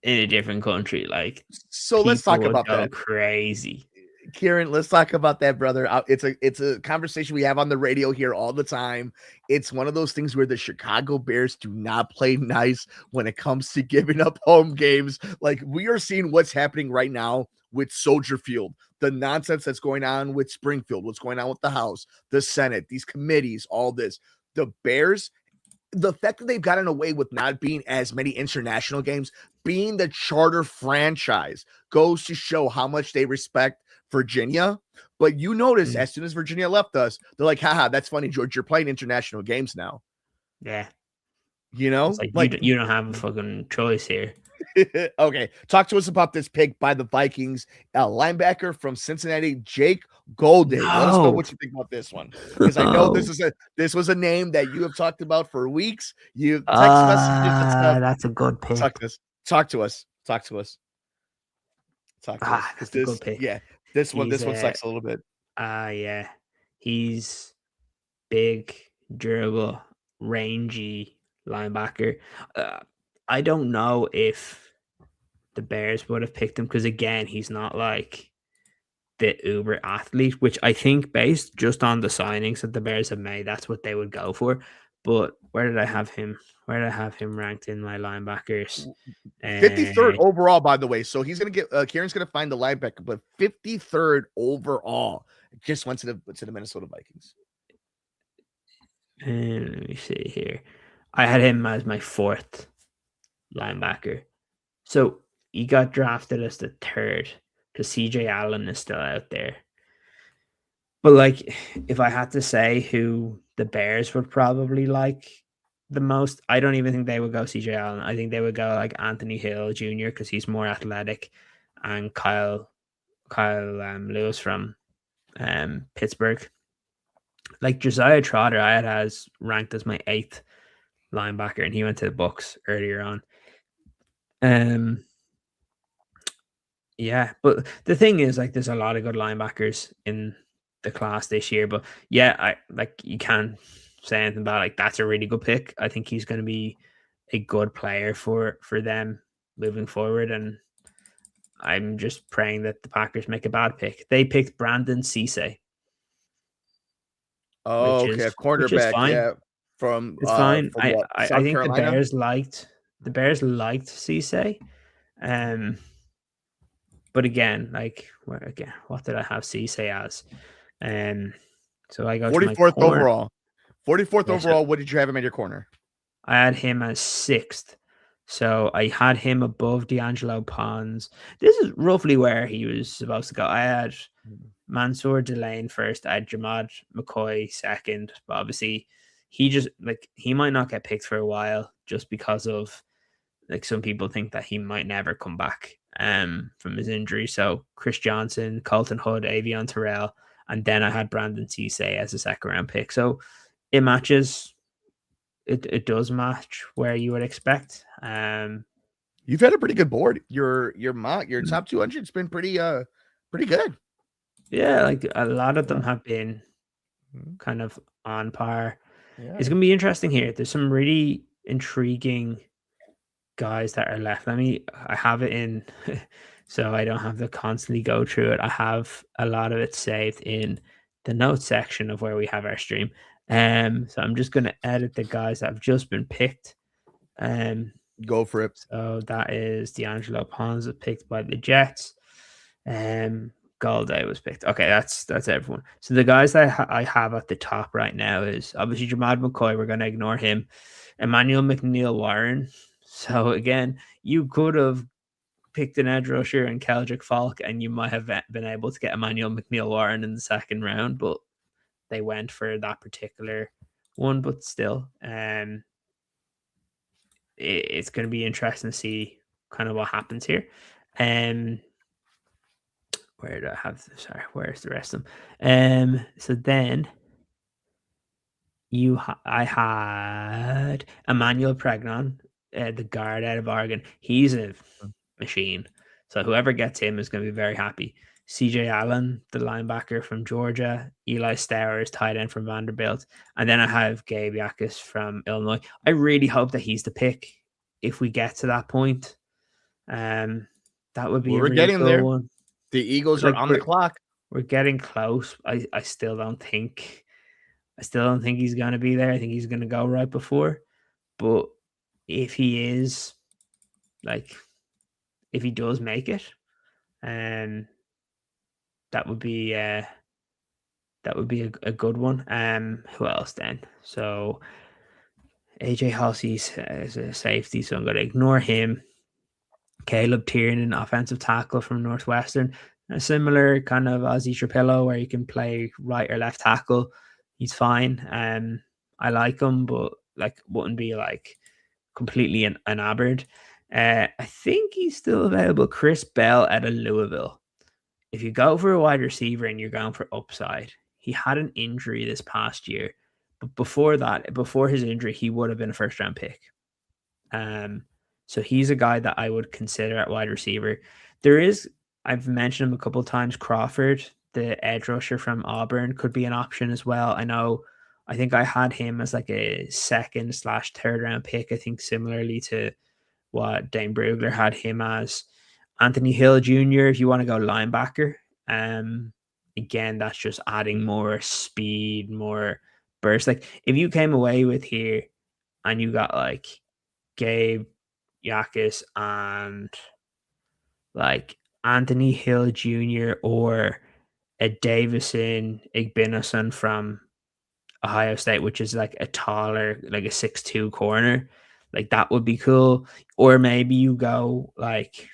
in a different country. Like, so let's talk about that. Crazy. Ciaran, let's talk about that, brother. It's a conversation we have on the radio here all the time. It's one of those things where the Chicago Bears do not play nice when it comes to giving up home games. Like, we are seeing what's happening right now with Soldier Field, the nonsense that's going on with Springfield, what's going on with the House, the Senate, these committees, all this. The Bears, the fact that they've gotten away with not being as many international games, being the charter franchise, goes to show how much they respect Virginia. But you notice as soon as Virginia left us, they're like, haha, that's funny, George, you're playing international games now. Yeah. You know, like you don't have a fucking choice here. Okay, talk to us about this pick by the Vikings, linebacker from Cincinnati, Jake Golden. Let us know what you think about this one, because I know this was a name that you have talked about for weeks. You text messages and stuff. That's a good pick. Talk to us. That's a good pick. Yeah, this one sucks a little bit. Yeah, he's big, durable, rangy linebacker. I don't know if the Bears would have picked him because, again, he's not like the uber athlete, which I think based just on the signings that the Bears have made, that's what they would go for. But where did I have him? Where did I have him ranked in my linebackers? 53rd overall, by the way. So he's going to get Ciaran's going to find the linebacker, but 53rd overall. Just went to the Minnesota Vikings. And let me see here. I had him as my 4th linebacker. So he got drafted as the 3rd because CJ Allen is still out there. But like, if I had to say who the Bears would probably like the most, I don't even think they would go CJ Allen. I think they would go like Anthony Hill Jr. because he's more athletic, and Kyle Lewis from Pittsburgh. Like Josiah Trotter, I had as ranked as my 8th linebacker, and he went to the Bucs earlier on. Yeah, but the thing is, like, there's a lot of good linebackers in the class this year. But yeah, you can't say anything about like that's a really good pick. I think he's going to be a good player for them moving forward, and I'm just praying that the Packers make a bad pick. They picked Brandon Cisse. Oh, okay, a cornerback, yeah. It's fine. From I think Carolina? the Bears liked Cisse. But again, what did I have Cisse as? So I got 44th overall. 44th overall. What did you have him at your corner? I had him as 6th. So I had him above D'Angelo Pons. This is roughly where he was supposed to go. I had Mansour Delane first. I had Jamad McCoy second. But obviously, he might not get picked for a while just because of like some people think that he might never come back from his injury. So Chris Johnson, Colton Hood, Avion Terrell, and then I had Brandon Cisse as a second round pick. So it matches. It does match where you would expect. You've had a pretty good board. Your top 200's been pretty good. Yeah, like a lot of them have been kind of on par. Yeah. It's gonna be interesting here. There's some really intriguing guys that are left. I have it in so I don't have to constantly go through it. I have a lot of it saved in the notes section of where we have our stream. So I'm just gonna edit the guys that have just been picked. Go for it. So that is D'Angelo Ponza picked by the Jets. Galday was picked. Okay, that's everyone. So the guys that I have at the top right now is obviously Jamal McCoy. We're going to ignore him. Emmanuel McNeil-Warren. So again, you could have picked an edge rusher and Keldrick Falk, and you might have been able to get Emmanuel McNeil-Warren in the second round, but they went for that particular one. But still, it's going to be interesting to see kind of what happens here. Where do I have? Sorry, where's the rest of them? So then I had Emmanuel Pregnon, the guard out of Oregon. He's a machine. So whoever gets him is going to be very happy. CJ Allen, the linebacker from Georgia. Eli Stowers, tight end from Vanderbilt. And then I have Gabe Yakis from Illinois. I really hope that he's the pick if we get to that point. That would be we're a really getting cool there. one. The Eagles are on the clock. We're getting close. I still don't think he's going to be there. I think he's going to go right before. But if he is, like, if he does make it, that would be a good one. Who else then? So AJ Hossey's is a safety, so I'm going to ignore him. Caleb Tiernan, offensive tackle from Northwestern. A similar kind of Ozzy Trapillo where you can play right or left tackle. He's fine. I like him, but like wouldn't be like completely enamored. I think he's still available. Chris Bell out of Louisville. If you go for a wide receiver and you're going for upside, he had an injury this past year. But before his injury, he would have been a first round pick. So he's a guy that I would consider at wide receiver. I've mentioned him a couple of times, Crawford, the edge rusher from Auburn, could be an option as well. I think I had him as like a second/third round pick. I think similarly to what Dane Brugler had him as. Anthony Hill Jr., if you want to go linebacker. Again, that's just adding more speed, more burst. Like if you came away with here and you got like Gabe Yakis and like Anthony Hill Jr. or a Davison Igbinosun from Ohio State, which is like a taller, like a 6'2" corner, like that would be cool. Or maybe you go edge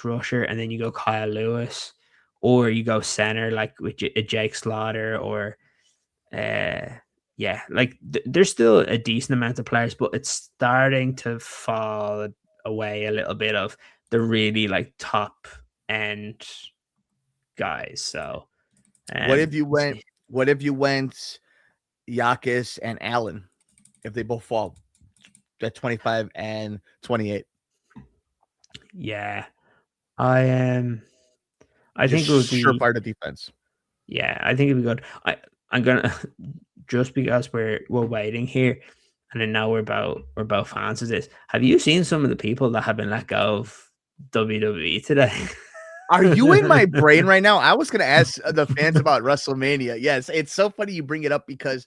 rusher and then you go Kyle Lewis, or you go center like with a Jake Slaughter, or there's still a decent amount of players, but it's starting to fall away a little bit of the really like top end guys. So what if you went Yakis and Allen if they both fall at 25 and 28? Yeah. I think it would be surefire the defense. Yeah, I think it'd be good. I'm gonna just because we're waiting here, and then now we're about fans of this. Have you seen some of the people that have been let go of WWE today? Are you in my brain right now? I was going to ask the fans about WrestleMania. Yes, it's so funny you bring it up because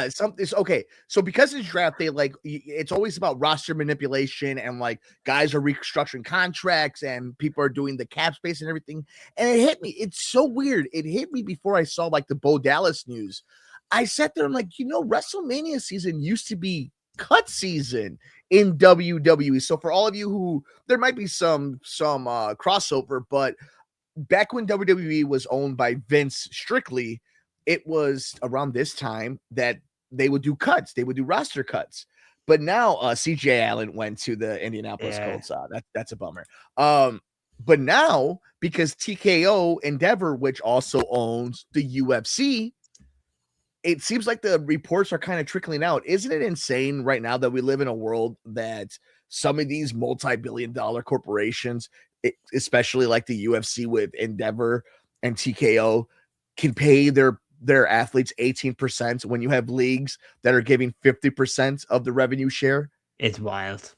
something's okay. So because it's draft day, like it's always about roster manipulation and like guys are restructuring contracts and people are doing the cap space and everything. And it hit me. It's so weird. It hit me before I saw like the Bo Dallas news. I sat there and like, WrestleMania season used to be cut season in WWE. So for all of you who there might be some crossover, but back when WWE was owned by Vince strictly, it was around this time that they would do cuts. They would do roster cuts. But now CJ Allen went to the Indianapolis Yeah. Colts. That's a bummer. But now because TKO Endeavor, which also owns the UFC, it seems like the reports are kind of trickling out. Isn't it insane right now that we live in a world that some of these multi-billion-dollar corporations, especially like the UFC with Endeavor and TKO, can pay their athletes 18% when you have leagues that are giving 50% of the revenue share? It's wild.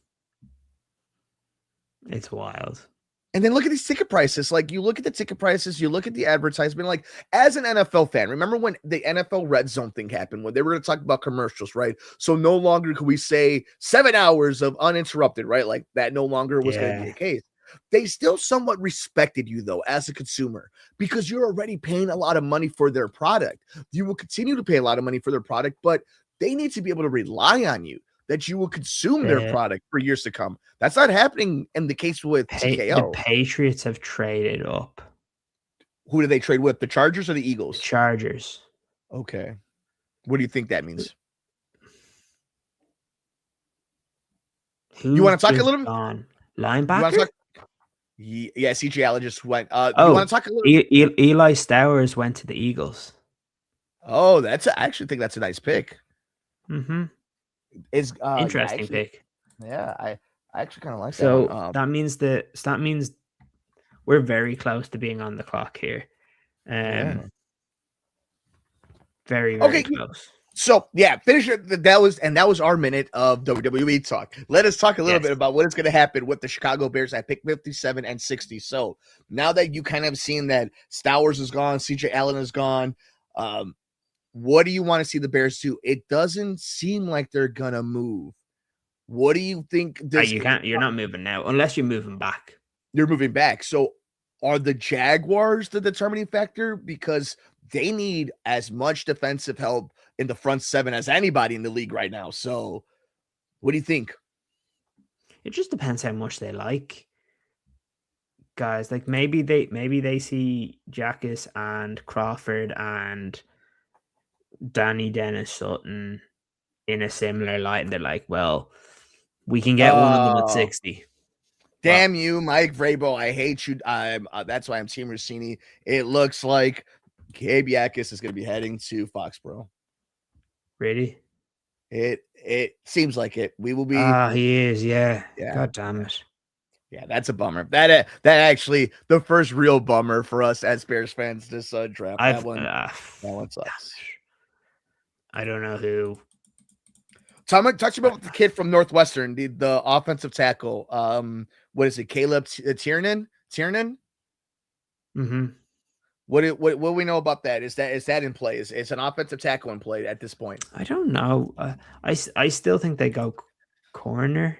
It's wild. And then look at these ticket prices. Like, you look at the ticket prices, you look at the advertisement. Like, as an NFL fan, remember when the NFL Red Zone thing happened, when they were going to talk about commercials, right? So no longer could we say 7 hours of uninterrupted, right? Like, that no longer was going to be the case. They still somewhat respected you, though, as a consumer, because you're already paying a lot of money for their product. You will continue to pay a lot of money for their product, but they need to be able to rely on you, that you will consume their product for years to come. That's not happening in the case with TKO. The Patriots have traded up. Who do they trade with? The Chargers or the Eagles? The Chargers. Okay. What do you think that means? You want to talk a little bit? Linebacker? Yeah, CJ Allen just went. You want to talk a little Eli Stowers went to the Eagles. Oh, I actually think that's a nice pick. Mm-hmm. Is interesting pick. Yeah, I actually kind of like that. So that means we're very close to being on the clock here. Very, very close. So yeah, finish it. That was our minute of WWE talk. Let us talk a little bit about what is going to happen with the Chicago Bears at pick 57 and 60. So now that you kind of seen that Stowers is gone, CJ Allen is gone, what do you want to see the Bears do? It doesn't seem like they're gonna move. What do you think? You're not moving now unless you're moving back. You're moving back. So are the Jaguars the determining factor? Because they need as much defensive help in the front seven as anybody in the league right now. So what do you think? It just depends how much they like guys. Like maybe they see Jackus and Crawford and Danny Dennis Sutton in a similar light, and they're like, well, we can get one of them at 60. Damn you, Mike Vrabel. I hate you. That's why I'm Team Rossini. It looks like Gabe Jackus is going to be heading to Foxborough. Really? It seems like it. We will be. He is. Yeah. God damn it. Yeah, that's a bummer. That actually the first real bummer for us as Bears fans this draft. That one sucks. I don't know who. Touch about the kid from Northwestern, the offensive tackle. What is it? Caleb Ciaran? Mm-hmm. What do we know about that? Is that in play? Is an offensive tackle in play at this point? I don't know. I still think they go corner.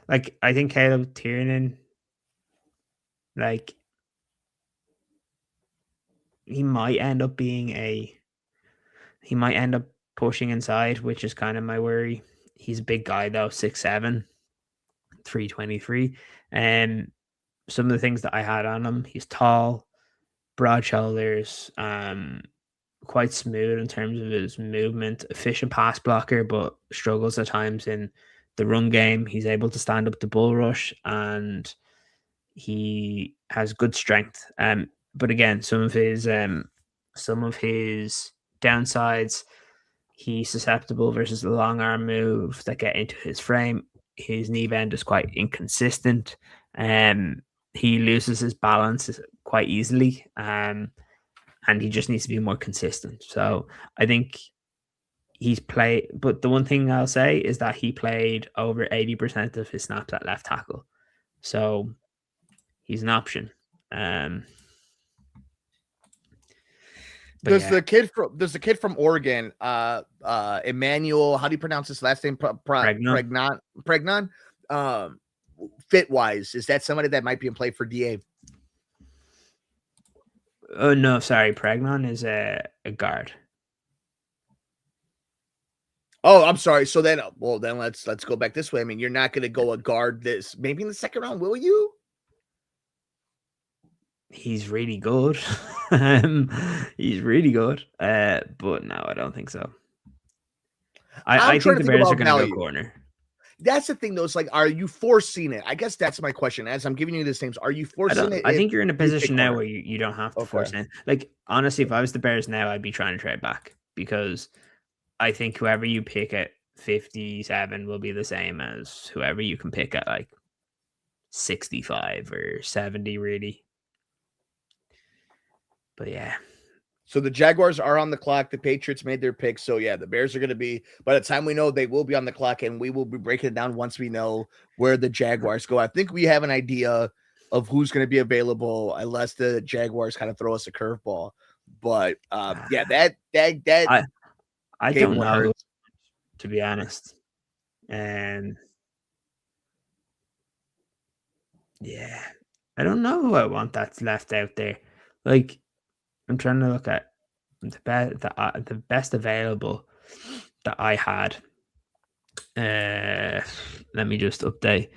Like I think Caleb Tiernan, like he might end up pushing inside, which is kind of my worry. He's a big guy though, 6'7", 323. Some of the things that I had on him, he's tall, broad shoulders, quite smooth in terms of his movement, efficient pass blocker, but struggles at times in the run game. He's able to stand up to bull rush, and he has good strength. But again, some of his downsides, he's susceptible versus the long arm moves that get into his frame. His knee bend is quite inconsistent. He loses his balance quite easily. And he just needs to be more consistent. So I think he's played, but the one thing I'll say is that he played over 80% of his snaps at left tackle. So he's an option. There's the kid from Oregon, Emmanuel, how do you pronounce his last name? Pregnon. Fit wise, is that somebody that might be in play for DA? Oh no, sorry. Pregnon is a guard. Oh, I'm sorry. So then, let's go back this way. I mean, you're not going to go a guard this maybe in the second round, will you? He's really good. He's really good. But no, I don't think so. I'm I trying think to the think Bears are about going to go value. corner. That's the thing, though. It's like, are you forcing it? I guess that's my question. As I'm giving you these names, are you forcing it I if think you're in a you pick position now corner? where you don't have to Okay. force it. Like, honestly, if I was the Bears now, I'd be trying to trade back because I think whoever you pick at 57 will be the same as whoever you can pick at like 65 or 70, really. But yeah. So the Jaguars are on the clock. The Patriots made their pick. So yeah, the Bears are going to be, by the time we know, they will be on the clock, and we will be breaking it down once we know where the Jaguars go. I think we have an idea of who's going to be available, unless the Jaguars kind of throw us a curveball. But yeah, that I game don't one know, hurts. to be honest. And yeah, I don't know who I want that's left out there. Like, I'm trying to look at the best available that I had. Let me just update.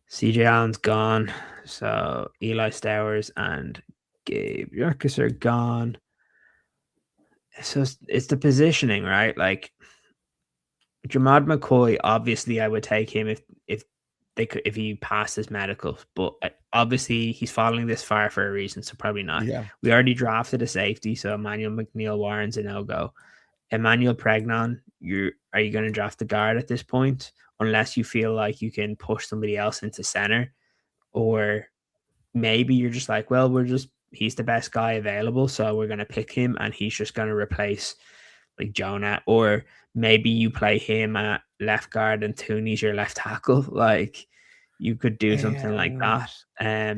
CJ Allen's gone, so Eli Stowers and Gabe Yarkis are gone. So it's the positioning, right? Like Jamad McCoy, obviously, I would take him if they could if he passed his medical, but obviously he's falling this far for a reason, so probably not. Yeah. We already drafted a safety, so Emmanuel McNeil Warren's a no go. Emmanuel Pregnon, are you going to draft the guard at this point, unless you feel like you can push somebody else into center, or maybe you're just like, well, he's the best guy available, so we're going to pick him, and he's just going to replace like Jonah, or maybe you play him at left guard and Tooney's your left tackle. Like you could do something like that. Yeah,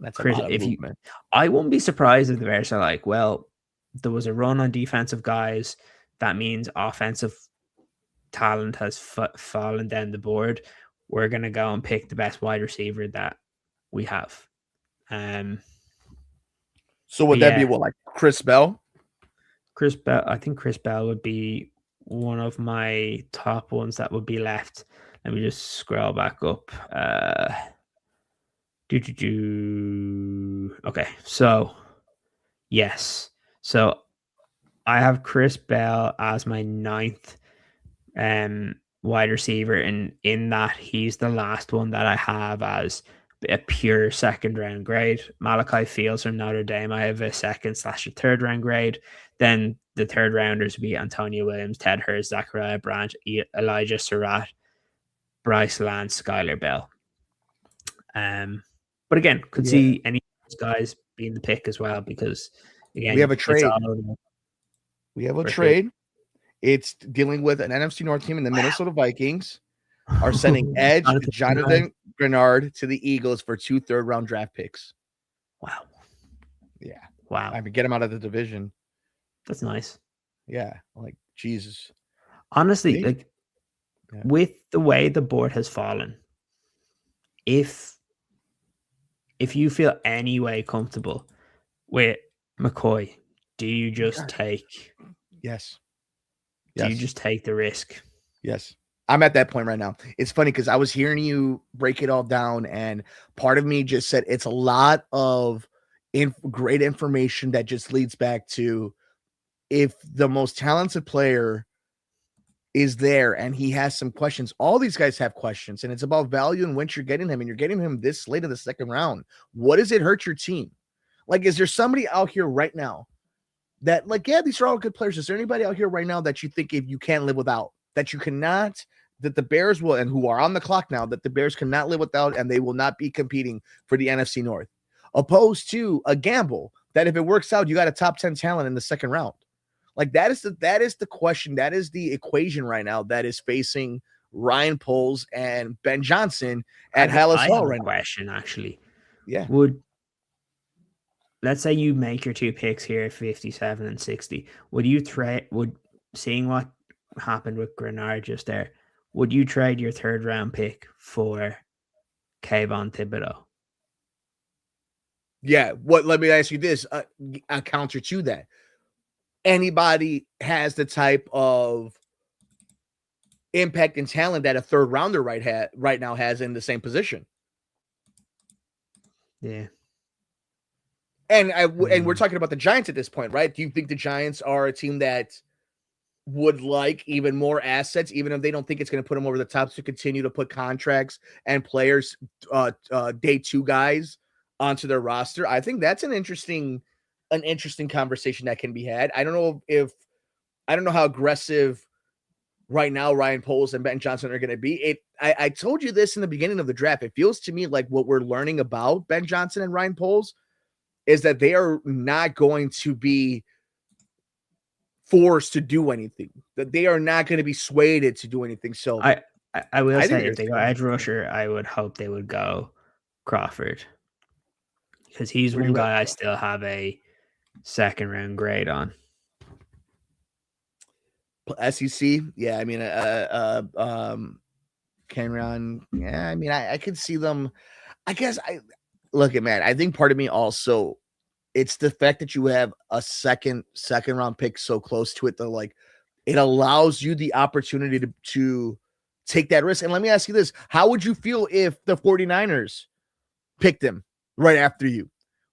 that's a Chris, lot of movement. I wouldn't be surprised if the Bears are like, well, there was a run on defensive guys. That means offensive talent has fallen down the board. We're gonna go and pick the best wide receiver that we have. So would that be what, like Chris Bell? Chris Bell, I think Chris Bell would be one of my top ones that would be left. Let me just scroll back up. Okay, so yes. So I have Chris Bell as my ninth wide receiver, and in that he's the last one that I have as a pure second round grade. Malachi Fields from Notre Dame, I have a second/a third round grade. Then the third rounders would be Antonio Williams, Ted Hurst, Zachariah Branch, Elijah Surratt, Bryce Lance, Skylar Bell. But again, could see any of those guys being the pick as well, because again, we have a trade. We have a trade. It's dealing with an NFC North team, and the Minnesota Vikings are sending edge Jonathan Grenard to the Eagles for 2 third-round draft picks. Wow. Yeah. Wow. I mean, get him out of the division. That's nice. Yeah. Like, Jesus. Honestly, like, with the way the board has fallen, if you feel any way comfortable with McCoy, do you just take? Yes. Do you just take the risk? Yes. I'm at that point right now. It's funny because I was hearing you break it all down, and part of me just said it's a lot of great information that just leads back to, if the most talented player is there and he has some questions, all these guys have questions, and it's about value and when you're getting him, and you're getting him this late in the second round. What does it hurt your team? Like, is there somebody out here right now that, like, yeah, these are all good players. Is there anybody out here right now that you think if you can't live without, that you cannot, that the Bears will, and who are on the clock now, that the Bears cannot live without, and they will not be competing for the NFC North, opposed to a gamble that if it works out, you got a top 10 talent in the second round? Like, that is the question. That is the equation right now that is facing Ryan Poles and Ben Johnson at Hallis Hall right now. Question, actually. Yeah. Let's say you make your 2 picks here, 57 and 60. Seeing what happened with Grenard just there, would you trade your third round pick for Kayvon Thibodeau? Yeah. Let me ask you this, a counter to that. Anybody has the type of impact and talent that a third rounder right now has in the same position. Yeah. And we're talking about the Giants at this point, right? Do you think the Giants are a team that would like even more assets, even if they don't think it's going to put them over the top, to continue to put contracts and players, day two guys onto their roster. I think that's an interesting conversation that can be had. I don't know how aggressive right now Ryan Poles and Ben Johnson are going to be. I told you this in the beginning of the draft. It feels to me like what we're learning about Ben Johnson and Ryan Poles is that they are not going to be forced to do anything, that they are not going to be swayed to do anything. So I will say, if they go edge rusher, I would hope they would go Crawford, because he's one guy I still have a second round grade on. SEC, yeah. I mean, Ciaran, yeah. I mean, I could see them. I guess man. I think part of me also, it's the fact that you have a second round pick so close to it that, like, it allows you the opportunity to take that risk. And let me ask you this: how would you feel if the 49ers picked him right after you?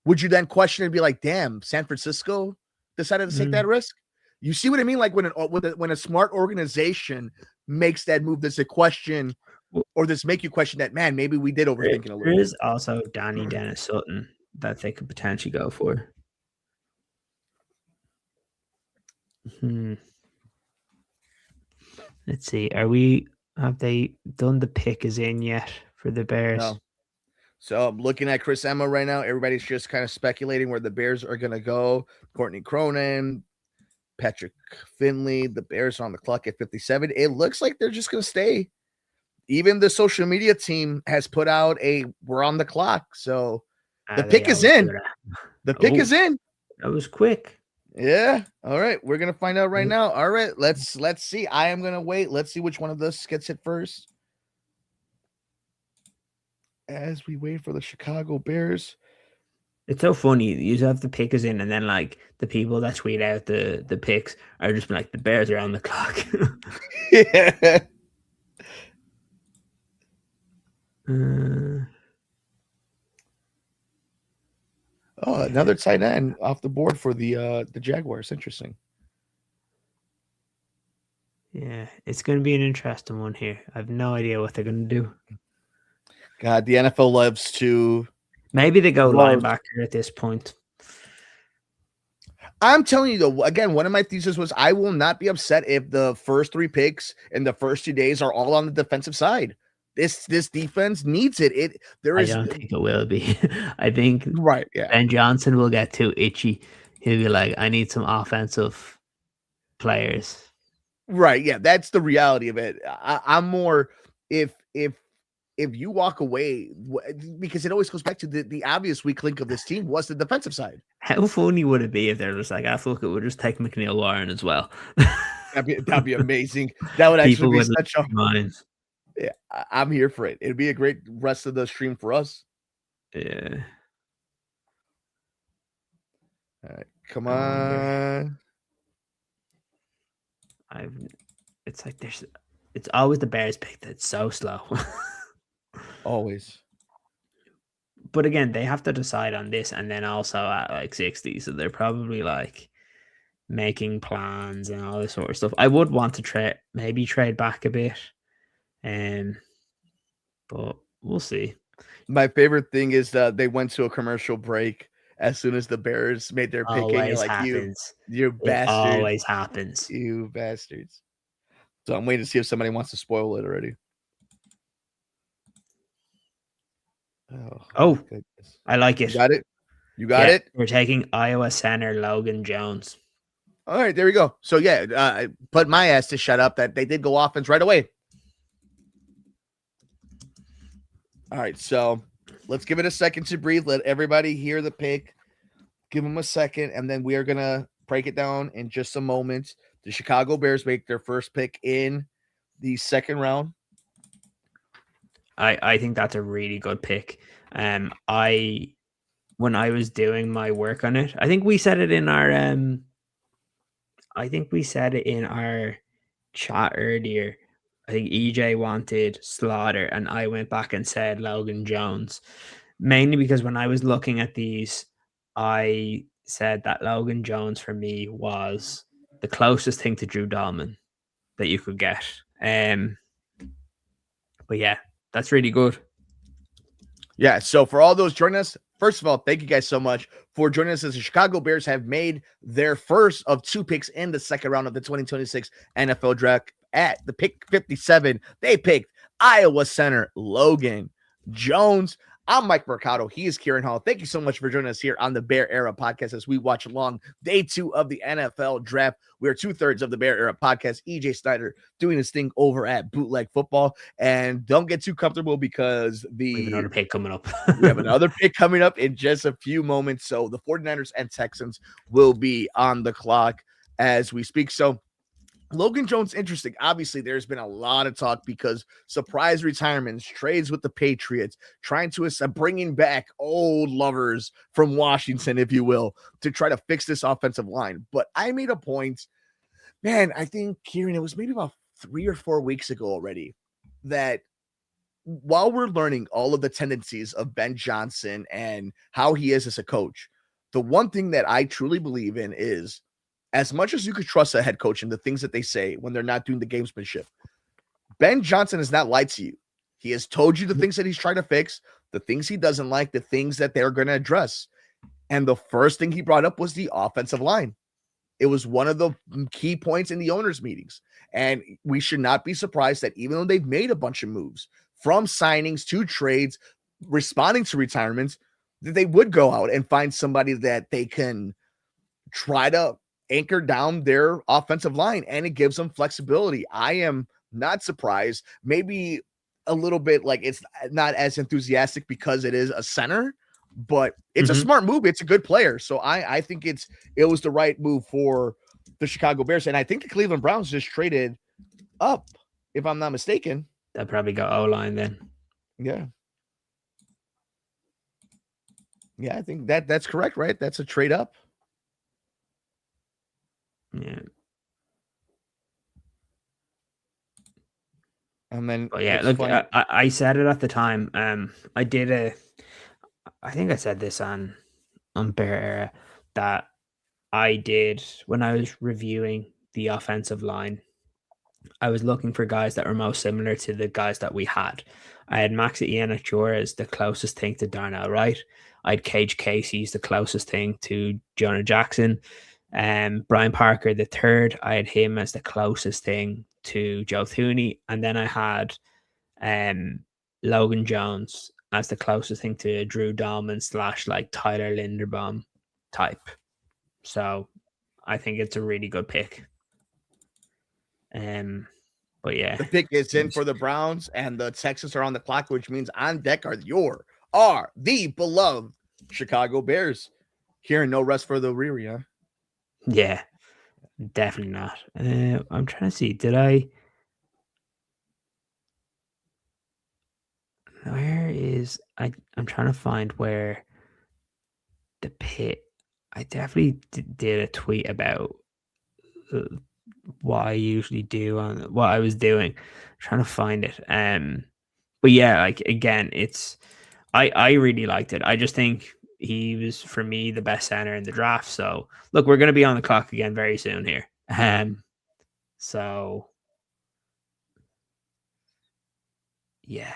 Would you then question and be like, damn, San Francisco decided to take that risk? You see what I mean? Like, when a smart organization makes that move, does it question, or does make you question that, man, maybe we did overthink it a little bit? There is also Danny Dennis Sutton that they could potentially go for. Let's see. Have they done the pick is in yet for the Bears? No. So I'm looking at Chris Emma right now. Everybody's just kind of speculating where the Bears are going to go. Courtney Cronin, Patrick Finley. The Bears are on the clock at 57. It looks like they're just going to stay. Even the social media team has put out we're on the clock. So the pick is in. The pick is in. That was quick. Yeah. All right. We're going to find out right now. All right. Let's see. I am going to wait. Let's see which one of us gets it first. As we wait for the Chicago Bears. It's so funny. You have the pickers in, and then, like, the people that tweet out the picks are just like, the Bears are on the clock. Yeah. Another tight end off the board for the Jaguars. Interesting. Yeah, it's going to be an interesting one here. I have no idea what they're going to do. God, the NFL loves to. Maybe they go linebacker at this point. I'm telling you, though, again, one of my theses was I will not be upset if the first 3 picks in the first 2 days are all on the defensive side. This defense needs it. I don't think it will be. I think yeah. Ben Johnson will get too itchy. He'll be like, I need some offensive players. Right. Yeah, that's the reality of it. I'm more if you walk away, because it always goes back to the obvious weak link of this team was the defensive side. How funny would it be if they're just like, I thought it would just take McNeil Warren as well. That'd be amazing. That would actually be such a minds. Yeah, I'm here for it. It'd be a great rest of the stream for us. Yeah. All right, come on. It's like it's always the Bears pick that's so slow. Always. But again, they have to decide on this, and then also at like 60, so they're probably like making plans and all this sort of stuff. I would want to trade back a bit. But we'll see. My favorite thing is that they went to a commercial break as soon as the Bears made their pick. And you're like, happens. You bastards. It always happens. You bastards. So I'm waiting to see if somebody wants to spoil it already. Oh, goodness. I like it. You got it? You got it? We're taking Iowa center Logan Jones. All right, there we go. So, yeah, I put my ass to shut up that they did go offense right away. All right, so let's give it a second to breathe. Let everybody hear the pick. Give them a second, and then we are going to break it down in just a moment. The Chicago Bears make their first pick in the second round. I think that's a really good pick. When I was doing my work on it, I think we said it in our chat earlier. I think EJ wanted Slaughter, and I went back and said Logan Jones, mainly because when I was looking at these, I said that Logan Jones for me was the closest thing to Drew Dahlman that you could get. But yeah, that's really good. Yeah, so for all those joining us, first of all, thank you guys so much for joining us as the Chicago Bears have made their first of 2 picks in the second round of the 2026 NFL Draft. At the pick 57, they picked Iowa center Logan Jones. I'm Mike Mercado. He is Ciaran Hall. Thank you so much for joining us here on the Bear Era podcast as we watch along day 2 of the NFL draft. We are 2/3 of the Bear Era podcast. EJ Snyder doing his thing over at Bootleg Football. And don't get too comfortable because we have another pick coming up. we have another pick coming up in just a few moments. So the 49ers and Texans will be on the clock as we speak. So Logan Jones, interesting. Obviously, there's been a lot of talk because surprise retirements, trades with the Patriots, trying to bringing back old lovers from Washington, if you will, to try to fix this offensive line. But I made a point, man, I think, Ciaran, it was maybe about 3 or 4 weeks ago already, that while we're learning all of the tendencies of Ben Johnson and how he is as a coach, the one thing that I truly believe in is, as much as you could trust a head coach and the things that they say when they're not doing the gamesmanship, Ben Johnson has not lied to you. He has told you the things that he's trying to fix, the things he doesn't like, the things that they're going to address. And the first thing he brought up was the offensive line. It was one of the key points in the owners' meetings. And we should not be surprised that even though they've made a bunch of moves, from signings to trades, responding to retirements, that they would go out and find somebody that they can try to anchor down their offensive line, and it gives them flexibility. I am not surprised, maybe a little bit like it's not as enthusiastic because it is a center, but it's a smart move. It's a good player. So I think it was the right move for the Chicago Bears. And I think the Cleveland Browns just traded up, if I'm not mistaken. That probably got O-line then. Yeah. Yeah, I think that's correct, right? That's a trade up. Yeah. And then, yeah, look, I said it at the time. I think I said this on Bear Era that I did when I was reviewing the offensive line. I was looking for guys that were most similar to the guys that we had. I had Max Ianachor as the closest thing to Darnell Wright. I had Cage Casey's the closest thing to Jonah Jackson. Brian Parker the third, I had him as the closest thing to Joe Thuney, and then I had Logan Jones as the closest thing to Drew Dahlman / like Tyler Linderbaum type. So I think it's a really good pick. But yeah, the pick is in for the Browns, and the Texans are on the clock, which means on deck are the beloved Chicago Bears. Ciaran, no rest for the weary, huh? Yeah, definitely not. I'm trying to see. I'm trying to find where the pit. I definitely did a tweet about what I usually do on what I was doing. I'm trying to find it. But yeah, like again, I really liked it. I just think he was, for me, the best center in the draft. So look, we're going to be on the clock again very soon here. So yeah,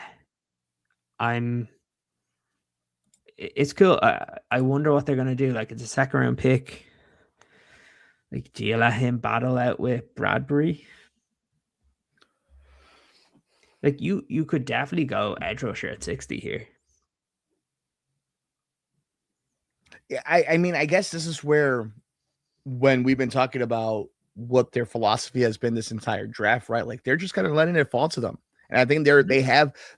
it's cool. I wonder what they're going to do. Like, it's a second round pick. Like, do you let him battle out with Bradbury? Like, you could definitely go edge rusher at 60 here. Yeah, I mean, I guess this is where, when we've been talking about what their philosophy has been this entire draft, right? Like, they're just kind of letting it fall to them. And I think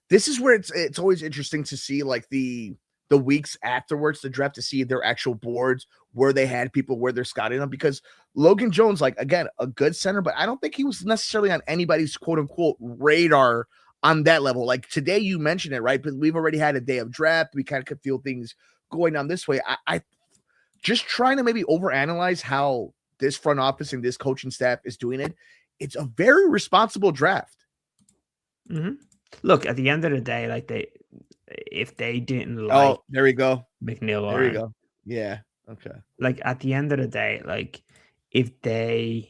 this is where it's always interesting to see, like, the weeks afterwards the draft, to see their actual boards, where they had people, where they're scouting them, because Logan Jones, like, again, a good center, but I don't think he was necessarily on anybody's quote unquote radar on that level. Like, today you mentioned it, right? But we've already had a day of draft. We kind of could feel things going on this way. I just trying to maybe overanalyze how this front office and this coaching staff is doing it. It's a very responsible draft. Look, at the end of the day, like, if they didn't like, there we go, McNeil, there you go, yeah, okay. Like, at the end of the day, like, if they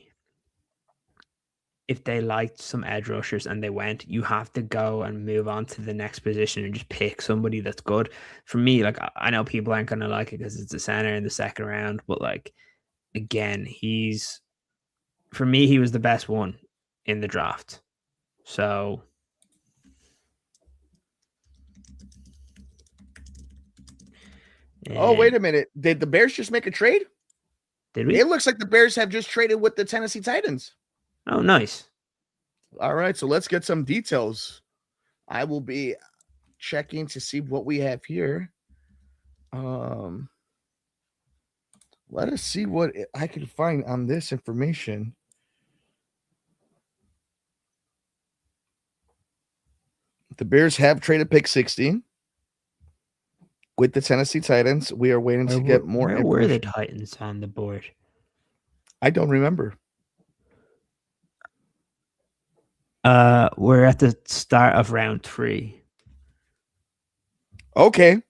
if they liked some edge rushers and they went, you have to go and move on to the next position and just pick somebody that's good. For me, like I know people aren't going to like it because it's a center in the second round, but like again, for me, he was the best one in the draft. So. Oh, wait a minute. Did the Bears just make a trade? Did we? It looks like the Bears have just traded with the Tennessee Titans. Oh, nice. All right, so let's get some details. I will be checking to see what we have here. Let us see what I can find on this information. The Bears have traded pick 16 with the Tennessee Titans. We are waiting to get more information. Where were the Titans on the board? I don't remember. We're at the start of round 3. Okay.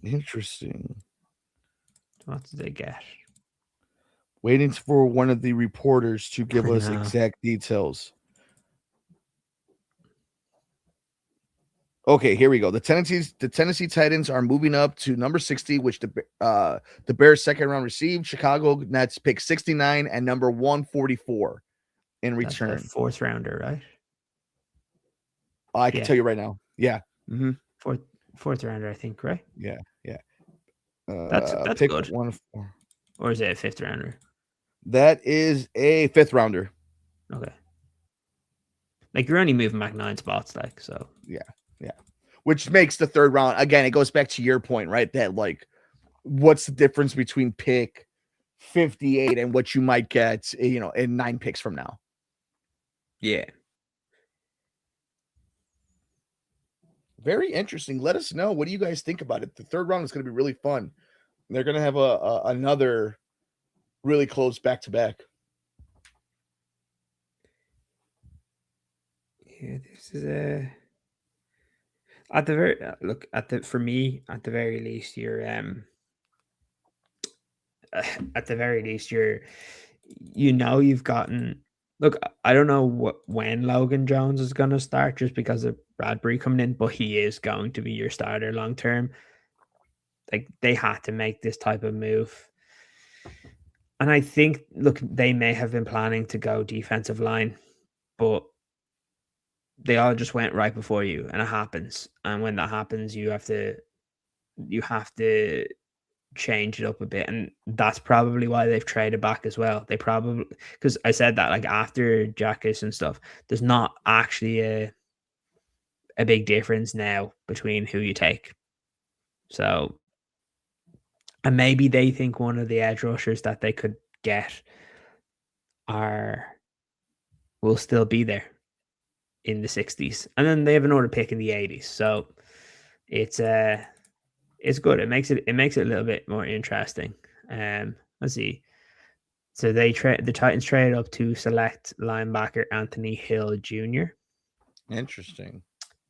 Interesting. What did they get? Waiting for one of the reporters to give us exact details. Okay, here we go. The Tennessee Titans are moving up to number 60, which the Bears second round received. Chicago Nets pick 69 and number 144 in return. That's a fourth rounder, right? I can tell you right now. Yeah. Mm-hmm. Fourth rounder, I think, right? Yeah. That's pick good. 1 or is it a fifth rounder? That is a fifth rounder. Okay. Like you're only moving back 9 spots, like so. Yeah. Which makes the third round again. It goes back to your point, right? That like, what's the difference between pick 58 and what you might get, in 9 picks from now? Yeah. Very interesting. Let us know. What do you guys think about it? The third round is going to be really fun. They're going to have another really close back-to-back. Yeah, this is at the very for me, at the very least, you're you've gotten. Look, I don't know when Logan Jones is going to start just because of Bradbury coming in, but he is going to be your starter long term. Like they had to make this type of move. And I think, look, they may have been planning to go defensive line, but they all just went right before you, and it happens. And when that happens, you have to change it up a bit, and that's probably why they've traded back as well. They probably, because I said that like after Jackus and stuff, there's not actually a big difference now between who you take. So, and maybe they think one of the edge rushers that they could get will still be there in the 60s, and then they have another pick in the 80s. So it's good. It makes it a little bit more interesting. Let's see. So the Titans traded up to select linebacker Anthony Hill Jr. Interesting.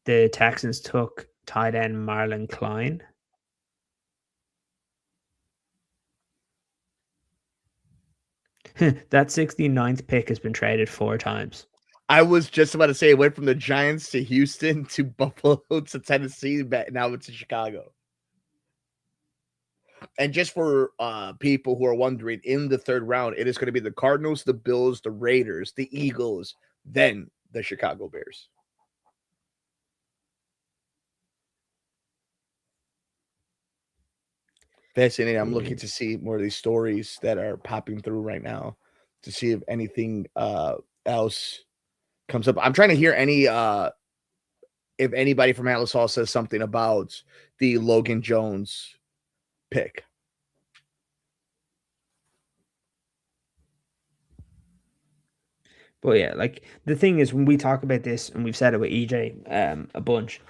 The Texans took tight end Marlon Klein. That 69th pick has been traded 4 times. I was just about to say it went from the Giants to Houston to Buffalo to Tennessee, but now it's in Chicago. And just for people who are wondering, in the third round, it is going to be the Cardinals, the Bills, the Raiders, the Eagles, then the Chicago Bears. Fascinating. I'm looking to see more of these stories that are popping through right now to see if anything else comes up. I'm trying to hear if anybody from Atlas Hall says something about the Logan Jones pick. But yeah, like the thing is, when we talk about this, and we've said it with EJ a bunch,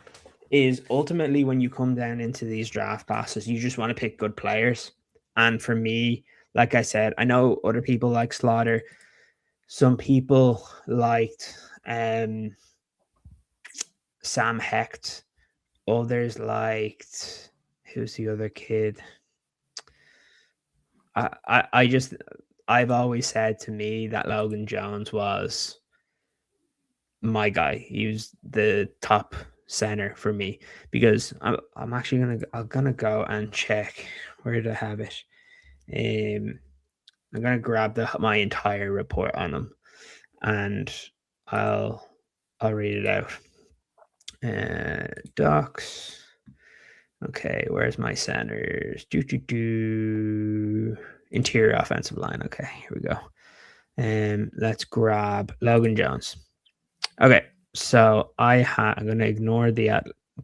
is ultimately when you come down into these draft classes, you just want to pick good players. And for me, like I said, I know other people like Slaughter. Some people liked Sam Hecht. others liked, who's the other kid? I just, I've always said to me that Logan Jones was my guy. He was the top center for me because I'm actually gonna go and check where did I have it. Um, I'm gonna grab my entire report on him, and I'll I'll read it out. Docs. Okay, where's my centers? Interior offensive line. Okay, here we go. Let's grab Logan Jones. Okay, so I'm gonna ignore the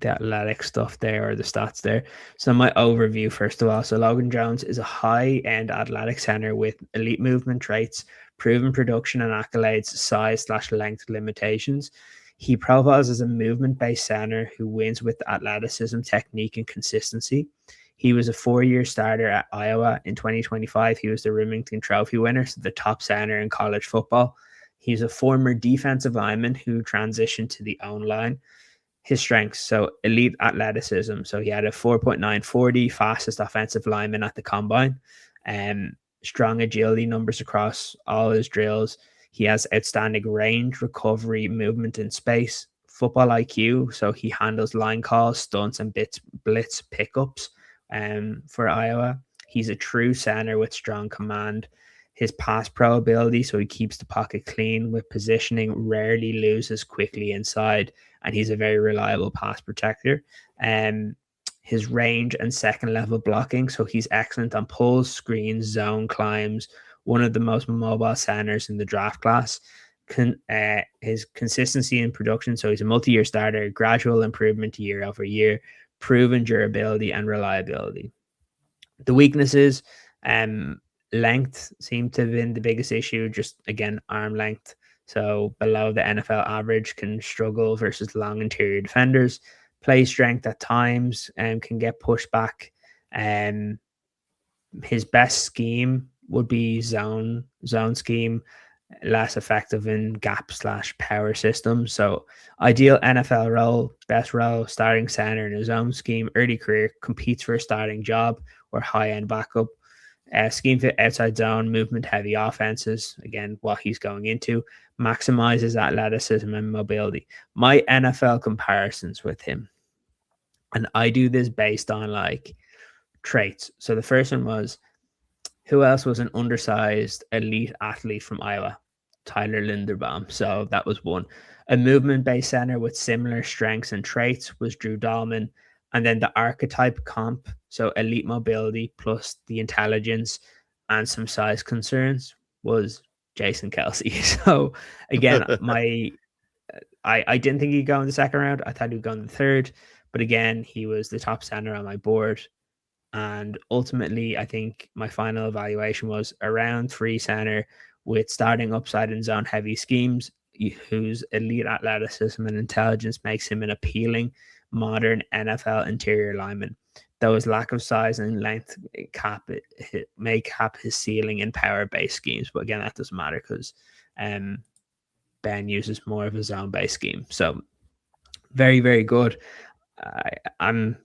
athletic stuff there or the stats there. So my overview first of all. So Logan Jones is a high-end athletic center with elite movement traits, proven production and accolades, size/length limitations. He profiles as a movement-based center who wins with athleticism, technique, and consistency. He was a 4-year starter at Iowa. In 2025, he was the Remington Trophy winner, so the top center in college football. He's a former defensive lineman who transitioned to the own line. His strengths, so elite athleticism. So he had a 4.940, fastest offensive lineman at the combine. Strong agility numbers across all his drills. He has outstanding range, recovery, movement in space, football IQ. So he handles line calls, stunts, and blitz pickups for Iowa. He's a true center with strong command. His pass pro ability, so he keeps the pocket clean with positioning, rarely loses quickly inside, and he's a very reliable pass protector. His range and second level blocking, so he's excellent on pulls, screens, zone climbs, one of the most mobile centers in the draft class. His consistency in production, so he's a multi-year starter, gradual improvement year over year, proven durability and reliability. The weaknesses, length seemed to have been the biggest issue, just again, arm length. So below the NFL average, can struggle versus long interior defenders. Play strength at times and can get pushed back. His best scheme would be zone scheme, less effective in gap/power systems. So ideal NFL role, best role, starting center in his own scheme, early career, competes for a starting job or high-end backup. Scheme fit outside zone, movement heavy offenses. Again, what he's going into maximizes athleticism and mobility. My NFL comparisons with him, and I do this based on like traits. So the first one was, who else was an undersized elite athlete from Iowa? Tyler Linderbaum. So that was one. A movement based center with similar strengths and traits was Drew Dahlman. And then the archetype comp, so elite mobility plus the intelligence and some size concerns, was Jason Kelsey. So again, I didn't think he'd go in the second round. I thought he'd go in the third. But again, he was the top center on my board. And ultimately, I think my final evaluation was around 3 center with starting upside and zone heavy schemes, whose elite athleticism and intelligence makes him an appealing modern NFL interior lineman. Though his lack of size and length may cap his ceiling in power based schemes. But again, that doesn't matter because Ben uses more of a zone based scheme. So very, very good. I'm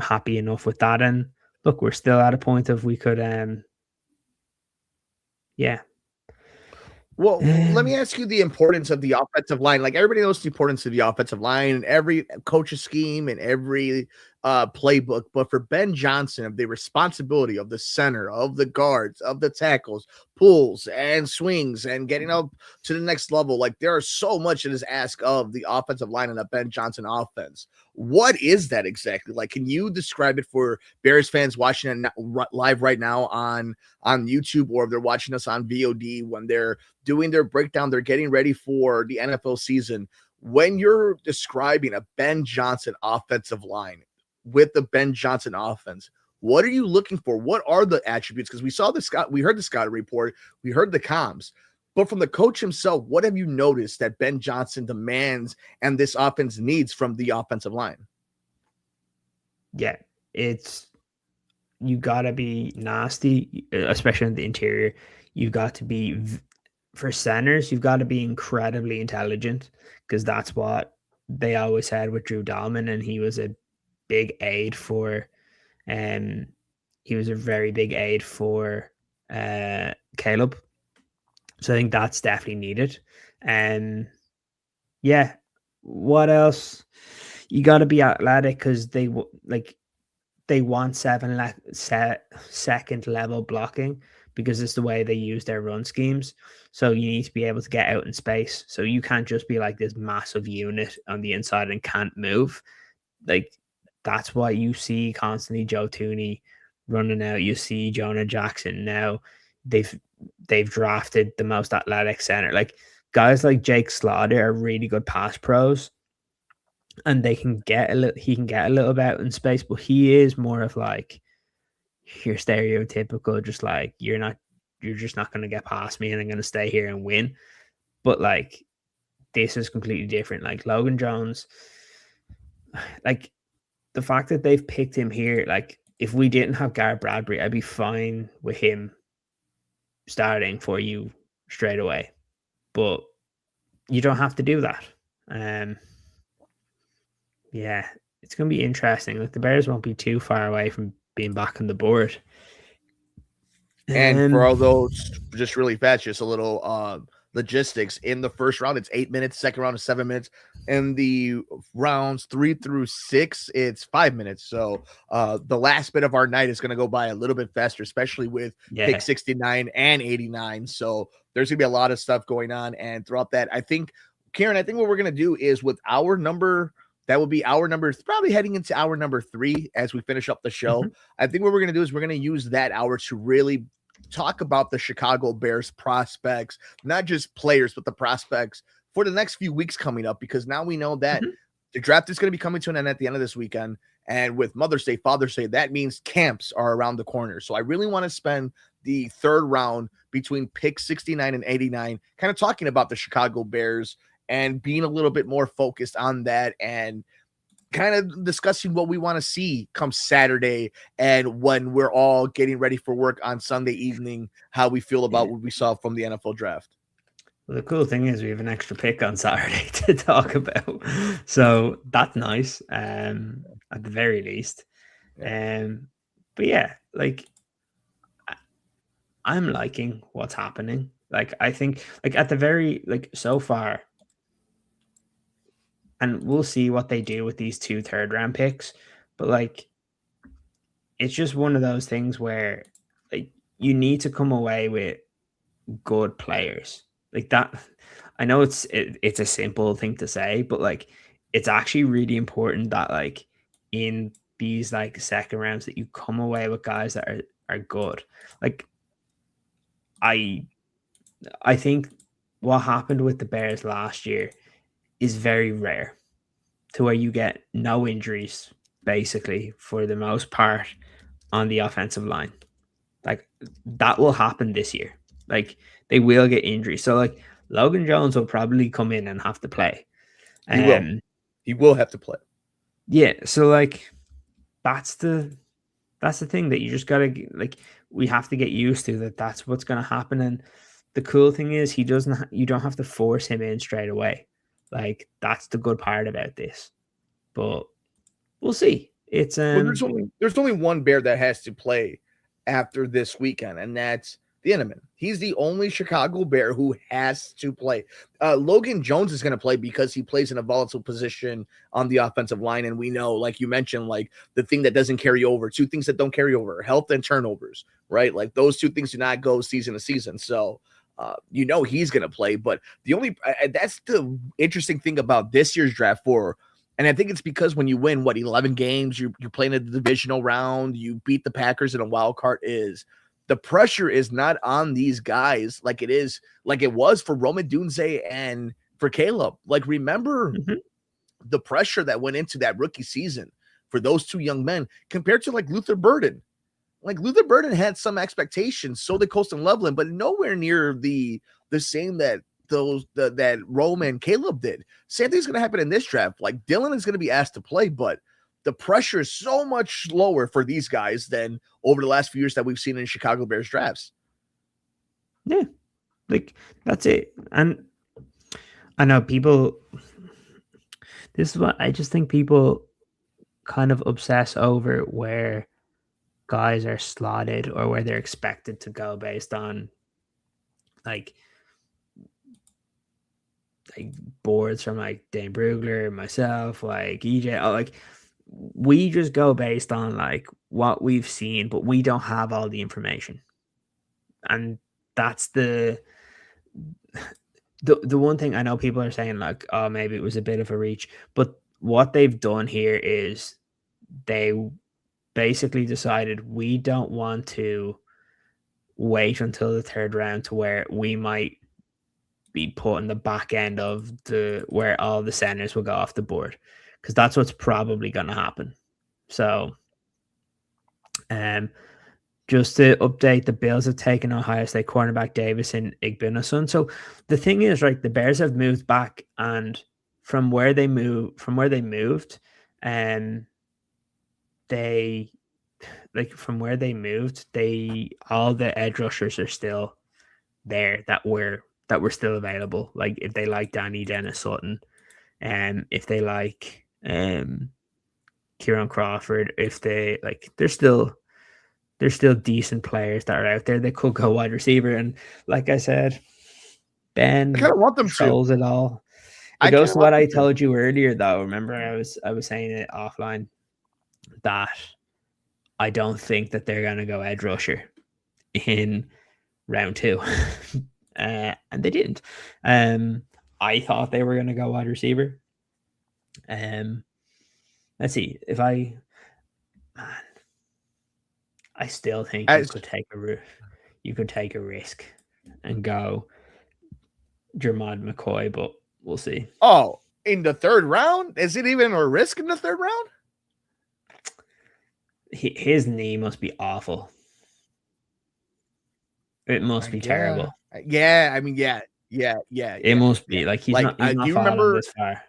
happy enough with that. And look, we're still at a point of we could yeah. Well, let me ask you the importance of the offensive line. Like everybody knows the importance of the offensive line and every coach's scheme and every playbook. But for Ben Johnson, of the responsibility of the center, of the guards, of the tackles, pulls and swings and getting up to the next level, like there are so much that is asked of the offensive line and the Ben Johnson offense. What is that exactly? Like, can you describe it for Bears fans watching it live right now on YouTube, or if they're watching us on VOD when they're doing their breakdown, they're getting ready for the NFL season? When you're describing a Ben Johnson offensive line with the Ben Johnson offense, what are you looking for? What are the attributes? Because we heard the Scott report, we heard the comms, but from the coach himself, what have you noticed that Ben Johnson demands and this offense needs from the offensive line? Yeah, you got to be nasty, especially in the interior. You got to be, for centers, you've got to be incredibly intelligent, because that's what they always had with Drew Dahlman, and he was a big aid for he was a very big aid for Caleb. So I think that's definitely needed. Yeah. What else? You got to be athletic because they want second level blocking because it's the way they use their run schemes. So you need to be able to get out in space. So you can't just be like this massive unit on the inside and can't move. Like that's why you see constantly Joe Tooney running out. You see Jonah Jackson now. They've drafted the most athletic center. Like guys like Jake Slaughter are really good pass pros, and they can get a little. He can get a little bit out in space, but he is more of like your stereotypical, just like you're just not going to get past me, and I'm going to stay here and win. But like this is completely different. Like Logan Jones, like the fact that they've picked him here, like if we didn't have Garrett Bradbury, I'd be fine with him starting for you straight away. But you don't have to do that. Yeah, it's going to be interesting. Like the Bears won't be too far away from being back on the board. And for all those, just really fast, just a little logistics. In the first round, it's 8 minutes. Second round is 7 minutes. In the rounds 3 through 6, it's 5 minutes. So the last bit of our night is going to go by a little bit faster, especially with pick 69 and 89. So there's going to be a lot of stuff going on. And throughout that, I think, Ciaran, I think what we're going to do is with our number, that will be our number, probably heading into our number 3 as we finish up the show. Mm-hmm. I think what we're going to do is we're going to use that hour to really talk about the Chicago Bears prospects, not just players, but the prospects for the next few weeks coming up, because now we know that the draft is going to be coming to an end at the end of this weekend. And with Mother's Day, Father's Day, that means camps are around the corner. So I really want to spend the third round between pick 69 and 89, kind of talking about the Chicago Bears and being a little bit more focused on that and kind of discussing what we want to see come Saturday and when we're all getting ready for work on Sunday evening, how we feel about what we saw from the NFL draft. Well, the cool thing is we have an extra pick on Saturday to talk about. So that's nice, at the very least. But yeah, like I'm liking what's happening. Like I think like at the very like so far, and we'll see what they do with these 2 third-round picks. But like, it's just one of those things where like you need to come away with good players like that. I know it's a simple thing to say, but like it's actually really important that like in these like second rounds that you come away with guys that are good. Like I think what happened with the Bears last year is very rare, to where you get no injuries basically for the most part on the offensive line. Like that will happen this year. Like they will get injuries. So like Logan Jones will probably come in and have to play. He will have to play. Yeah. So like that's the thing that you just gotta like. We have to get used to that. That's what's gonna happen. And the cool thing is you don't have to force him in straight away. Like that's the good part about this. But we'll see. It's well, there's only one Bear that has to play after this weekend, and that's the Inman. He's the only Chicago Bear who has to play. Logan Jones is going to play because he plays in a volatile position on the offensive line. And we know, like you mentioned, like the thing that doesn't carry over, 2 things that don't carry over, health and turnovers, right? Like those 2 things do not go season to season. So, he's going to play. But that's the interesting thing about this year's draft and I think it's because when you win, 11 games, you're playing a divisional round, you beat the Packers in a wild card, is the pressure is not on these guys like it was for Rome Odunze and for Caleb. Like, remember the pressure that went into that rookie season for those 2 young men compared to like Luther Burden. Like Luther Burden had some expectations, so did Colston Loveland, but nowhere near the same that that Rome and Caleb did. Same thing's going to happen in this draft. Like Dylan is going to be asked to play, but the pressure is so much lower for these guys than over the last few years that we've seen in Chicago Bears drafts. Yeah, like that's it. And I know people, this is what I just think people kind of obsess over where guys are slotted or where they're expected to go based on like boards from like Dane Brugler, myself, like EJ, like we just go based on like what we've seen, but we don't have all the information. And that's the one thing I know people are saying like, oh, maybe it was a bit of a reach, but what they've done here is they basically decided we don't want to wait until the third round to where we might be put in the back end of the where all the centers will go off the board, because that's what's probably going to happen. So, just to update, the Bills have taken Ohio State cornerback Davison Igbinosun. So the thing is, right, the Bears have moved back, and from where they moved, they all the edge rushers are still there that were still available. Like if they like Danny Dennis Sutton, if they like Kieran Crawford, if they like, there's still decent players that are out there. They could go wide receiver, and like I said, Ben I kind of want them controls to. it all. It goes to what I told you earlier, though. Remember, I was saying it offline that I don't think that they're gonna go edge rusher in round 2. And they didn't. I thought they were gonna go wide receiver. Let's see if I still think you could take a risk and go Jermod McCoy, but we'll see. Oh, in the third round? Is it even a risk in the third round? His knee must be awful. It must be terrible. Yeah, I mean, yeah. It must be like he's not. He's not fallen this far.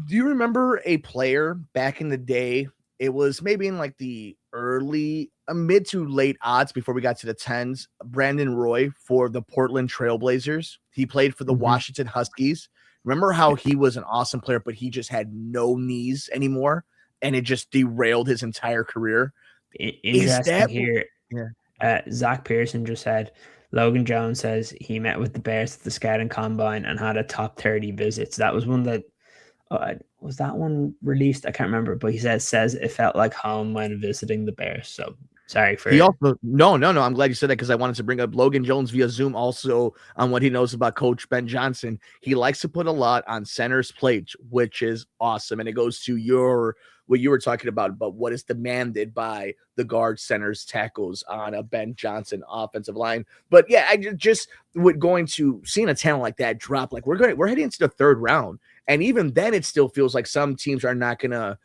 Do you remember a player back in the day? It was maybe in like the early, mid to late odds before we got to the 10s. Brandon Roy for the Portland Trailblazers. He played for the Washington Huskies. Remember how he was an awesome player, but he just had no knees anymore, and it just derailed his entire career. Interesting here. Yeah. Zach Pearson just said, Logan Jones says he met with the Bears at the scouting combine and had a top 30 visits. That was one that was that one released? I can't remember, but he says it felt like home when visiting the Bears. So sorry for he also no. I'm glad you said that, because I wanted to bring up Logan Jones via Zoom also on what he knows about Coach Ben Johnson. He likes to put a lot on center's plate, which is awesome, and it goes to what you were talking about what is demanded by the guard, centers, tackles on a Ben Johnson offensive line. But yeah, I just seeing a talent like that drop, like we're heading into the third round. And even then, it still feels like some teams are not going to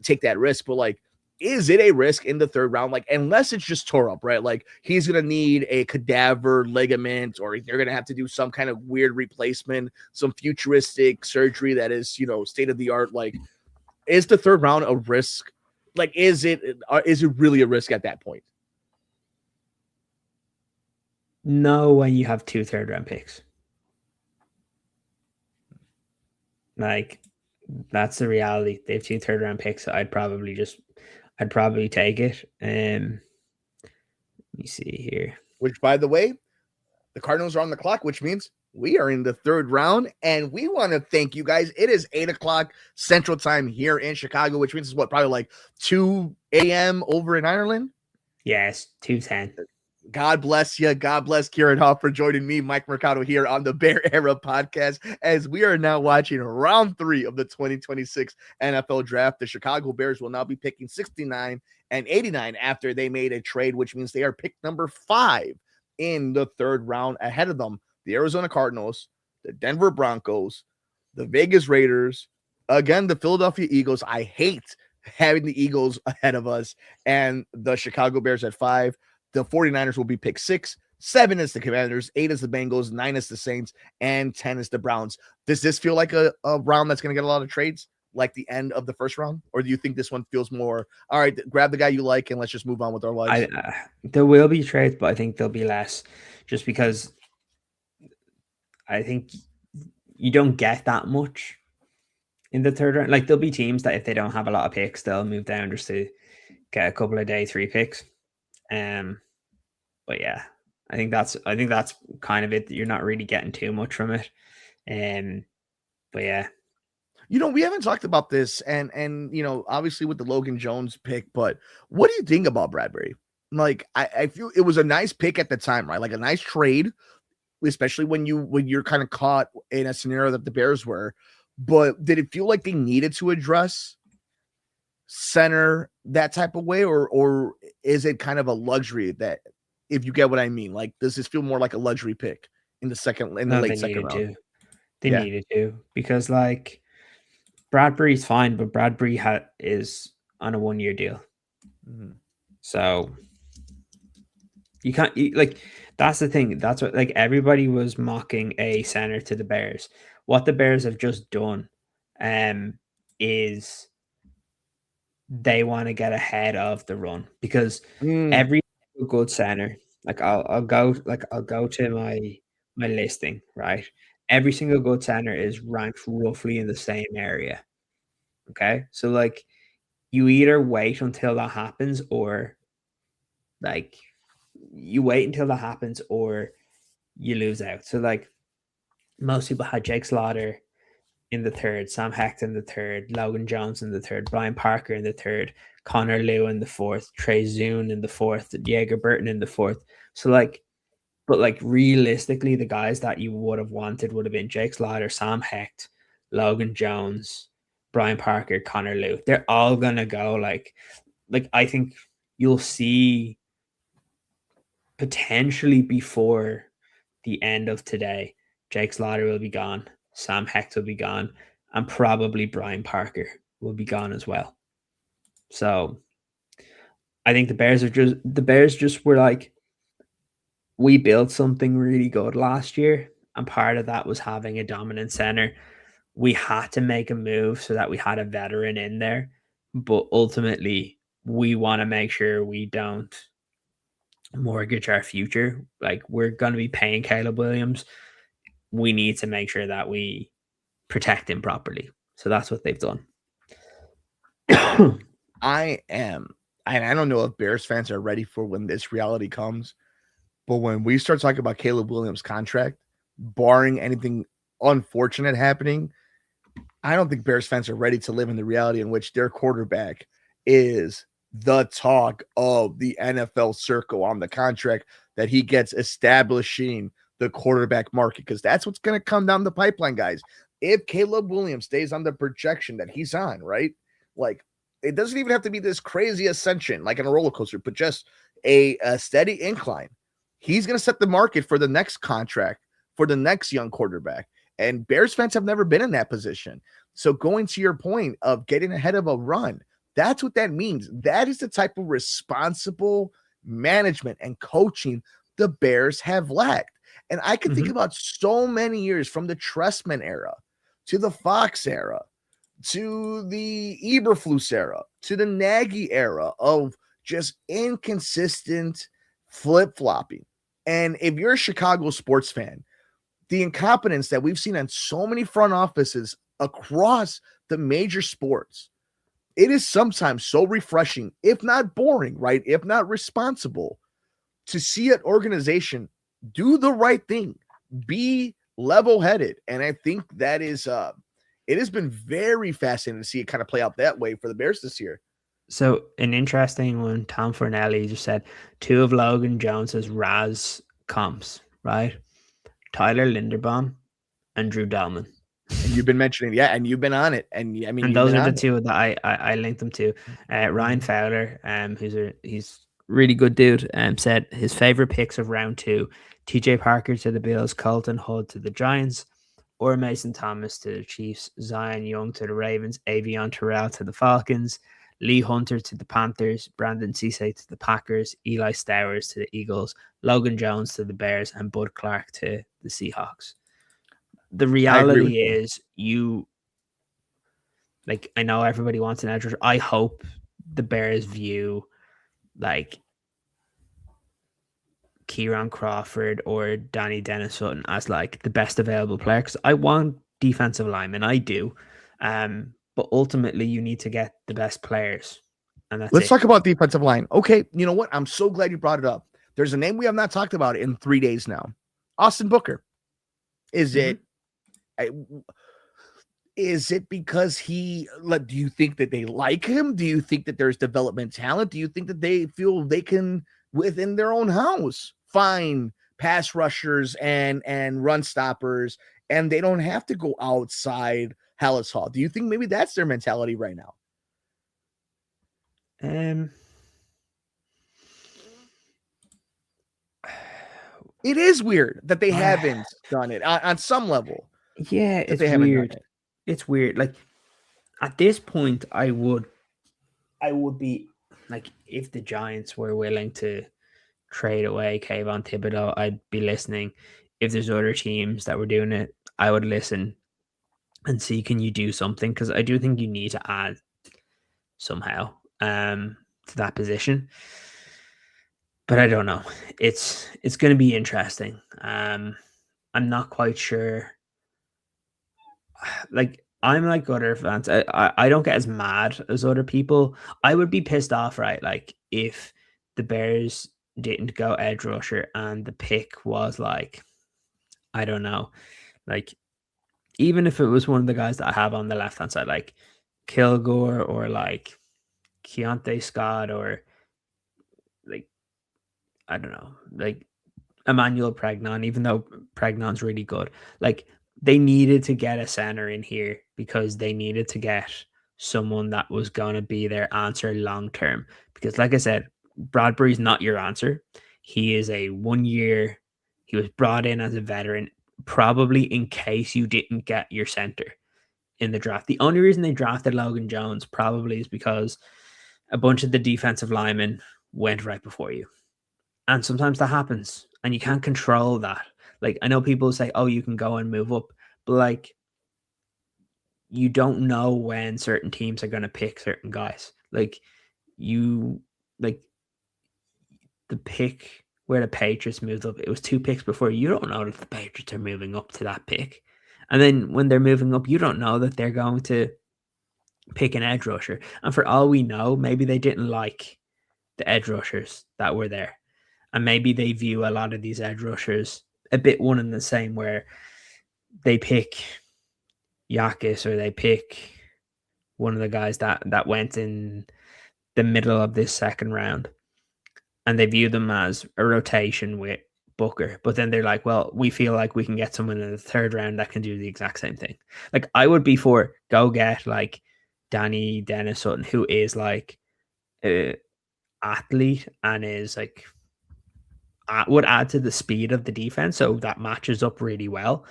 take that risk. But, like, is it a risk in the third round? Like, unless it's just tore up, right? Like, he's going to need a cadaver ligament, or they're going to have to do some kind of weird replacement, some futuristic surgery that is, state of the art. Like, is the third round a risk? Like, is it really a risk at that point? No, when you have 2 third-round picks. Like, that's the reality. They have 2 third-round picks. I'd probably take it. Let me see here. Which, by the way, the Cardinals are on the clock, which means we are in the third round, and we want to thank you guys. It is 8:00 Central Time here in Chicago, which means it's probably like 2 a.m. over in Ireland. Yes, 2:10. God bless you. God bless Ciaran Hoff for joining me, Mike Mercado, here on the Bear Era podcast, as we are now watching round 3 of the 2026 NFL Draft. The Chicago Bears will now be picking 69 and 89 after they made a trade, which means they are picked number 5 in the third round. Ahead of them, the Arizona Cardinals, the Denver Broncos, the Vegas Raiders, again, the Philadelphia Eagles. I hate having the Eagles ahead of us, and the Chicago Bears at 5. The 49ers will be picked 6. 7 is the Commanders, 8 is the Bengals, 9 is the Saints, and 10 is the Browns. Does this feel like a round that's going to get a lot of trades, like the end of the first round? Or do you think this one feels more, all right, grab the guy you like and let's just move on with our lives? There will be trades, but I think there'll be less, just because I think you don't get that much in the third round. Like there'll be teams that if they don't have a lot of picks, they'll move down just to get a couple of day 3 picks. But yeah, I think that's kind of it. You're not really getting too much from it. But yeah. We haven't talked about this, and obviously with the Logan Jones pick, but what do you think about Bradbury? Like, I feel it was a nice pick at the time, right? Like a nice trade, especially when you're kind of caught in a scenario that the Bears were. But did it feel like they needed to address center that type of way, or is it kind of a luxury that, if you get what I mean? Like, does this feel more like a luxury pick in the late second round? They needed to, because like Bradbury's fine, but Bradbury is on a 1-year deal. Mm-hmm. So you can't that's the thing. That's what, like, everybody was mocking a center to the Bears. What the Bears have just done is they want to get ahead of the run, because every good center, like I'll go to my listing, right? Every single good center is ranked roughly in the same area. Okay. So like you either wait until that happens, or like you wait until that happens or you lose out. So like most people had Jake Slaughter in the third, Sam Hecht in the third, Logan Jones in the third, Brian Parker in the third, Connor Liu in the fourth, Trey Zune in the fourth, Jaeger Burton in the fourth. So like, but like realistically, the guys that you would have wanted would have been Jake Slaughter, Sam Hecht, Logan Jones, Brian Parker, Connor Liu. They're all gonna go like I think you'll see potentially before the end of today, Jake Slaughter will be gone, Sam Hecht will be gone, and probably Brian Parker will be gone as well. So I think the Bears just were like, we built something really good last year, and part of that was having a dominant center. We had to make a move so that we had a veteran in there, but ultimately we want to make sure we don't mortgage our future. Like, we're going to be paying Caleb Williams. We need to make sure that we protect him properly. So that's what they've done. I don't know if Bears fans are ready for when this reality comes, but when we start talking about Caleb Williams' contract, barring anything unfortunate happening, I don't think Bears fans are ready to live in the reality in which their quarterback is the talk of the NFL circle on the contract that he gets, establishing the quarterback market, because that's what's going to come down the pipeline, guys. If Caleb Williams stays on the projection that he's on, right? Like, it doesn't even have to be this crazy ascension like in a roller coaster, but just a steady incline. He's going to set the market for the next contract for the next young quarterback. And Bears fans have never been in that position. So going to your point of getting ahead of a run, that's what that means. That is the type of responsible management and coaching the Bears have lacked. And I can think about so many years, from the Trestman era to the Fox era to the Eberflus era to the Nagy era of just inconsistent flip-flopping. And if you're a Chicago sports fan, the incompetence that we've seen on so many front offices across the major sports, it is sometimes so refreshing, if not boring, right? If not responsible, to see an organization do the right thing, be level-headed. And I think that is it has been very fascinating to see it kind of play out that way for the Bears this year. So an interesting one, Tom Fornelli just said 2 of Logan Jones's Raz comps, right? Tyler Linderbaum and Drew Dalman. And you've been mentioning, and you've been on it. And I mean, and those are the 2 that I linked them to. Ryan Fowler, he's really good dude, said his favorite picks of round 2: TJ Parker to the Bills, Colton Hood to the Giants, or Mason Thomas to the Chiefs, Zion Young to the Ravens, Avion Terrell to the Falcons, Lee Hunter to the Panthers, Brandon Cisse to the Packers, Eli Stowers to the Eagles, Logan Jones to the Bears, and Bud Clark to the Seahawks. The reality is, I know everybody wants an edge rusher. I hope the Bears view like Ciaran Crawford or Danny Dennis Sutton as like the best available player, because I want defensive linemen. I do. But ultimately, you need to get the best players, and that's Let's it. talk about defensive line. Okay, you know what? I'm so glad you brought it up. There's a name we have not talked about in 3 days now. Austin Booker. Is Mhm. it is it because do you think that they like him? Do you think that there's development talent? Do you think that they feel they can within their own house find pass rushers and run stoppers and they don't have to go outside Hallis Hall? Do you think maybe that's their mentality right now? Um, It is weird that they uh, haven't done it on some level, yeah, that they it's haven't done weird. it. It's weird. Like at this point, I would be like, if the Giants were willing to trade away Kayvon Thibodeau, I'd be listening. If there's other teams that were doing it, I would listen and see, can you do something? Because I do think you need to add somehow to that position. But I don't know. It's going to be interesting. I'm not quite sure. Like I'm like other fans. I don't get as mad as other people. I would be pissed off, right? Like if the Bears didn't go edge rusher and the pick was like, I don't know, like even if it was one of the guys that I have on the left hand side, like Kilgore or like Keontae Scott or like I don't know, like Emmanuel Pregnon, even though Pregnon's really good. Like they needed to get a center in here because they needed to get someone that was going to be their answer long term. Because, like I said, Bradbury's not your answer. He is a 1 year. He was brought in as a veteran, probably in case you didn't get your center in the draft. The only reason they drafted Logan Jones probably is because a bunch of the defensive linemen went right before you, and sometimes that happens and you can't control that. Like, I know people say, oh, you can go and move up, but like, you don't know when certain teams are going to pick certain guys. Like, you, like, the pick where the Patriots moved up, it was 2 picks before. You don't know that the Patriots are moving up to that pick. And then when they're moving up, you don't know that they're going to pick an edge rusher. And for all we know, maybe they didn't like the edge rushers that were there. And maybe they view a lot of these edge rushers a bit one and the same, where they pick Yakis or they pick one of the guys that went in the middle of this second round, and they view them as a rotation with Booker. But then they're like, well, we feel like we can get someone in the third round that can do the exact same thing. Like I would be for go get like Danny Dennis Sutton, who is like a athlete and is like would add to the speed of the defense, so that matches up really well.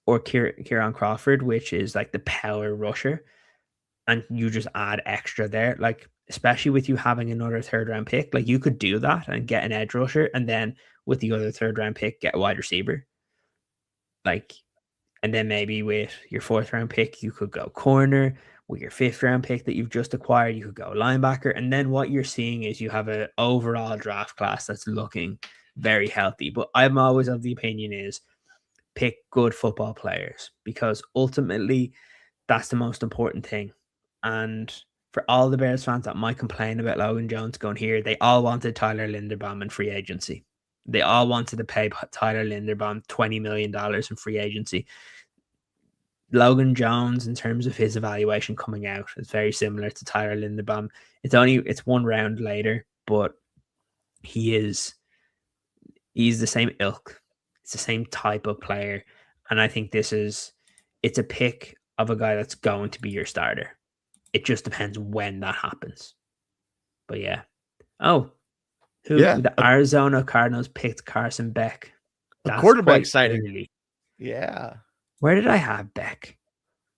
Or Kieran Crawford, which is like the power rusher, and you just add extra there. Like especially with you having another third round pick, like you could do that and get an edge rusher, and then with the other third round pick, get a wide receiver. Like, and then maybe with your fourth round pick, you could go corner. With your fifth round pick that you've just acquired, you could go linebacker. And then what you're seeing is you have an overall draft class that's looking very healthy. But I'm always of the opinion is pick good football players, because ultimately that's the most important thing. And for all the Bears fans that might complain about Logan Jones going here, they all wanted Tyler Linderbaum in free agency. They all wanted to pay Tyler Linderbaum $20 million in free agency. Logan Jones, in terms of his evaluation coming out, is very similar to Tyler Linderbaum. It's one round later, but he's the same ilk. It's the same type of player. And I think it's a pick of a guy that's going to be your starter. It just depends when that happens. But yeah. Oh, Yeah, the Arizona Cardinals picked Carson Beck. a That's quarterback quite sighting. early. Yeah. Where did I have Beck?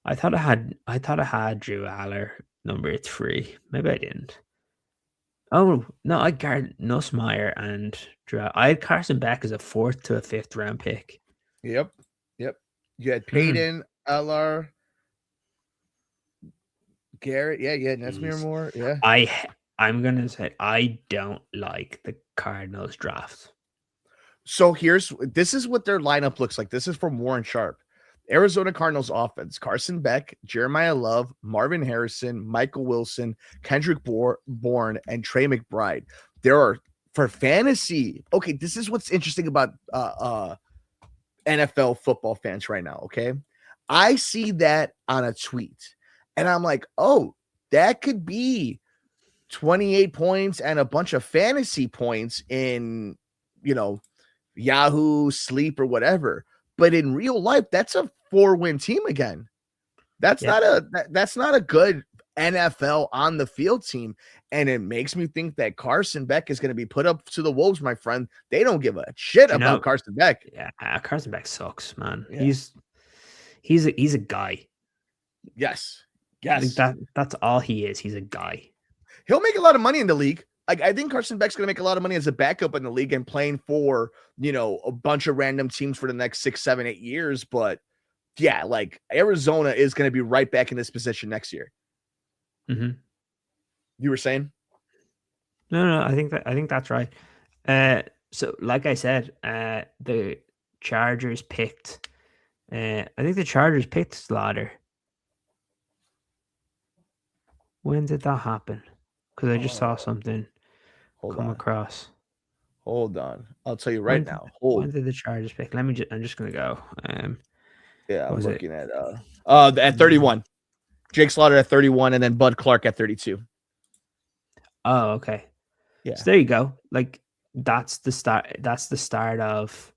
I thought I had Drew Aller number 3. Maybe I didn't. Oh no, I got Nussmeyer and Drew. I had Carson Beck as a 4th to a 5th round pick. Yep. Yep. You had Hmm. Peyton, LR, Garrett. Yeah, yeah, Nesmere Jeez. Moore. Yeah. I'm gonna say I don't like the Cardinals draft. So this is what their lineup looks like. This is from Warren Sharp. Arizona Cardinals offense: Carson Beck, Jeremiah Love, Marvin Harrison, Michael Wilson, Kendrick Bourne, and Trey McBride. There are, for fantasy. Okay, this is what's interesting about NFL football fans right now. Okay, I see that on a tweet, and I'm like, oh, that could be 28 points and a bunch of fantasy points in, Yahoo, Sleep, or whatever. But in real life, that's a 4-win team again. That's not a good NFL on the field team. And it makes me think that Carson Beck is going to be put up to the wolves, my friend. They don't give a shit about Carson Beck. Yeah, Carson Beck sucks, man. Yeah. He's a guy. Yes. Like that's all he is. He's a guy. He'll make a lot of money in the league. I think Carson Beck's going to make a lot of money as a backup in the league and playing for, a bunch of random teams for the next 6, 7, 8 years. But yeah, like Arizona is going to be right back in this position next year. Mm-hmm. You were saying? No, I think that's right. So like I said, the Chargers picked. I think the Chargers picked Slaughter. When did that happen? Because I just saw something come across. Hold on. I'll tell you right now. When did the Chargers pick? I'm just gonna go. Yeah, I'm looking at 31. Jake Slaughter at 31, and then Bud Clark at 32. Oh, okay. Yeah. So there you go. Like that's the start. That's the start of.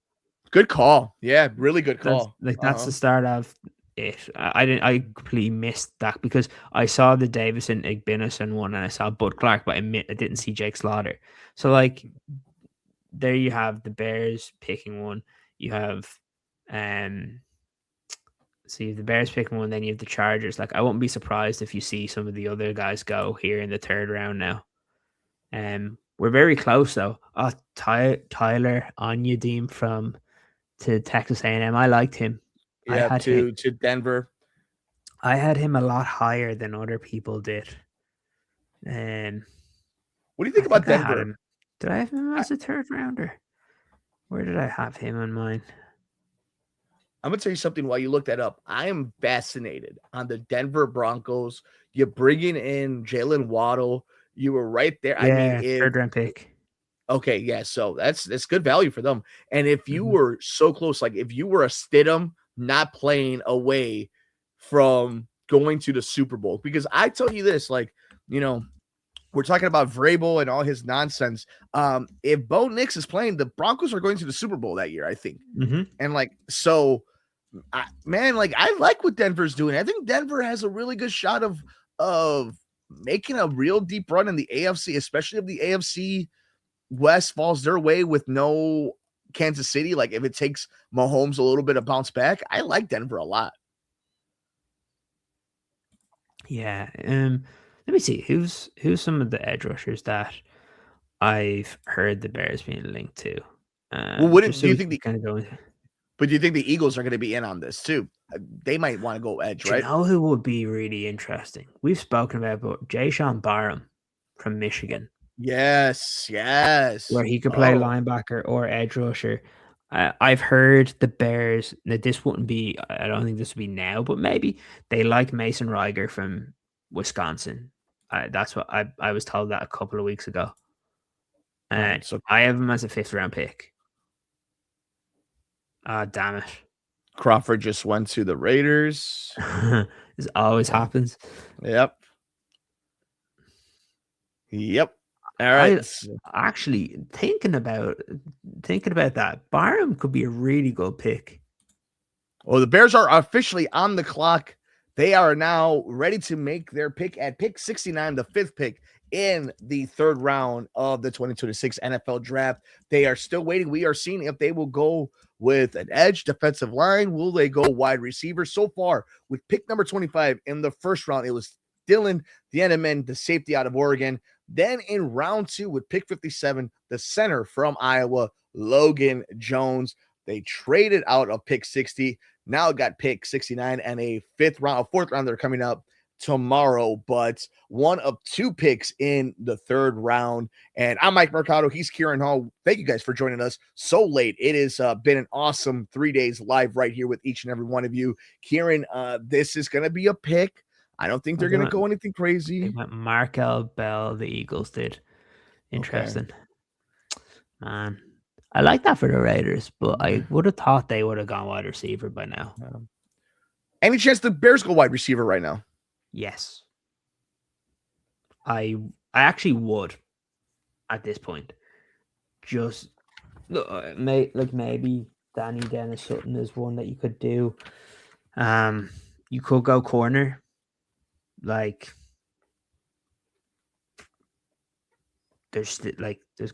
Good call. Yeah, really good call. That's the start of it. I completely missed that because I saw the Davison Igbinison one and I saw Bud Clark, but I didn't see Jake Slaughter. So like, there you have the Bears picking one. You have, so you have the Bears picking one. Then you have the Chargers. Like I won't be surprised if you see some of the other guys go here in the third round now. We're very close though. Tyler Onyedim to Texas A&M. I liked him. Yeah, to Denver. I had him a lot higher than other people did. What do you think about Denver? Did I have him as a third rounder? Where did I have him on mine? I'm going to tell you something while you look that up. I am fascinated on the Denver Broncos. You're bringing in Jalen Waddle. You were right there. Yeah, third round pick. Okay, yeah, so that's good value for them. And if you were so close, like if you were a Stidham not playing away from going to the Super Bowl, because I tell you this, like, we're talking about Vrabel and all his nonsense. If Bo Nix is playing, the Broncos are going to the Super Bowl that year, I think. And like, so, I like what Denver's doing. I think Denver has a really good shot of making a real deep run in the AFC, especially if the AFC West falls their way with no Kansas City. Like if it takes Mahomes a little bit of bounce back, I like Denver a lot. Yeah. Let me see who's some of the edge rushers that I've heard the Bears being linked to. Well, do you think But do you think the Eagles are going to be in on this too? They might want to go edge, right? You know who would be really interesting? We've spoken about Jayshon Barham from Michigan. Yes. Where he could play linebacker or edge rusher. I've heard the Bears, now this wouldn't be, I don't think this would be now, but maybe they like Mason Reiger from Wisconsin. That's what I was told that a couple of weeks ago. So I have him as a 5th round pick. Damn it. Crawford just went to the Raiders. This always happens. Yep. All right. Actually, thinking about that, Barham could be a really good pick. Well, the Bears are officially on the clock. They are now ready to make their pick at pick 69, the 5th pick in the 3rd round of the 2026 NFL draft. They are still waiting. We are seeing if they will go with an edge, defensive line. Will they go wide receiver? So far, with pick number 25 in the 1st round, it was Dylan Dieneman, the safety out of Oregon. Then in round 2 with pick 57, the center from Iowa, Logan Jones. They traded out of pick 60. Now got pick 69 and a 4th rounder coming up. tomorrow, but one of two picks in the third round. And I'm Mike Mercado. He's Ciaran Hall. Thank you guys for joining us so late. It has been an awesome 3 days live right here with each and every one of you. Ciaran, this is going to be a pick. I don't think they're going to go anything They crazy. went Markel Bell, the Eagles did. Interesting. Okay. Man, I like that for the Raiders, but I would have thought they would have gone wide receiver by now. Any chance the Bears go wide receiver right now? Yes. I actually would at this point. Just maybe Danny Dennis Sutton is one that you could do. You could go corner. Like there's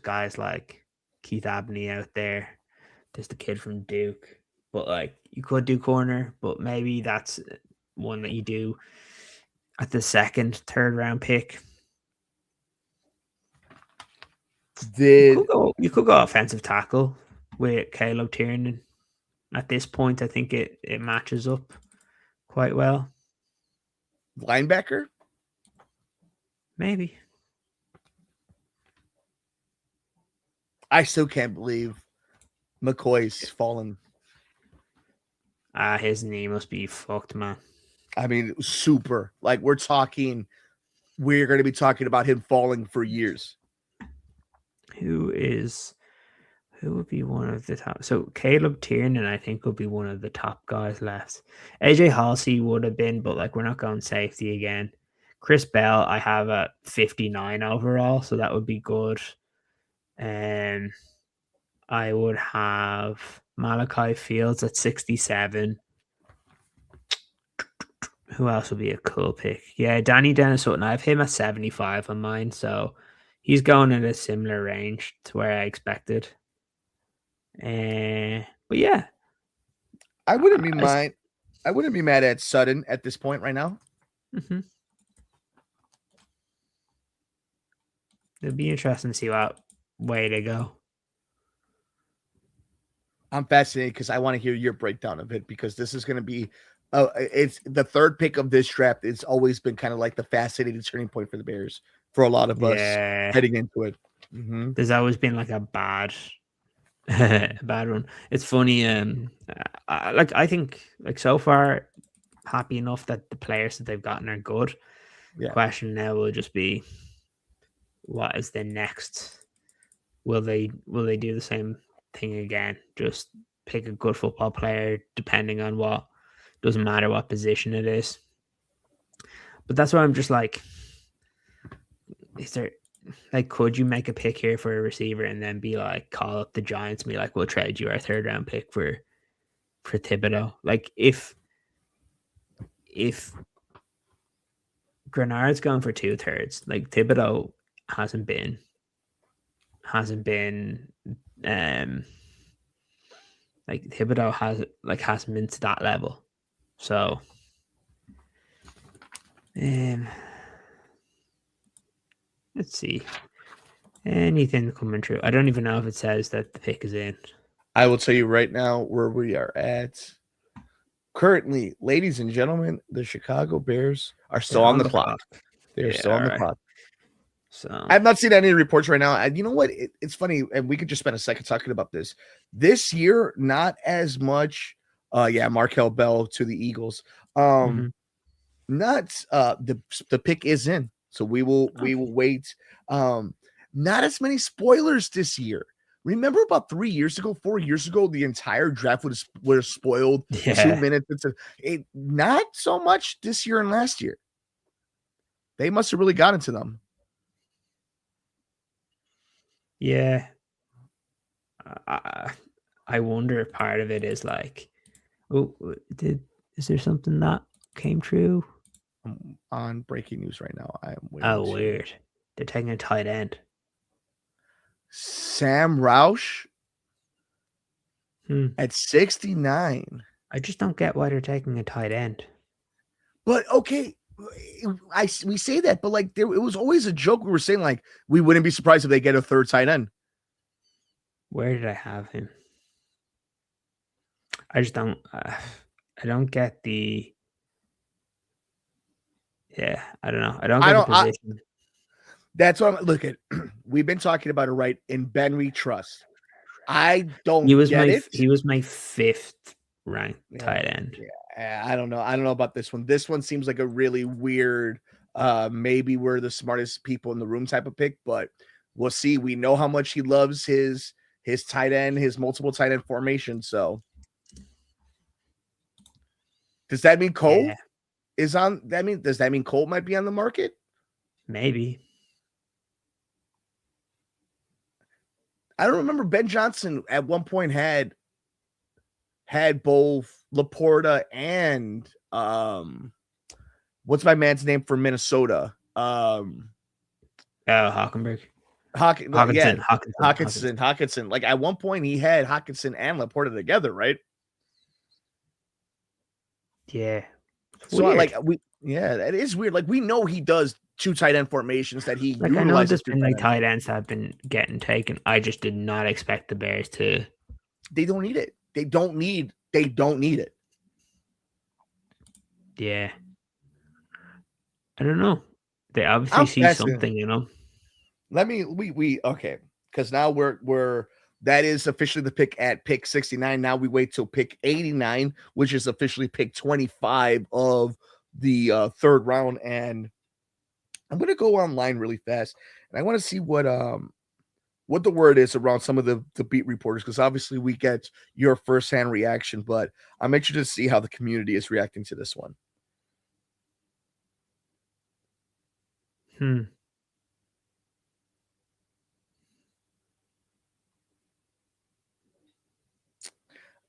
guys like Keith Abney out there. There's the kid from Duke. But like you could do corner, but maybe that's one that you do at the second, third round pick. You could go offensive tackle with Caleb Tiernan. At this point, I think it matches up quite well. Linebacker? Maybe. I still can't believe McCoy's fallen. His knee must be fucked, man. I mean, super. Like we're going to be talking about him falling for years. Who would be one of the top? So Caleb Tiernan, I think, would be one of the top guys left. AJ Halsey would have been, but like we're not going safety again. Chris Bell, I have at 59 overall, so that would be good. And I would have Malachi Fields at 67. Who else would be a cool pick? Yeah, Danny Dennis Sutton. I have him at 75 on mine, so he's going in a similar range to where I expected. But yeah, I wouldn't be mad at Sutton at this point right now. Mm-hmm. It'd be interesting to see what way they go. I'm fascinated because I want to hear your breakdown of it because this is going to be it's the third pick of this draft. It's always been kind of like the fascinating turning point for the Bears for a lot of us heading into it. Mm-hmm. There's always been like a bad one. It's funny. I think like so far, happy enough that the players that they've gotten are good. Yeah. The question now will just be, what is the next? Will they do the same thing again? Just pick a good football player, depending on what. Doesn't matter what position it is. But that's why I'm just like, is there like, could you make a pick here for a receiver and then be like, call up the Giants and be like, we'll trade you our third round pick for Thibodeau? Like if Grenard's going for 2/3, like Thibodeau hasn't been like Thibodeau hasn't been to that level. So let's see. Anything coming true. I don't even know if it says that the pick is in. I will tell you right now where we are at. Currently, ladies and gentlemen, the Chicago Bears are still on the clock. They're still on the clock. So I've not seen any reports right now. And you know what? It's funny, and we could just spend a second talking about this. This year, not as much. Markel Bell to the Eagles. Not the pick is in, so we will wait. Not as many spoilers this year. Remember about 4 years ago, the entire draft was spoiled 2 minutes into it. Not so much this year and last year. They must have really got into them. Yeah. I wonder if part of it is like, is there something that came true? I'm on breaking news right now. Weird. They're taking a tight end. Sam Roush at 69. I just don't get why they're taking a tight end. But okay, we say that, but like it was always a joke. We were saying like we wouldn't be surprised if they get a third tight end. Where did I have him? I just don't. I don't get the. Yeah, I don't know. I don't I get the don't. position. That's what I'm look at. We've been talking about it, right? In Ben we trust. I He don't was get my it. he was my fifth ranked Yeah, tight end. yeah. I don't know. I don't know about this one. This one seems like a really weird. Maybe we're the smartest people in the room type of pick, but we'll see. We know how much he loves his tight end, his multiple tight end formation. So, does that mean Cole Yeah, is on? Does that mean Cole might be on the market? maybe. I don't remember. Ben Johnson at one point had both Laporta and what's my man's name for Minnesota? Oh, Hockenberg. Yeah, Hawkinson. Hawkinson. Like at one point, he had Hawkinson and Laporta together, right? Yeah. So, Weird. that is weird. Like we know he does two tight end formations that he Like I know utilizes there's two been tight like ends. tight ends that have been getting taken. I just did not expect the Bears to. They don't need it. They don't need it. Yeah. I don't know. They obviously I'm see fascinated. something, you know. Let me we okay, because now we're that is officially the pick at pick 69. Now we wait till pick 89, which is officially pick 25 of the third round. And I'm gonna go online really fast and I want to see what the word is around some of the beat reporters, because obviously we get your firsthand reaction, but I'm interested to see how the community is reacting to this one. Hmm.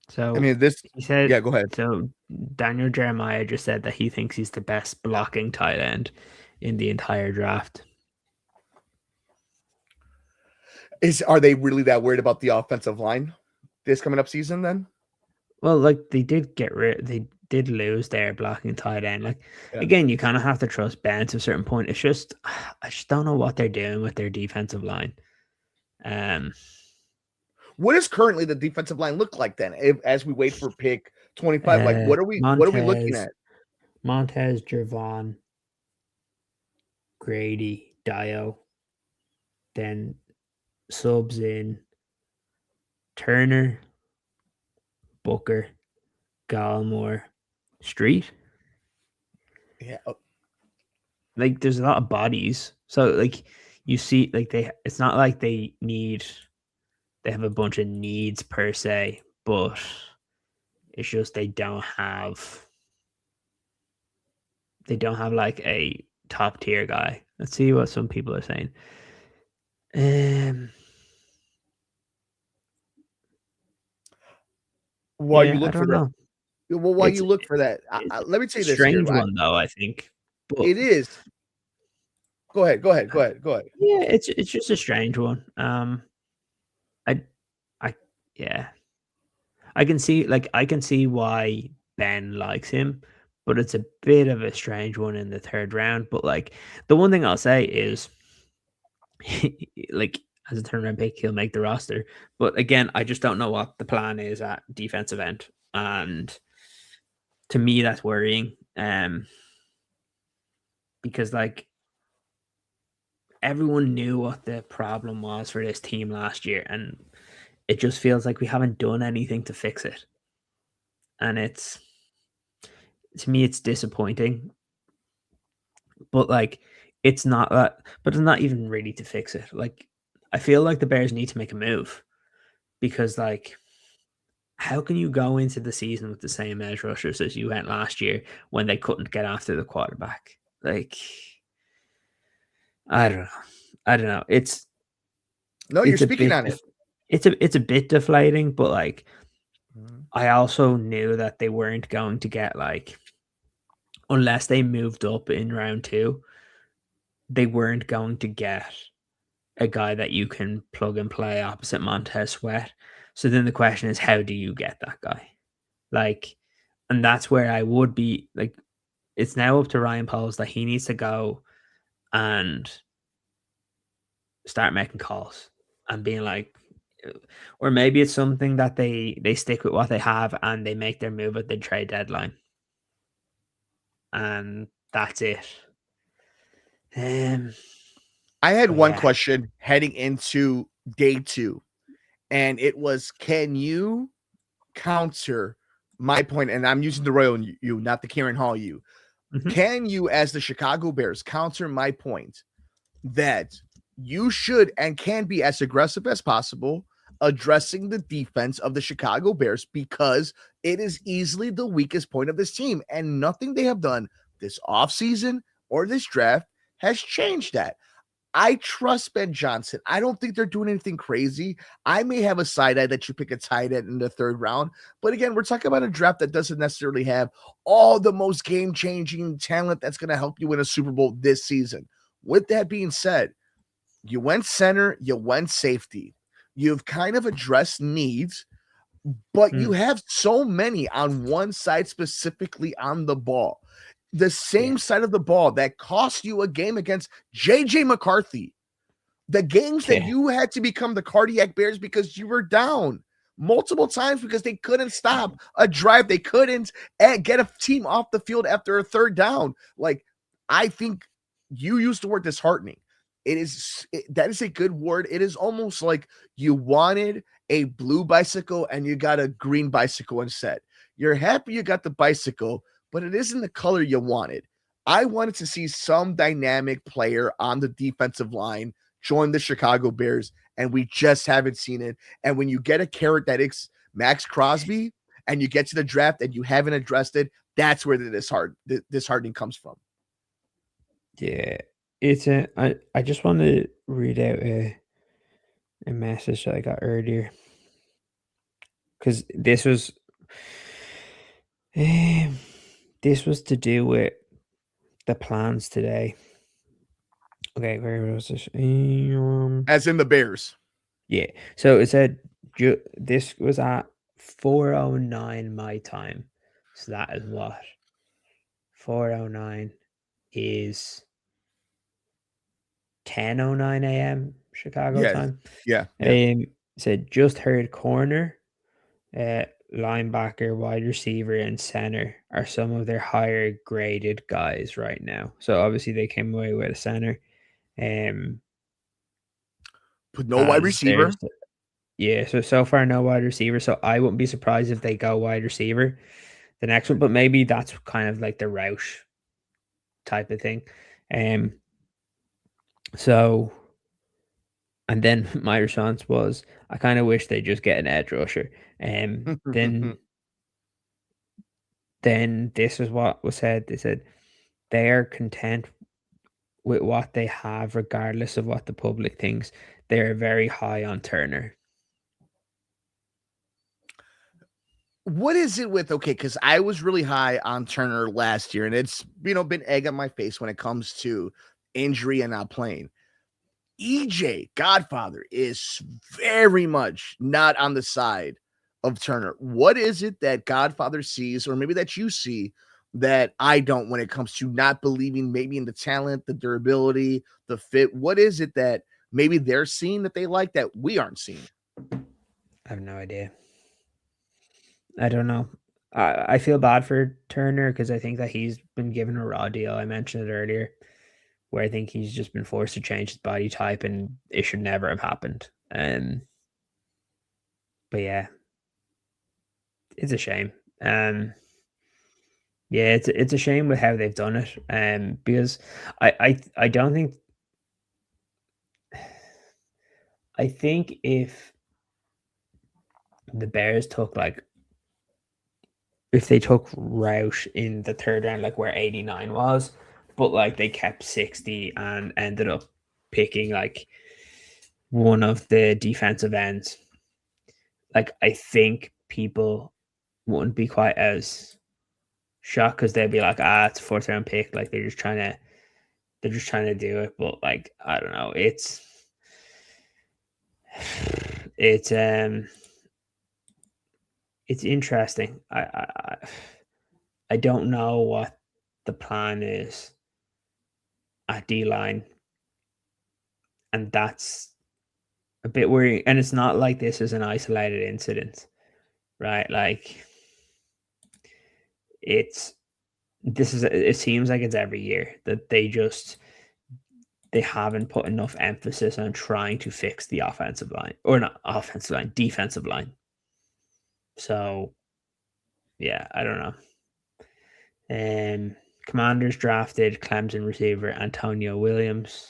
I So mean, this, he said. yeah, go ahead. So Daniel Jeremiah just said that he thinks he's the best blocking tight end in the entire draft. Are they really that worried about the offensive line this coming up season then? Well, like they did lose their blocking tight end. Like Yeah. again, you kind of have to trust Ben to a certain point. It's just I just don't know what they're doing with their defensive line. Um, What does currently the defensive line look like then? As we wait for pick 25, like what are we looking Montez, at? Jervon, Grady, Dio, then subs in Turner, Booker, Gallimore, Street. Yeah. Like there's a lot of bodies. So like you see like it's not like they have a bunch of needs per se, but it's just they don't have like a top tier guy. Let's see what some people are saying. While Yeah, you I look for don't that, know. well, while It's you look for that, it's let me a say this here. strange one though, I think. But It is. Go ahead. Go ahead. Go ahead. Go ahead. yeah, it's just a strange one. I I yeah. I can see why Ben likes him, but it's a bit of a strange one in the third round. But like the one thing I'll say is like as a turnaround pick, he'll make the roster. But again, I just don't know what the plan is at defensive end. And to me that's worrying. Because like everyone knew what the problem was for this team last year, and it just feels like we haven't done anything to fix it. And it's to me it's disappointing. But like it's not that but it's not even really to fix it. Like I feel like the Bears need to make a move because like how can you go into the season with the same edge rushers as you went last year when they couldn't get after the quarterback? Like I don't know. I don't know. No, you're It's a speaking bit on it. it's a bit deflating, but like Mhm. I also knew that they weren't going to get like unless they moved up in round 2, they weren't going to get a guy that you can plug and play opposite Montez Sweat. So then the question is, how do you get that guy? Like, and that's where I would be like, it's now up to Ryan Poles that he needs to go and start making calls and being like, or maybe it's something that they stick with what they have and they make their move at the trade deadline, and that's it. Um, I had but one yeah. question heading into day 2, and it was, can you counter my point? And I'm using the Royal you, not the Ciaran Hall you. Mhm. Can you, as the Chicago Bears, counter my point that you should and can be as aggressive as possible addressing the defense of the Chicago Bears, because it is easily the weakest point of this team, and nothing they have done this offseason or this draft has changed that. I trust Ben Johnson. I don't think they're doing anything crazy. I may have a side eye that you pick a tight end in the 3rd round. But again, we're talking about a draft that doesn't necessarily have all the most game changing talent that's going to help you win a Super Bowl this season. With that being said, you went center, you went safety. You've kind of addressed needs, but you Mm, have so many on one side, specifically on the ball. The yeah. same side of the ball that cost you a game against JJ McCarthy. The games that Yeah. you had to become the cardiac Bears because you were down multiple times because they couldn't stop a drive. They couldn't get a team off the field after a 3rd down. Like, I think you used the word disheartening. That is a good word. It is almost like you wanted a blue bicycle and you got a green bicycle instead. You're happy you got the bicycle, but it isn't the color you wanted. I wanted to see some dynamic player on the defensive line join the Chicago Bears, and we just haven't seen it. And when you get a carrot that is Max Crosby and you get to the draft and you haven't addressed it, that's where the disheartening comes from. Yeah. It's a I just want to read out a message that I got earlier because um, this was to do with the plans today. Okay, where was this? As in the Bears. Yeah. So it said this was at 4:09 my time. So that is what 4:09 is 10:09 a.m. Chicago Yes. time. Yeah. Yeah. Said just heard corner, linebacker, wide receiver, and center are some of their higher graded guys right now. So obviously they came away with a center. Um, Put no wide as receiver. there's Yeah, so far no wide receiver. So I wouldn't be surprised if they go wide receiver the next one, but maybe that's kind of like the route type of thing. Um, so and then my response was, I kind of wish they just get an edge rusher. Then this is what was said. They said they are content with what they have, regardless of what the public thinks. They're very high on Turner. What is it with, okay, because I was really high on Turner last year, and it's been egg on my face when it comes to injury and not playing. EJ Godfather is very much not on the side of Turner. What is it that Godfather sees, or maybe that you see, that I don't when it comes to not believing maybe in the talent, the durability, the fit? What is it that maybe they're seeing that they like that we aren't seeing? I have no idea. I don't know. I feel bad for Turner because I think that he's been given a raw deal. I mentioned it earlier, where I think he's just been forced to change his body type, and it should never have happened. But yeah, it's a shame. Um, yeah, it's a shame with how they've done it. Because I don't think I think if the Bears took like if they took Roush in the 3rd round, like where 89 was, but like they kept 60 and ended up picking like one of the defensive ends, like I think people wouldn't be quite as shocked because they'd be like, it's a 4th round pick. Like they're just trying to do it. But like, I don't know. It's it's interesting. I don't know what the plan is at D line, and that's a bit worrying. And it's not like this is an isolated incident, right? Like it's it seems like it's every year that they just they haven't put enough emphasis on trying to fix the offensive line, or not offensive line, defensive line. So, yeah, I don't know. Commanders drafted Clemson receiver Antonio Williams.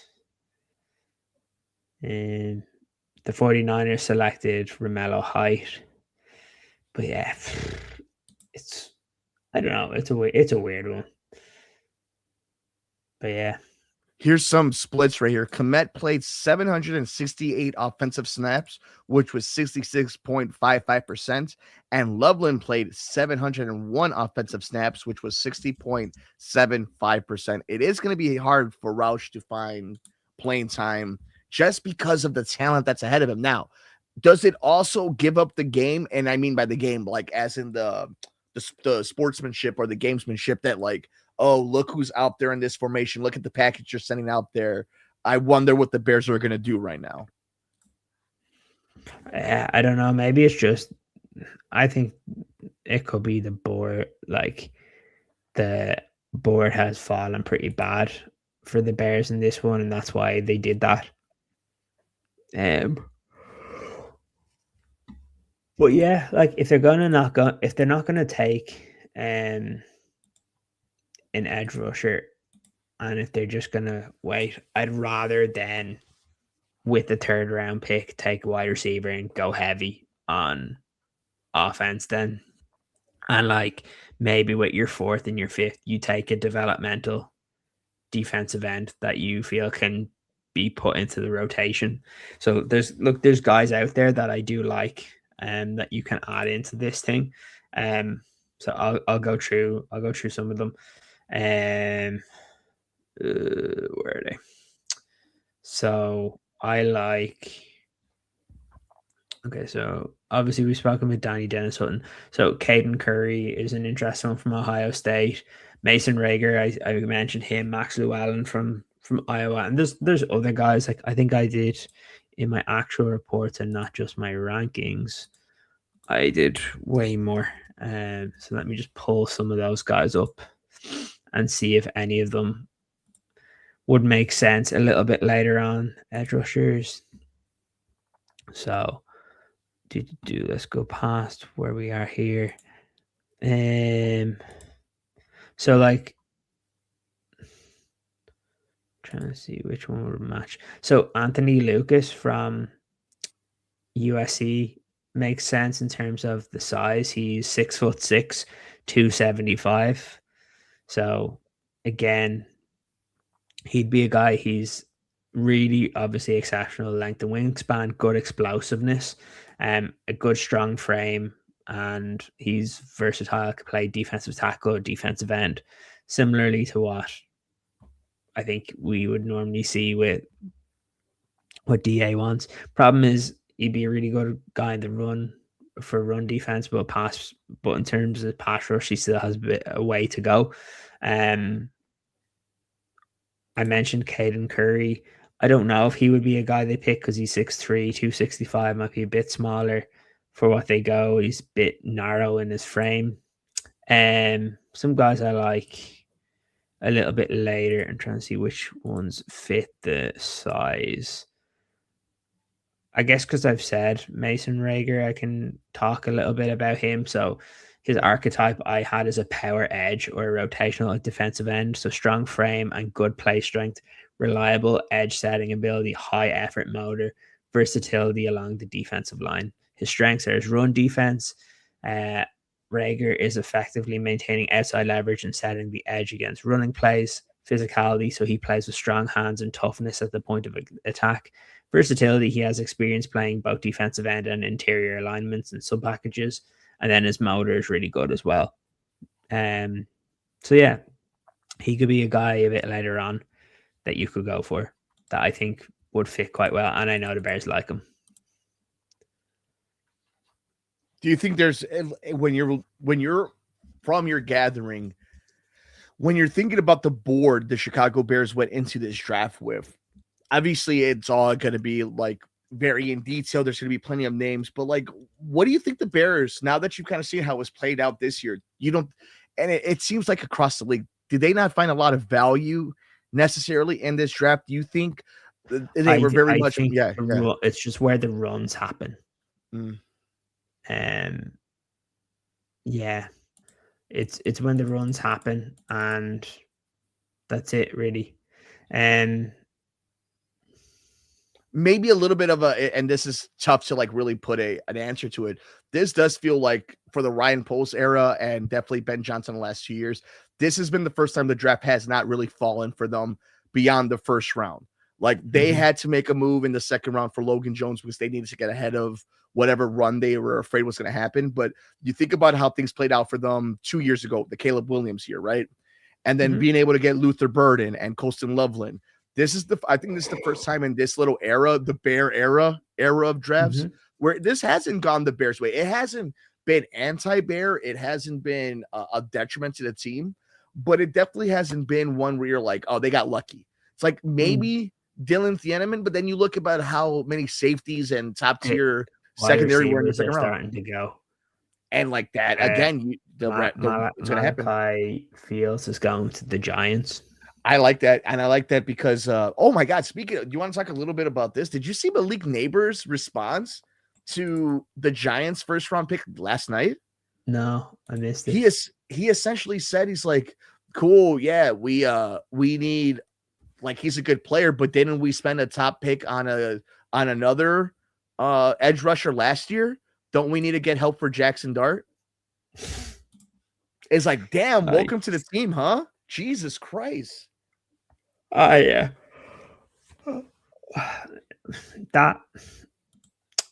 The 49ers selected Romello Height. But yeah, I don't know. It's a weird one. But yeah. Here's some splits right here. Komet played 768 offensive snaps, which was 66.55%. And Loveland played 701 offensive snaps, which was 60.75%. It is going to be hard for Roush to find playing time just because of the talent that's ahead of him. Now, does it also give up the game? And I mean by the game, like as in the sportsmanship or the gamesmanship that like, oh, look who's out there in this formation. Look at the package you're sending out there. I wonder what the Bears are going to do right now. I don't know. Maybe it's just, I think it could be the board. Like the board has fallen pretty bad for the Bears in this one, and that's why they did that. But yeah, like if they're not gonna take an edge rusher, and if they're just gonna wait, I'd rather than with the 3rd round pick take a wide receiver and go heavy on offense then. And like maybe with your 4th and your 5th, you take a developmental defensive end that you feel can be put into the rotation. So there's guys out there that I do like that you can add into this thing. So I'll go through some of them. Where are they? So I like. Okay, so obviously we've spoken with Danny Dennis Hutton. So Caden Curry is an interesting one from Ohio State. Mason Rager, I mentioned him. Max Llewellyn from Iowa, and there's other guys like I think I did in my actual reports and not just my rankings. I did way more. So let me just pull some of those guys up and see if any of them would make sense a little bit later on. Edge rushers. So let's go past where we are here. So like trying to see which one would match. So Anthony Lucas from USC makes sense in terms of the size. He's 6'6", 275. So again, he'd be a guy. He's really obviously exceptional length and wingspan, good explosiveness, a good strong frame, and he's versatile. Could play defensive tackle, defensive end, similarly to what I think we would normally see with what DA wants. Problem is, he'd be a really good guy in the run for run defense, but in terms of pass rush, he still has a way to go. I mentioned Caden Curry. I don't know if he would be a guy they pick because he's 6'3", 265, might be a bit smaller for what they go. He's a bit narrow in his frame. Some guys I like a little bit later and trying to see which ones fit the size. I guess because I've said Mason Rager, I can talk a little bit about him. So his archetype I had as a power edge or a rotational defensive end. So strong frame and good play strength, reliable edge setting ability, high effort motor, versatility along the defensive line. His strengths are his run defense. Rager is effectively maintaining outside leverage and setting the edge against running plays, physicality, so he plays with strong hands and toughness at the point of attack. Versatility, he has experience playing both defensive end and interior alignments and sub packages, and then his motor is really good as well. So yeah, he could be a guy a bit later on that you could go for that I think would fit quite well, and I know the Bears like him. Do you think there's when you're from your gathering, when you're thinking about the board the Chicago Bears went into this draft with, obviously it's all going to be like very in detail. There's going to be plenty of names, but like, what do you think the Bears, now that you've kind of seen how it was played out this year, it seems like across the league, did they not find a lot of value necessarily in this draft? Do you think they were very I much, think yeah, yeah. it's just where the runs happen. Mm. Um, yeah, it's when the runs happen, and that's it really. Um, Maybe a little bit of a, and this is tough to like really put an answer to it. This does feel like for the Ryan Poles era and definitely Ben Johnson the last 2 years, this has been the first time the draft has not really fallen for them beyond the first round. Like they had to make a move in the second round for Logan Jones because they needed to get ahead of whatever run they were afraid was going to happen. But you think about how things played out for them 2 years ago, the Caleb Williams year, right? And then being able to get Luther Burden and Colston Loveland. I think this is the first time in this little era, the Bear era of drafts, where this hasn't gone the Bears' way. It hasn't been anti-Bear. It hasn't been a detriment to the team, but it definitely hasn't been one where you're like, oh, they got lucky. It's like maybe Dylan Thieneman, but then you look about how many safeties and top tier secondary were in the second round. Starting to go. And like that, again, it's going to happen. Malachi Fields is going to the Giants. I like that. And I like that because, oh my God, speaking of, do you want to talk a little bit about this? Did you see Malik Neighbors' response to the Giants' first round pick last night? No, I missed it. He essentially said, he's like, cool. Yeah, we need, like, he's a good player, but didn't we spend a top pick on another edge rusher last year? Don't we need to get help for Jackson Dart? It's like, damn, welcome to the team, huh? Jesus Christ. Yeah. That,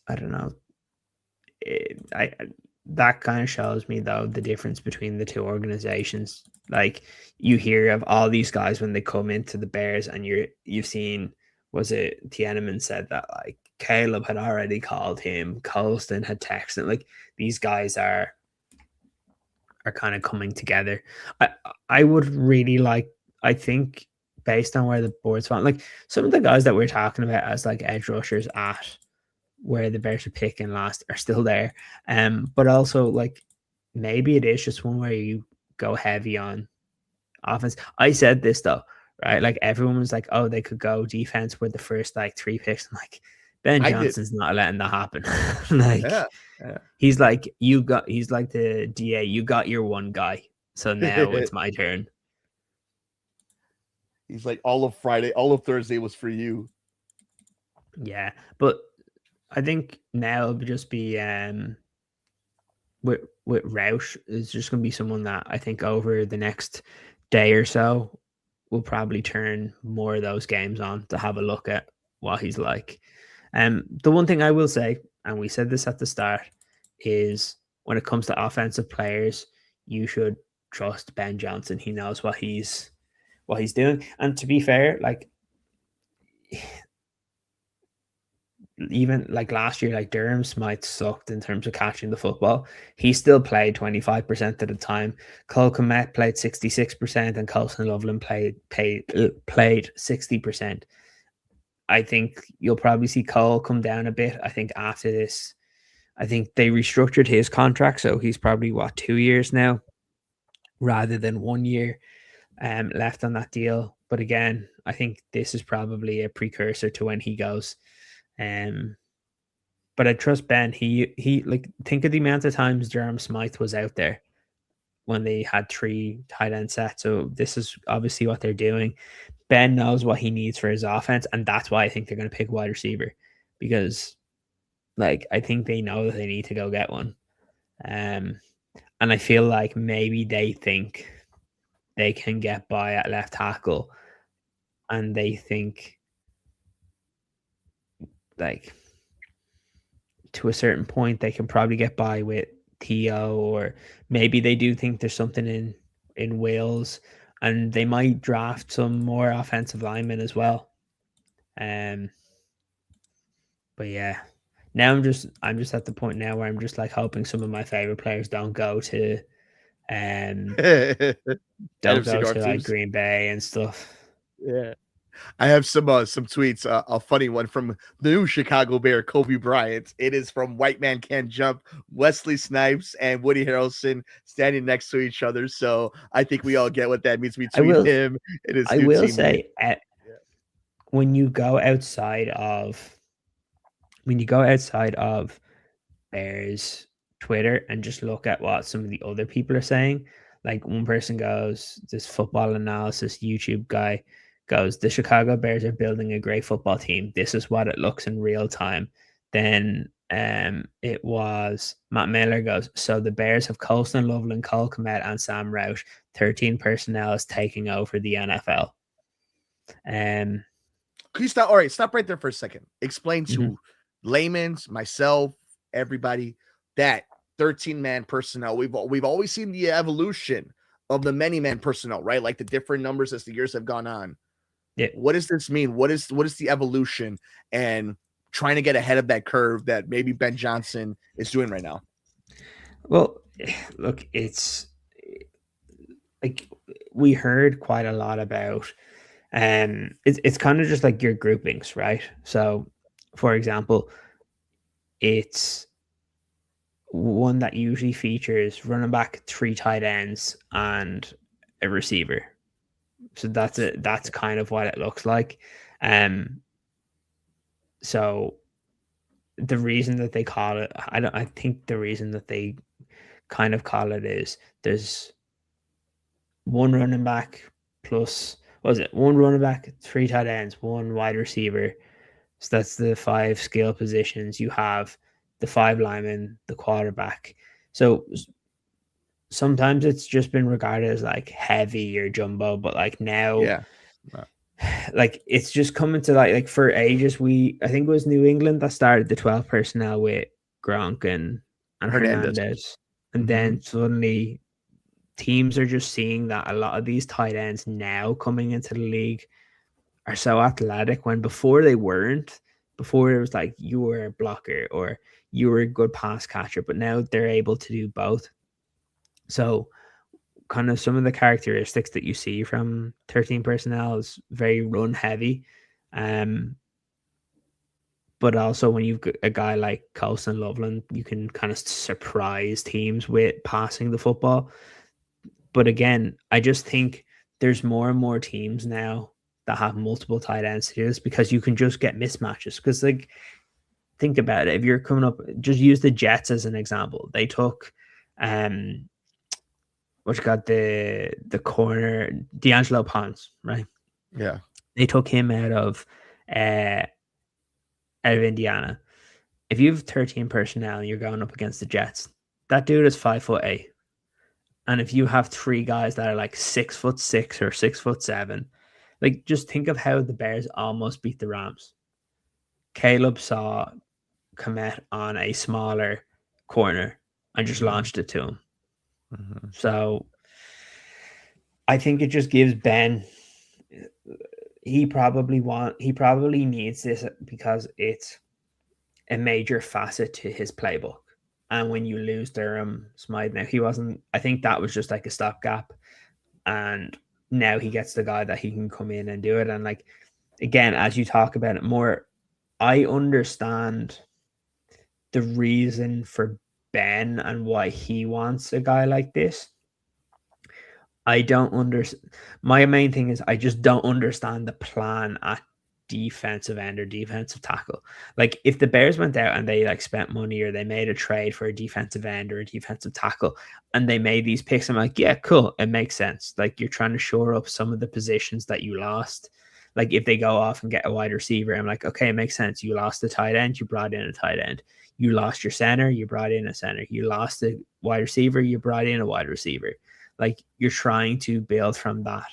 I don't know. That kind of shows me though the difference between the two organizations. Like you hear of all these guys when they come into the Bears, and you've seen, was it Tiananmen said that like Caleb had already called him, Colston had texted, like these guys are kind of coming together. I would really like, I think based on where the board's found, like some of the guys that we're talking about as like edge rushers at where the Bears are picking last are still there. But also like maybe it is just one where you go heavy on offense. I said this though, right? Like everyone was like, oh, they could go defense with the first like 3 picks. I'm like, Ben Johnson's not letting that happen. Like he's like, he's like the DA, you got your one guy. So now it's my turn. He's like, all of Friday, all of Thursday was for you. Yeah, but I think now it'll just be with Roush is just going to be someone that I think over the next day or so will probably turn more of those games on to have a look at what he's like. The one thing I will say, and we said this at the start, is when it comes to offensive players, you should trust Ben Johnson. He knows what he's doing. And to be fair, like even like last year, like Durham Smythe sucked in terms of catching the football. He still played 25% of the time. Cole Kmet played 66%, and Colston Loveland played 60%. I think you'll probably see Cole come down a bit. I think after this, I think they restructured his contract, so he's probably 2 years now, rather than 1 year left on that deal. But again, I think this is probably a precursor to when he goes. But I trust Ben. He like, think of the amount of times Durham Smythe was out there when they had 3 tight end sets. So this is obviously what they're doing. Ben knows what he needs for his offense, and that's why I think they're going to pick wide receiver, because like I think they know that they need to go get one. And I feel like maybe they think they can get by at left tackle, and they think like to a certain point they can probably get by with Theo, or maybe they do think there's something in Wales, and they might draft some more offensive linemen as well. But yeah, now I'm just at the point now where I'm just like hoping some of my favorite players don't go to like Green Bay and stuff. Yeah. I have some tweets. A funny one from the new Chicago Bear, Kobe Bryant. It is from White Man Can't Jump, Wesley Snipes, and Woody Harrelson standing next to each other. So I think we all get what that means I between will him and his I new will teammate. say when you go outside of Bears Twitter and just look at what some of the other people are saying. Like one person goes, this football analysis YouTube guy goes, the Chicago Bears are building a great football team. This is what it looks in real time. Then it was Matt Miller goes, so the Bears have Colston Loveland, Cole Kmet, and Sam Roush. 13 personnel is taking over the NFL. Can you stop? All right, stop right there for a second. Explain to layman's, myself, everybody that 13-man personnel. We've always seen the evolution of the many-man personnel, right? Like the different numbers as the years have gone on. Yeah. What does this mean? What is the evolution and trying to get ahead of that curve that maybe Ben Johnson is doing right now? Well, look, it's like we heard quite a lot about it's kind of just like your groupings, right? So for example, it's one that usually features running back, 3 tight ends, and a receiver. So that's kind of what it looks like. So the reason that they call it, I think the reason that they kind of call it is there's one running back plus, what was it? One running back, 3 tight ends, 1 wide receiver. So that's the 5 skill positions. You have the 5 linemen, the quarterback. So sometimes it's just been regarded as like heavy or jumbo, but like now, like it's just coming to like for ages. I think it was New England that started the 12 personnel with Gronk and Hernandez, and then suddenly teams are just seeing that a lot of these tight ends now coming into the league are so athletic when before they weren't. Before it was like you were a blocker or you were a good pass catcher, but now they're able to do both. So kind of some of the characteristics that you see from 13 personnel is very run heavy. But also when you've got a guy like Colston Loveland, you can kind of surprise teams with passing the football. But again, I just think there's more and more teams now that have multiple tight ends to do this because you can just get mismatches. Because like, think about it. If you're coming up, just use the Jets as an example. They took what you got the corner D'Angelo Pons, right? Yeah. They took him out of Indiana. If you have 13 personnel and you're going up against the Jets, that dude is 5'8". And if you have 3 guys that are like 6'6" or 6'7", like just think of how the Bears almost beat the Rams. Caleb saw Kmet on a smaller corner and just launched it to him. So I think it just gives Ben, he probably needs this because it's a major facet to his playbook. And when you lose Durham Smythe, now I think that was just like a stopgap. And now he gets the guy that he can come in and do it. And like, again, as you talk about it more, I understand the reason for Ben and why he wants a guy like this. I don't understand. My main thing is I just don't understand the plan at defensive end or defensive tackle. Like if the Bears went out and they like spent money or they made a trade for a defensive end or a defensive tackle and they made these picks, I'm like, yeah, cool. It makes sense. Like you're trying to shore up some of the positions that you lost. Like if they go off and get a wide receiver, I'm like, okay, it makes sense. You lost a tight end, you brought in a tight end. You lost your center, you brought in a center. You lost a wide receiver, you brought in a wide receiver. Like you're trying to build from that.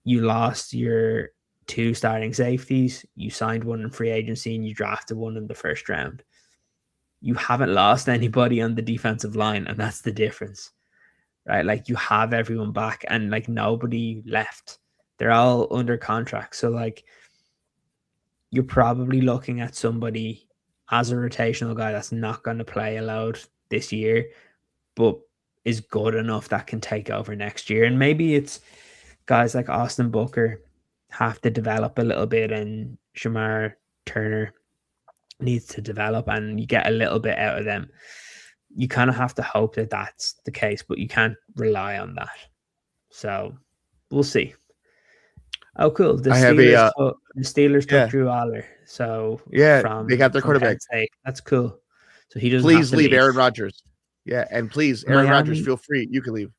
You lost your 2 starting safeties. You signed one in free agency and you drafted one in the first round. You haven't lost anybody on the defensive line, and that's the difference, right? Like you have everyone back and like nobody left. They're all under contract. So like you're probably looking at somebody as a rotational guy that's not going to play a load this year, but is good enough that can take over next year. And maybe it's guys like Austin Booker have to develop a little bit, and Shamar Turner needs to develop, and you get a little bit out of them. You kind of have to hope that that's the case, but you can't rely on that. So we'll see. Oh, cool. The I have a Steelers took yeah, Drew Aller. So yeah, they from got their Penn quarterback. State. That's cool. So he doesn't have Please to leave leave. Aaron Rodgers. Yeah, and please, The Aaron Rodgers, Miami feel free. You can leave.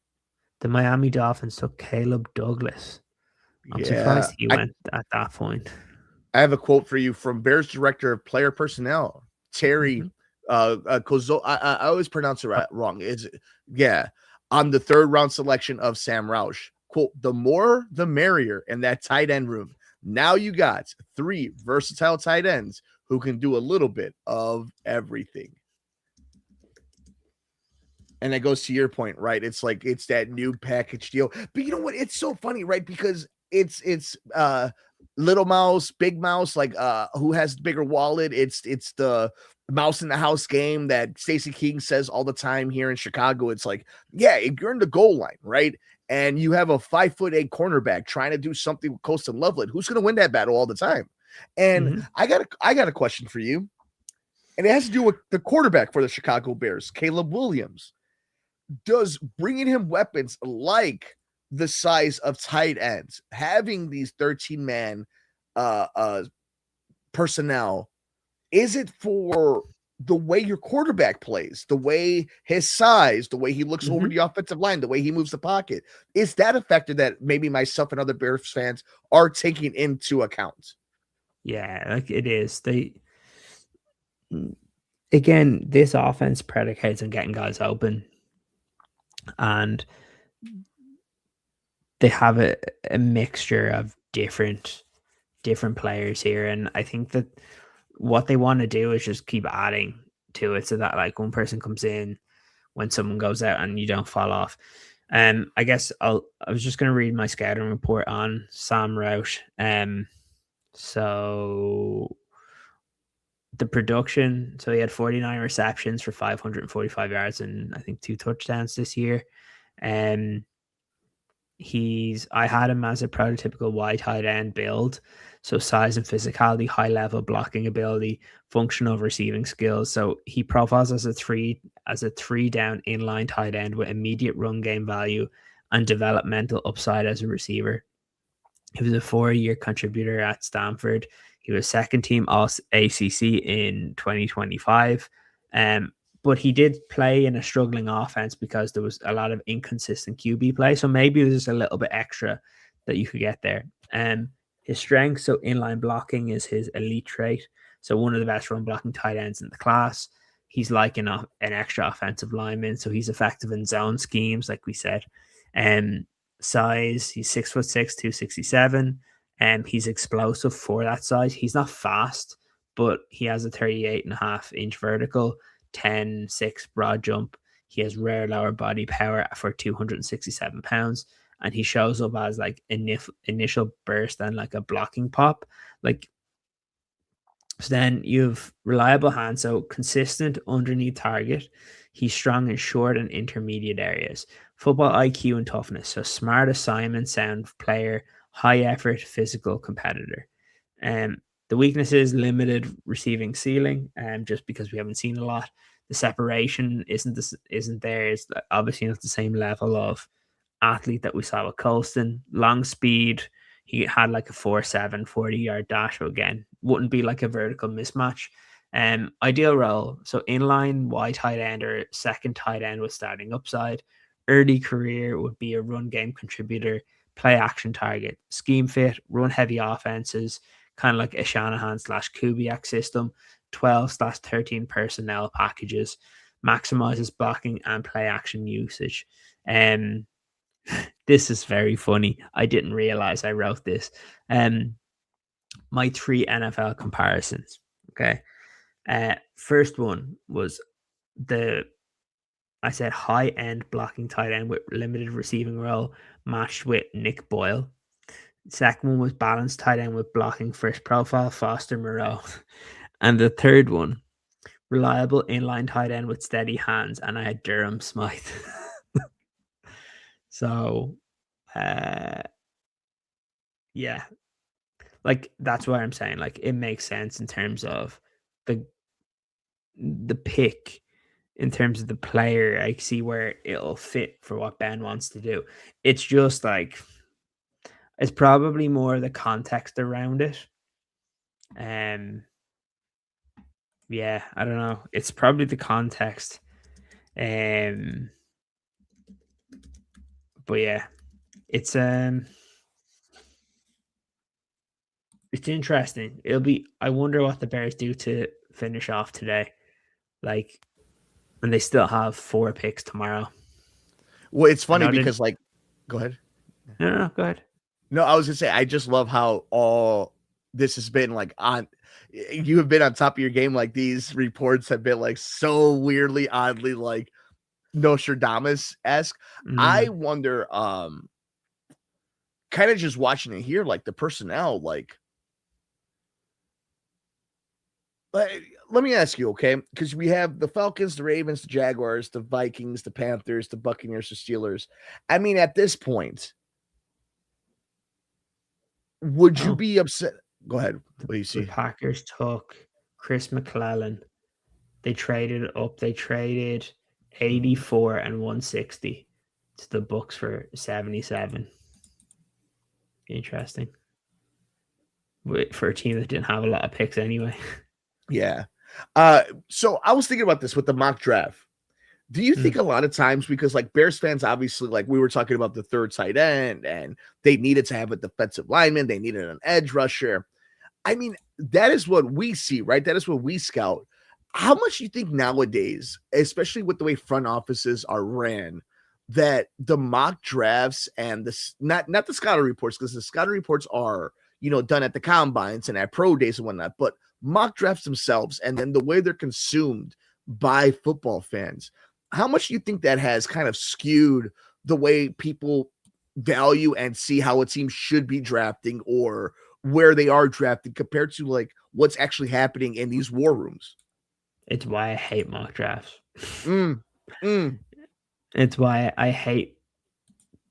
the Miami Dolphins took Caleb Douglas. I'm Yeah, surprised he went at that point. I have a quote for you from Bears director of player personnel, Terry Kozo. I always pronounce it wrong. It's on the third round selection of Sam Roush. Quote: "The more, the merrier." In that tight end room, now you got 3 versatile tight ends who can do a little bit of everything. And that goes to your point, right? It's like it's that new package deal. But you know what? It's so funny, right? Because it's little mouse, big mouse, like who has the bigger wallet? It's the mouse in the house game that Stacey King says all the time here in Chicago. It's like, yeah, if you're in the goal line, right? And you have a 5'8" cornerback trying to do something with Colston Loveland, who's gonna win that battle all the time? And I got a question for you. And it has to do with the quarterback for the Chicago Bears, Caleb Williams. Does bringing him weapons like the size of tight ends, having these 13-man personnel, is it for the way your quarterback plays, the way his size, the way he looks over the offensive line, the way he moves the pocket? Is that a factor that maybe myself and other Bears fans are taking into account? Yeah, like it is. Again, this offense predicates on getting guys open, and they have a mixture of different players here. And I think that what they want to do is just keep adding to it so that like one person comes in when someone goes out and you don't fall off. I guess I was just going to read my scouting report on Sam Roush. So the production, so he had 49 receptions for 545 yards and I think 2 touchdowns this year. I had him as a prototypical wide tight end build. So size and physicality, high level blocking ability, functional receiving skills. So he profiles as a three down inline tight end with immediate run game value and developmental upside as a receiver. He was a 4-year contributor at Stanford. He was second team All ACC in 2025. But he did play in a struggling offense because there was a lot of inconsistent QB play. So maybe there's a little bit extra that you could get there. His strength, so inline blocking, is his elite trait. So one of the best run blocking tight ends in the class. He's like an extra offensive lineman. So he's effective in zone schemes, like we said. Size, he's 6'6", 267. He's explosive for that size. He's not fast, but he has a 38.5-inch vertical, 10.6 broad jump. He has rare lower body power for 267 pounds, and he shows up as like initial burst and like a blocking pop. Like, so then you've reliable hands, so consistent underneath target. He's strong in short and intermediate areas. Football IQ and toughness, so smart assignment, sound player, high effort, physical competitor. The weakness is limited receiving ceiling, just because we haven't seen a lot. The separation isn't there. It's obviously not the same level of athlete that we saw with Colston. Long speed, he had like a 4.7 40-yard dash. So again, wouldn't be like a vertical mismatch. Ideal role, so inline wide tight end or second tight end with starting upside. Early career would be a run game contributor, play action target, scheme fit, run heavy offenses, kind of like a Shanahan / Kubiak system, 12/13 personnel packages, maximizes blocking and play action usage. This is very funny. I didn't realize I wrote this. My 3 NFL comparisons. Okay. First one was I said high end blocking tight end with limited receiving role matched with Nick Boyle. Second one was balanced tight end with blocking first profile, Foster Moreau. And the third one, reliable inline tight end with steady hands, and I had Durham Smythe. So, yeah, like that's what I'm saying. Like it makes sense in terms of the pick, in terms of the player. I see where it'll fit for what Ben wants to do. It's just like it's probably more the context around it. Yeah, I don't know. It's probably the context. But yeah, it's interesting. It'll be. I wonder what the Bears do to finish off today. Like, and they still have 4 picks tomorrow. Well, it's I funny know they. because, like, go ahead. No, go ahead. No, I was gonna say I just love how all this has been like on. You have been on top of your game. Like these reports have been like so weirdly, oddly like Nostradamus esque. I wonder, kind of just watching it here, like the personnel, like. Let me ask you, okay? Because we have the Falcons, the Ravens, the Jaguars, the Vikings, the Panthers, the Buccaneers, the Steelers. I mean, at this point, would you Oh, be upset? Go ahead. What do you the see? Packers took Chris McClellan. They traded up. They traded 84 and 160 to the Bucks for 77. Interesting. For a team that didn't have a lot of picks anyway. Yeah. So I was thinking about this with the mock draft. Do you think a lot of times, because like Bears fans, obviously, like we were talking about the third tight end and they needed to have a defensive lineman, they needed an edge rusher. I mean, that is what we see, right? That is what we scout. How much do you think nowadays, especially with the way front offices are ran, that the mock drafts and this not the scouting reports, because the scouting reports are, done at the combines and at pro days and whatnot, but mock drafts themselves and then the way they're consumed by football fans, how much do you think that has kind of skewed the way people value and see how a team should be drafting or where they are drafted compared to like what's actually happening in these war rooms? It's why I hate mock drafts. Mm, mm. It's why I hate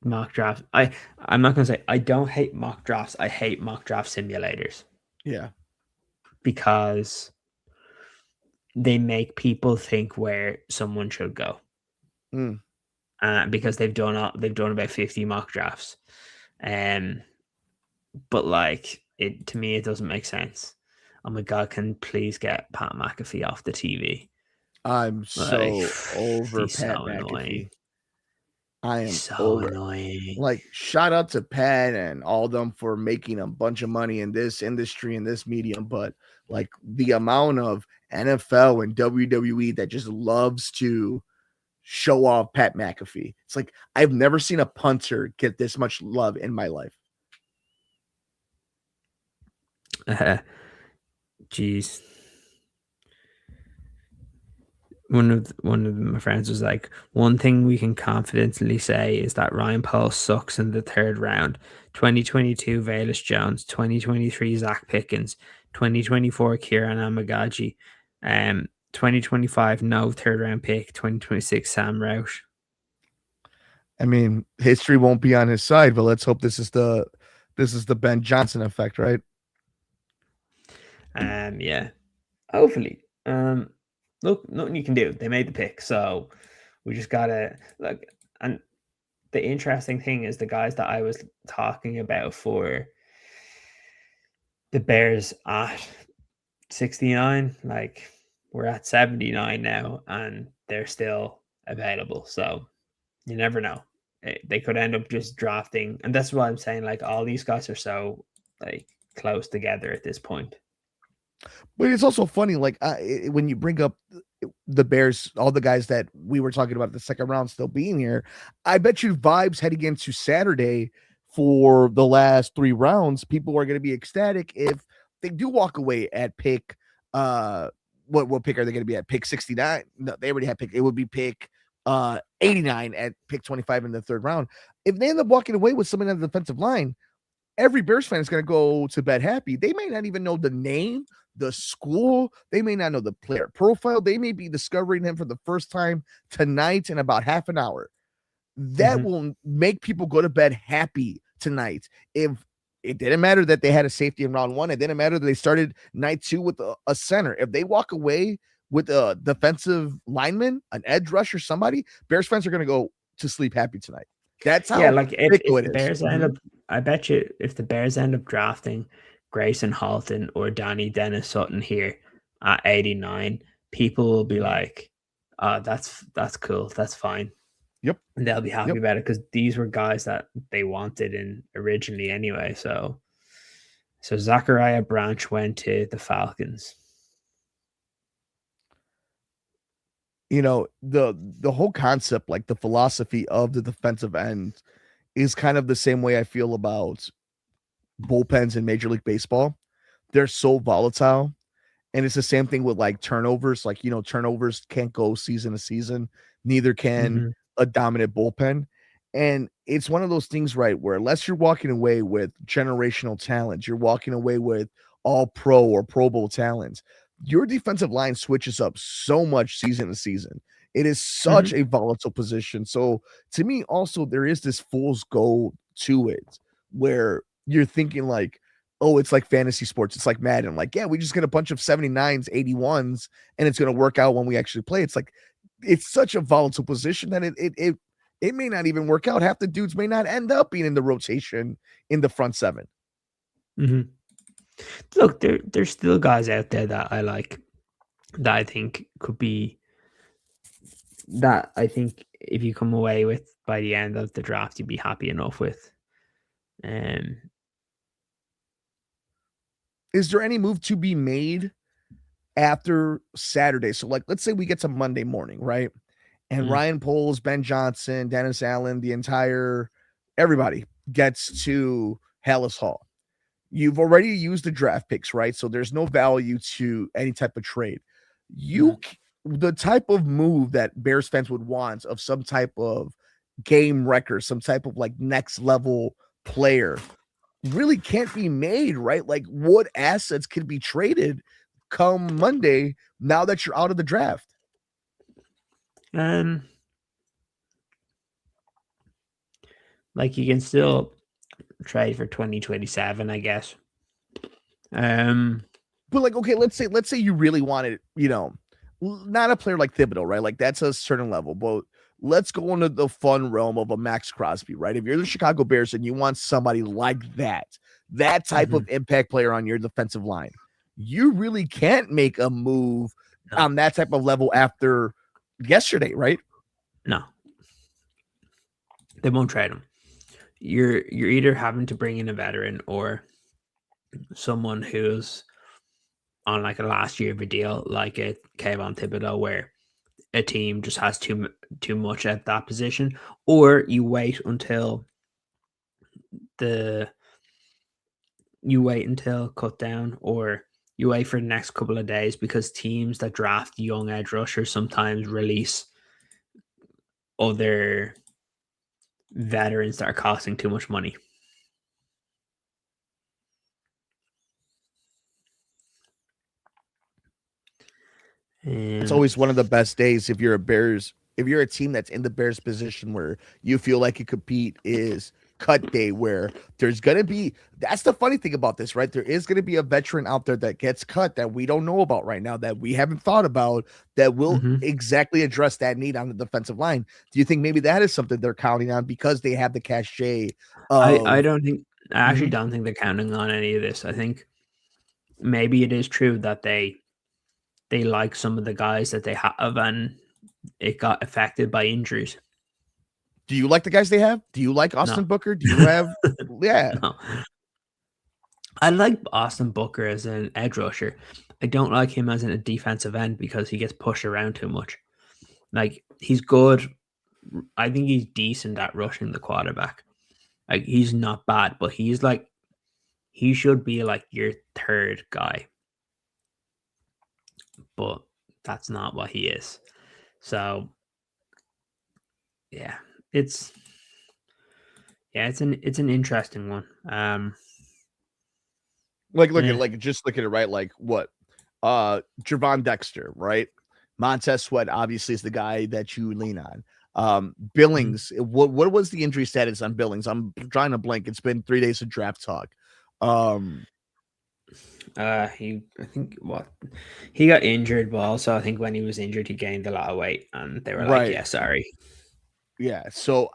mock drafts. I'm not gonna say I don't hate mock drafts. I hate mock draft simulators. Yeah. Because they make people think where someone should go. Mm. Because they've done about 50 mock drafts. But like it to me, it doesn't make sense. Oh my god, can please get Pat McAfee off the TV? I'm so over he's Pat so McAfee. annoying. I am He's so over. annoying. Like, shout out to Pat and all of them for making a bunch of money in this industry, in this medium. But like the amount of NFL and WWE that just loves to show off Pat McAfee. It's like I've never seen a punter get this much love in my life. Jeez. One of my friends was like, one thing we can confidently say is that Ryan Paul sucks in the third round. 2022 Velus Jones, 2023 Zach Pickens, 2024 Ciaran Amagaji, 2025 no third round pick, 2026 Sam Roush. I mean, history won't be on his side, but let's hope this is the Ben Johnson effect, right? Yeah, hopefully. Look, nothing you can do. They made the pick, so we just gotta look. And the interesting thing is the guys that I was talking about for the Bears at 69, like we're at 79 now, and they're still available. So you never know. They could end up just drafting, and that's why I'm saying like all these guys are so like close together at this point. But it's also funny, like when you bring up the Bears, all the guys that we were talking about the second round still being here, I bet you vibes heading into Saturday for the last 3 rounds, people are going to be ecstatic if they do walk away at pick. What pick are they going to be at? Pick 69? No, they already had pick. It would be pick 89 at pick 25 in the third round. If they end up walking away with someone on the defensive line, every Bears fan is going to go to bed happy. They may not even know the name, the school. They may not know the player profile. They may be discovering him for the first time tonight in about half an hour. That will make people go to bed happy tonight. If it didn't matter that they had a safety in round 1. It didn't matter that they started night 2 with a center. If they walk away with a defensive lineman, an edge rusher, somebody, Bears fans are going to go to sleep happy tonight. That's how like critical if it the is. Bears end up, I bet you if the Bears end up drafting Grayson Halton or Donnie Dennis Sutton here at 89, people will be like, "Oh, that's cool, that's fine." Yep. And they'll be happy about it because these were guys that they wanted in originally anyway. So Zachariah Branch went to the Falcons. You know, the whole concept, like the philosophy of the defensive end, is kind of the same way I feel about bullpens in Major League Baseball. They're so volatile. And it's the same thing with like turnovers. Like, you know, turnovers can't go season to season, neither can a dominant bullpen. And it's one of those things, right, where unless you're walking away with generational talent, you're walking away with all pro or Pro Bowl talent, your defensive line switches up so much season to season. It is such a volatile position. So to me, also, there is this fool's gold to it where you're thinking like, oh, it's like fantasy sports. It's like Madden. Like, yeah, we just get a bunch of 79s, 81s, and it's going to work out when we actually play. It's like, it's such a volatile position that it may not even work out. Half the dudes may not end up being in the rotation in the front 7. Look, there's still guys out there that I like, that I think could be, that I think if you come away with by the end of the draft, you'd be happy enough with. Is there any move to be made after Saturday? So, like, let's say we get to Monday morning, right? And Ryan Poles, Ben Johnson, Dennis Allen, everybody gets to Hallis Hall. You've already used the draft picks, right? So there's no value to any type of trade. The type of move that Bears fans would want of some type of game record, some type of like next level player really can't be made, right? Like, what assets can be traded come Monday now that you're out of the draft? Like, you can still trade for 2027, I guess. But like, okay, let's say you really wanted, you know, not a player like Thibodeau, right? Like, that's a certain level, but let's go into the fun realm of a Max Crosby, right? If you're the Chicago Bears and you want somebody like that type of impact player on your defensive line, you really can't make a move on that type of level after yesterday, right? No, they won't trade him. You're either having to bring in a veteran or someone who's on like a last year of a deal, like a Kayvon Thibodeau, where a team just has too much at that position, or you wait until cut down, or you wait for the next couple of days, because teams that draft young edge rushers sometimes release other veterans that are costing too much money. It's always one of the best days if you're a team that's in the Bears position where you feel like you compete, is cut day, where there's going to be, that's the funny thing about this, right? There is going to be a veteran out there that gets cut that we don't know about right now, that we haven't thought about, that will exactly address that need on the defensive line. Do you think maybe that is something they're counting on because they have the cachet? I actually don't think they're counting on any of this. I think maybe it is true that they like some of the guys that they have, and it got affected by injuries. Do you like the guys they have? Do you like Austin Booker? Do you have? Yeah. No. I like Austin Booker as an edge rusher. I don't like him as a defensive end because he gets pushed around too much. Like, he's good. I think he's decent at rushing the quarterback. Like, he's not bad, but he's like, he should be like your third guy. But that's not what he is. So yeah, it's an interesting one. Look at it, right? Like what? Javon Dexter, right? Montez Sweat obviously is the guy that you lean on. Billings, what was the injury status on Billings? I'm trying to blank. It's been 3 days of draft talk. I think he got injured, but also I think when he was injured, he gained a lot of weight, and they were like, Right. "Yeah, sorry." Yeah. So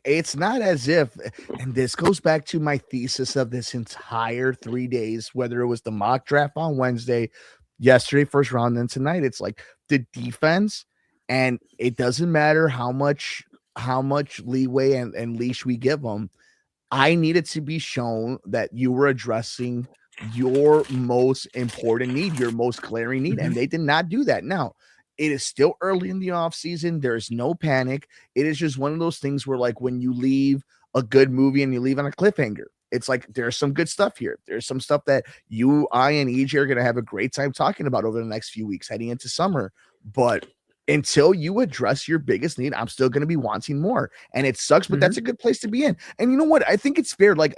it's not as if, and this goes back to my thesis of this entire 3 days, whether it was the mock draft on Wednesday, yesterday, first round, then tonight, it's like the defense, and it doesn't matter how much leeway and leash we give them. I needed to be shown that you were addressing your most important need, your most glaring need, and they did not do that. Now, it is still early in the offseason. There's no panic. It is just one of those things where, like, when you leave a good movie and you leave on a cliffhanger, it's like there's some good stuff here. There's some stuff that you, I, and EJ are going to have a great time talking about over the next few weeks heading into summer. But until you address your biggest need, I'm still going to be wanting more. And it sucks, but that's a good place to be in. And you know what? I think it's fair. Like,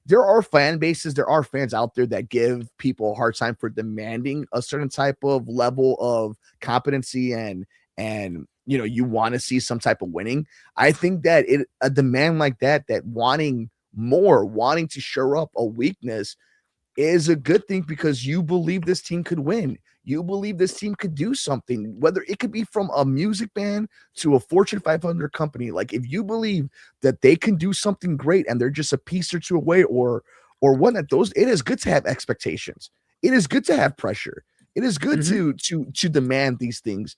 there are fan bases, there are fans out there that give people a hard time for demanding a certain type of level of competency and you want to see some type of winning. I think that a demand like that wanting more, wanting to shore up a weakness is a good thing because you believe this team could win. You believe this team could do something, whether it could be from a music band to a Fortune 500 company. Like, if you believe that they can do something great and they're just a piece or two away or whatnot, it is good to have expectations. It is good to have pressure. It is good to demand these things.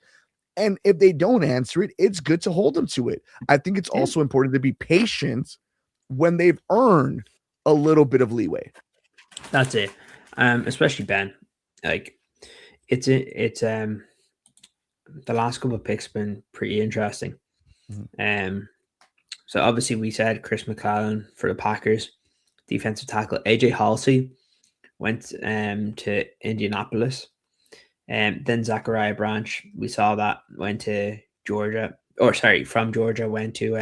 And if they don't answer it, it's good to hold them to it. I think it's also important to be patient when they've earned a little bit of leeway. That's it. Especially Ben. Like, it's the last couple of picks have been pretty interesting. So obviously we said Chris McClellan for the Packers, defensive tackle. AJ Halsey went to Indianapolis. Then Zachariah Branch, we saw that went to Georgia, from Georgia went to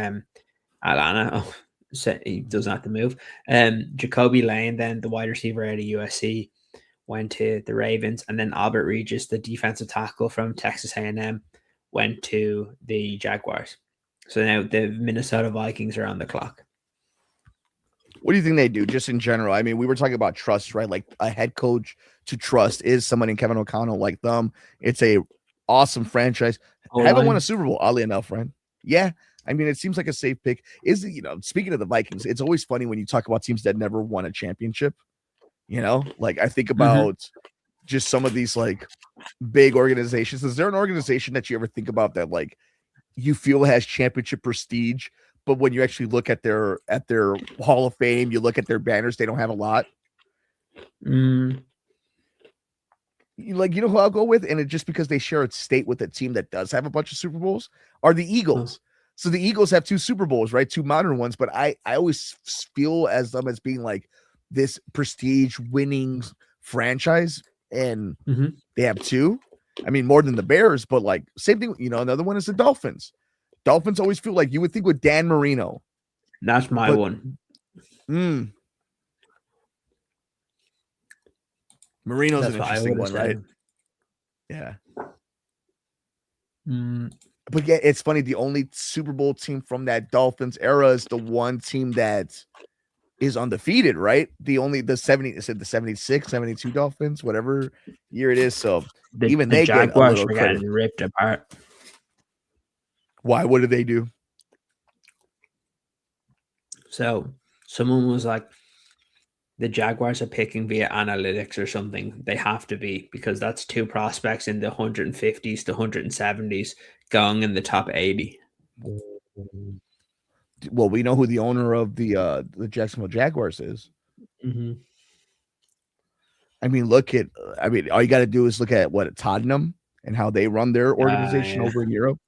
Atlanta. Oh, so he doesn't have to move. Jacoby Lane, then the wide receiver out of USC, went to the Ravens, and then Albert Regis, the defensive tackle from Texas A&M, went to the Jaguars. So now the Minnesota Vikings are on the clock. What do you think they do just in general? I mean, we were talking about trust, right? Like, a head coach to trust is someone in Kevin O'Connell like them. It's a awesome franchise. Haven't won a Super Bowl, oddly enough, right? Yeah. I mean, it seems like a safe pick. Speaking of the Vikings, it's always funny when you talk about teams that never won a championship. Like, I think about just some of these like big organizations. Is there an organization that you ever think about that like you feel has championship prestige, but when you actually look at their Hall of Fame, you look at their banners, they don't have a lot? Like, who I'll go with, and it just because they share a state with a team that does have a bunch of Super Bowls, are the Eagles. So the Eagles have 2 Super Bowls, right? 2 modern ones, but I always feel as them as being like this prestige winning franchise, and they have 2. I mean, more than the Bears, but like same thing. Another one is the Dolphins. Dolphins always feel like you would think with Dan Marino. That's my one. Marino's an interesting one, right? Yeah. But yeah, it's funny. The only Super Bowl team from that Dolphins era is the one team that is undefeated, right? The 76, 72 Dolphins, whatever year it is. So even they get a little credit. Getting ripped apart. Why? What did they do? So someone was like, the Jaguars are picking via analytics or something. They have to be, because that's 2 prospects in the 150s to 170s going in the top 80. Well, we know who the owner of the Jacksonville Jaguars is. I mean, all you got to do is look at Tottenham and how they run their organization over in Europe.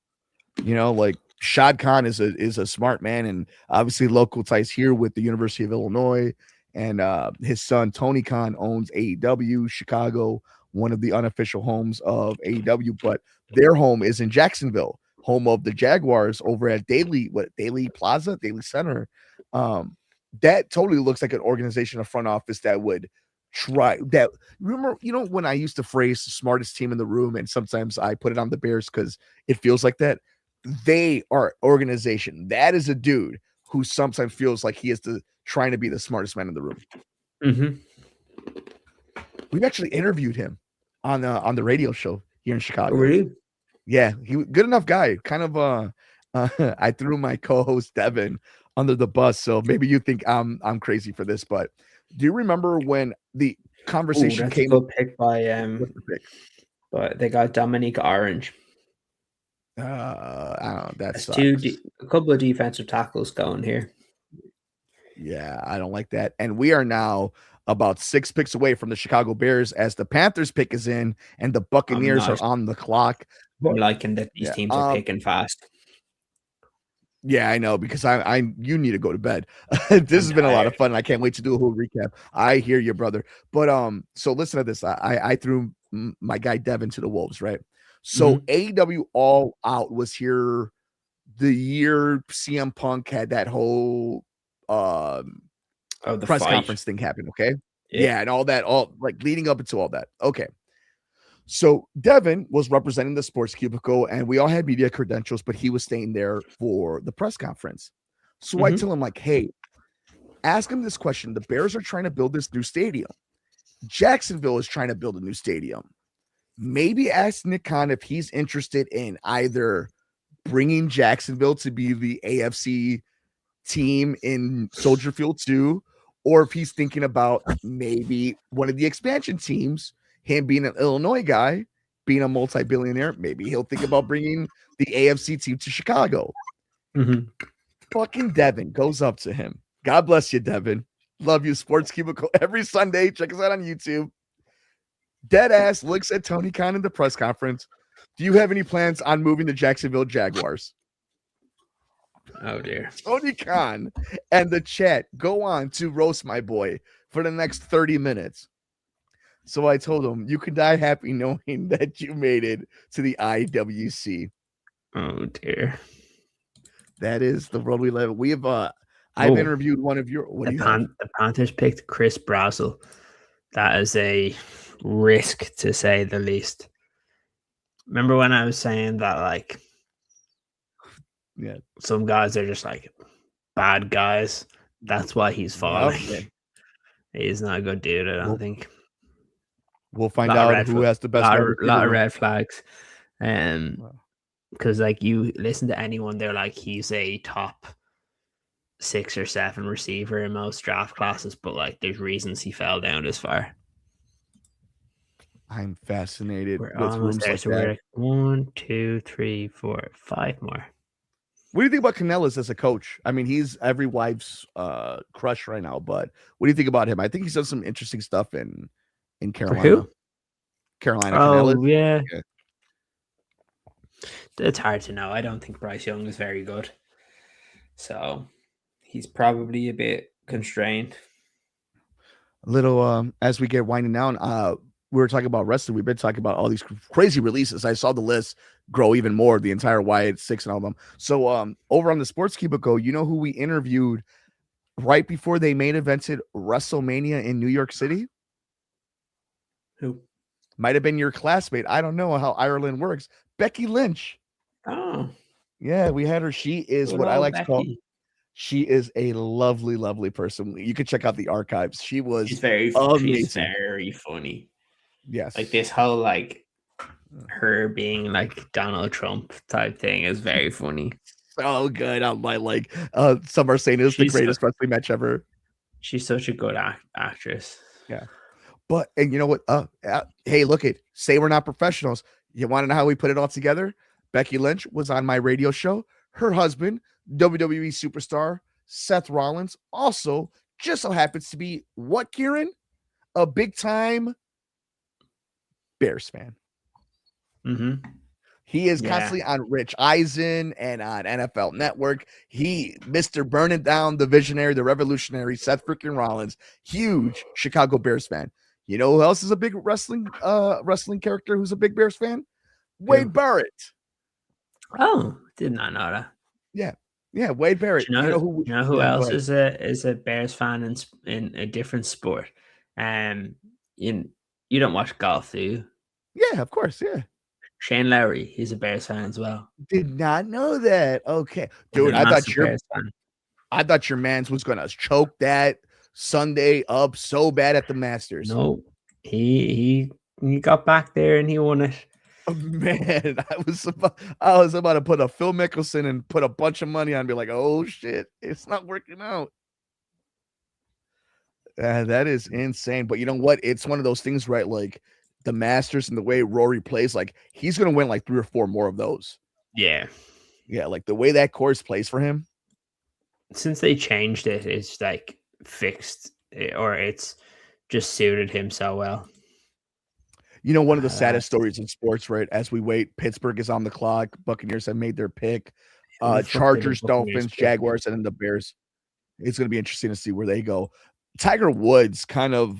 Like, Shad Khan is a smart man, and obviously local ties here with the University of Illinois. And his son Tony Khan owns AEW Chicago, one of the unofficial homes of AEW, but their home is in Jacksonville, home of the Jaguars over at Daily Plaza, Daily Center. That totally looks like an organization, a front office that would try that. Remember, when I used to phrase the smartest team in the room, and sometimes I put it on the Bears because it feels like that. They are organization. That is a dude who sometimes feels like he is trying to be the smartest man in the room. Mm-hmm. We've actually interviewed him on the radio show here in Oh, Chicago. really? Yeah, he good enough guy. Kind of I threw my co-host Devin under the bus, so maybe you think I'm crazy for this, but do you remember when the Oh, conversation that's a came up good pick by with the pick? but they got Dominique Orange. I don't know, that That's sucks. a couple of defensive tackles going here. Yeah, I don't like that. And we are now about 6 picks away from the Chicago Bears as the Panthers pick is in and the I'm Buccaneers are not. on the clock. I'm But liking that these yeah, teams are picking fast. yeah, I know because I you need to go to bed. This I'm has been a lot of tired. fun. And I can't wait to do a whole recap. I hear you, brother. But so listen to this. I threw my guy Devin to the Wolves, right? So Mhm. AEW All Out was here the year CM Punk had that whole Oh, the press fight. conference thing happen, okay? Yeah. Yeah, and all that, all like leading up into all that. Okay. So Devin was representing the sports cubicle, and we all had media credentials, but he was staying there for the press conference. So I Mhm. tell him, like, hey, ask him this question. The Bears are trying to build this new stadium. Jacksonville is trying to build a new stadium. Maybe ask Nick Khan if he's interested in either bringing Jacksonville to be the AFC team in Soldier Field 2, or if he's thinking about maybe one of the expansion teams, him being an Illinois guy, being a multi-billionaire, maybe he'll think about bringing the AFC team to Chicago. Mhm. Fucking Devin goes up to him. God bless you, Devin. Love you, Sports Cubicle every Sunday. Check us out on YouTube. Dead ass looks at Tony Khan in the press conference. Do you have any plans on moving the Jacksonville Jaguars? Oh dear. Tony Khan and the chat go on to roast my boy for the next 30 minutes. So I told him, you can die happy knowing that you made it to the IWC. Oh dear. That is the world we live in. We have I've interviewed one of your what do you have? The Panthers picked Chris Brazzell. That is a risk to say the least. Remember when I was saying that like Yeah. some guys are just like bad guys? That's why he's falling. Yeah. He's not a good dude, I don't think. We'll find out who has the best wide receiver. Lot of red flags. Because like you listen to anyone, they're like he's a top 6 or 7 receiver in most draft classes, but like there's reasons he fell down this far. I'm fascinated We're with rooms there, like so that. we're like 1, 2, 3, 4, 5 more. What do you think about Canellis as a coach? I mean, he's every wife's crush right now, but what do you think about him? I think he's done some interesting stuff in Carolina. For who? Carolina. Oh, Canellis. yeah. It's hard to know. I don't think Bryce Young is very good. So he's probably a bit constrained. A little as we get winding down, we were talking about wrestling. We've been talking about all these crazy releases. I saw the list grow even more, the entire Wyatt 6 and all of them. So over on the Sports Cubicle, you know who we interviewed right before they main evented WrestleMania in New York City? Who? Might have been your classmate. I don't know how Ireland works. Becky Lynch. Oh. Yeah, we had her. She is Good what I old like to call Becky. she is a lovely, lovely person. You can check out the archives. She's She's amazing. very funny. Yes. Like this whole like her being like Donald Trump type thing is very funny. So good. On my like some are saying it's the greatest wrestling match ever. She's such a good actress. Yeah. But and you know what? Hey, look it. Say we're not professionals. You want to know how we put it all together? Becky Lynch was on my radio show. Her husband, WWE superstar Seth Rollins, also just so happens to be what, Ciaran? A big time Bears fan. Mm-hmm. He is constantly on Rich Eisen and on NFL Network. Mr. Burning Down, the visionary, the revolutionary, Seth freaking Rollins, huge Chicago Bears fan. You know who else is a big wrestling character who's a big Bears fan? Wade Barrett. Oh, did not know that. Yeah, Wade Barrett. Do you know who else is a Bears fan in a different sport? You don't watch golf, do you? Yeah, of course. Yeah. Shane Lowry, he's a Bears fan as well. Did not know that. Okay, dude, I thought your man's was gonna choke that Sunday up so bad at the Masters. No, he got back there and he won it. Oh, man, I was about to put a Phil Mickelson and put a bunch of money on and be like, oh shit, it's not working out. That is insane. But you know what? It's one of those things, right? Like the Masters and the way Rory plays, like he's gonna win like 3 or 4 more of those. Yeah. Yeah, like the way that course plays for him. Since they changed it, it's like fixed, or it's just suited him so well. You know, one of the saddest stories in sports, right? As we wait, Pittsburgh is on the clock. Buccaneers have made their pick. Chargers, Dolphins, Jaguars, and then the Bears. It's going to be interesting to see where they go. Tiger Woods kind of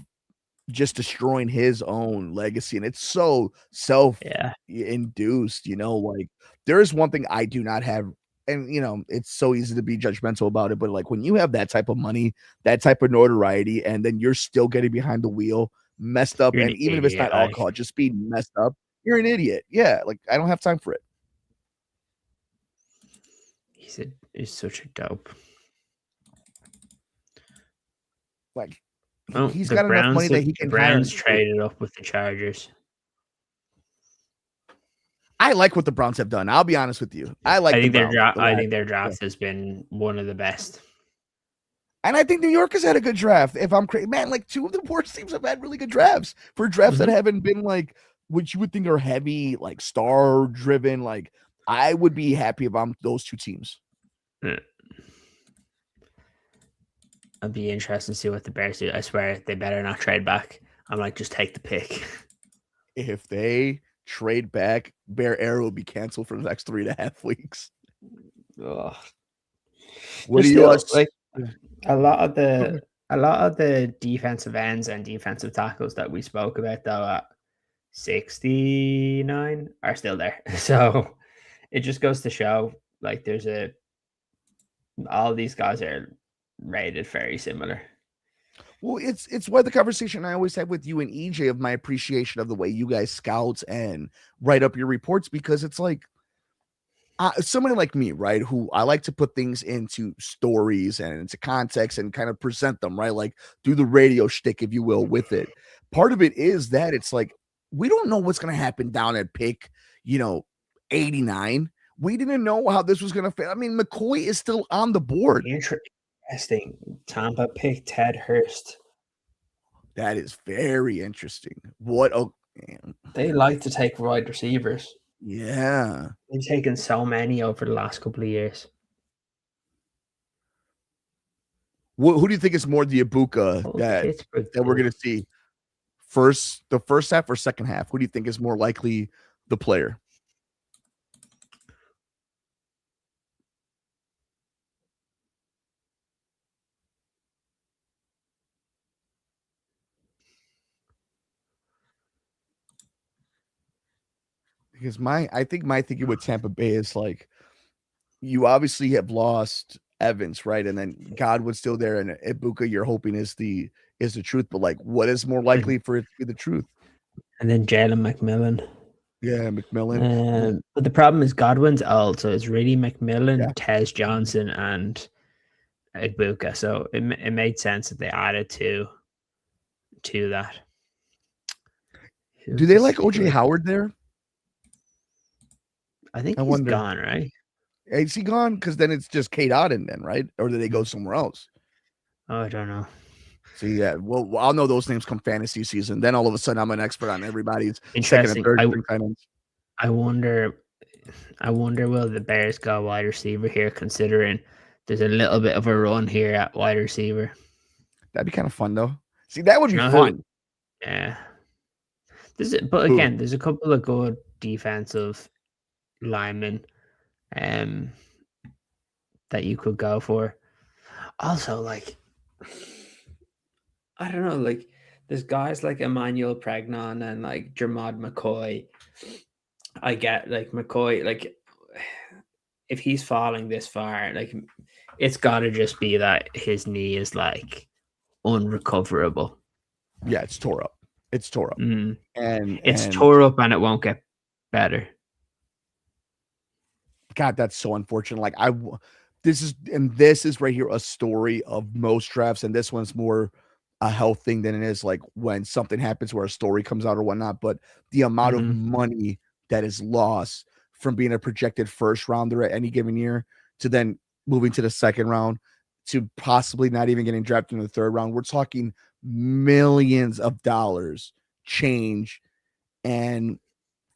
just destroying his own legacy, and it's so self-induced, you know, like there is one thing I do not have, and you know, it's so easy to be judgmental about it, but like when you have that type of money, that type of notoriety, and then you're still getting behind the wheel, messed up, and even if it's not alcohol, just being messed up, you're an idiot. Yeah, like I don't have time for it. He's such a dope. Like he's got enough money that he can. The Browns traded up with the Chargers. I like what the Browns have done. I'll be honest with you. I think their draft has been one of the best. And I think New York has had a good draft. If I'm crazy, man, like 2 of the worst teams have had really good drafts for drafts that haven't been like what you would think are heavy, like star driven. Like I would be happy if I'm those 2 teams. I'd be interested to see what the Bears do. I swear they better not trade back. I'm like, just take the pick. If they trade back, Bear Era will be canceled for the next 3.5 weeks. Ugh. What do you like? A lot of the defensive ends and defensive tackles that we spoke about though at 69 are still there. So it just goes to show like all these guys are rated very similar. Well, it's why the conversation I always have with you and EJ of my appreciation of the way you guys scout and write up your reports, because it's like somebody like me, right, who I like to put things into stories and into context and kind of present them, right, like do the radio shtick, if you will, with it. Part of it is that it's like we don't know what's going to happen down at pick, 89. We didn't know how this was going to fit. I mean, McCoy is still on the board. Interesting. Tampa picked Ted Hurst. That is very interesting. What? Oh, man. They like to take wide receivers. Yeah. They've taken so many over the last couple of years. Who do you think is more the Ibuka that we're going to see? The first half or second half? Who do you think is more likely the player? Because I think my thinking with Tampa Bay is like, you obviously have lost Evans, right? And then Godwin's still there, and Ibuka, you're hoping is the truth. But like, what is more likely for it to be the truth? And then Jalen McMillan. Yeah, McMillan. But the problem is Godwin's old, so it's really McMillan, Tez Johnson, and Ibuka. So it made sense that they added to that. Do they like OJ Howard there? I think he's gone, right? Is he gone? Because then it's just Kate Otten then, right? Or do they go somewhere else? Oh, I don't know. So yeah, well, I'll know those names come fantasy season. Then all of a sudden, I'm an expert on everybody's interesting. second and third tight ends. I wonder will the Bears go wide receiver here, considering there's a little bit of a run here at wide receiver. That'd be kind of fun, though. See, that would be fun. Yeah. But again, there's a couple of good defensive linemen that you could go for. Also, like, I don't know, like there's guys like Emmanuel Pregnon and like Jermod McCoy. I get like McCoy, like if he's falling this far, like it's gotta just be that his knee is like unrecoverable. Yeah, it's tore up. And it's tore up and it won't get better. God, that's so unfortunate. Like this is right here a story of most drafts, and this one's more a health thing than it is like when something happens where a story comes out or whatnot. But the amount of Mhm. money that is lost from being a projected first rounder at any given year to then moving to the second round to possibly not even getting drafted in the third round. We're talking millions of dollars change. And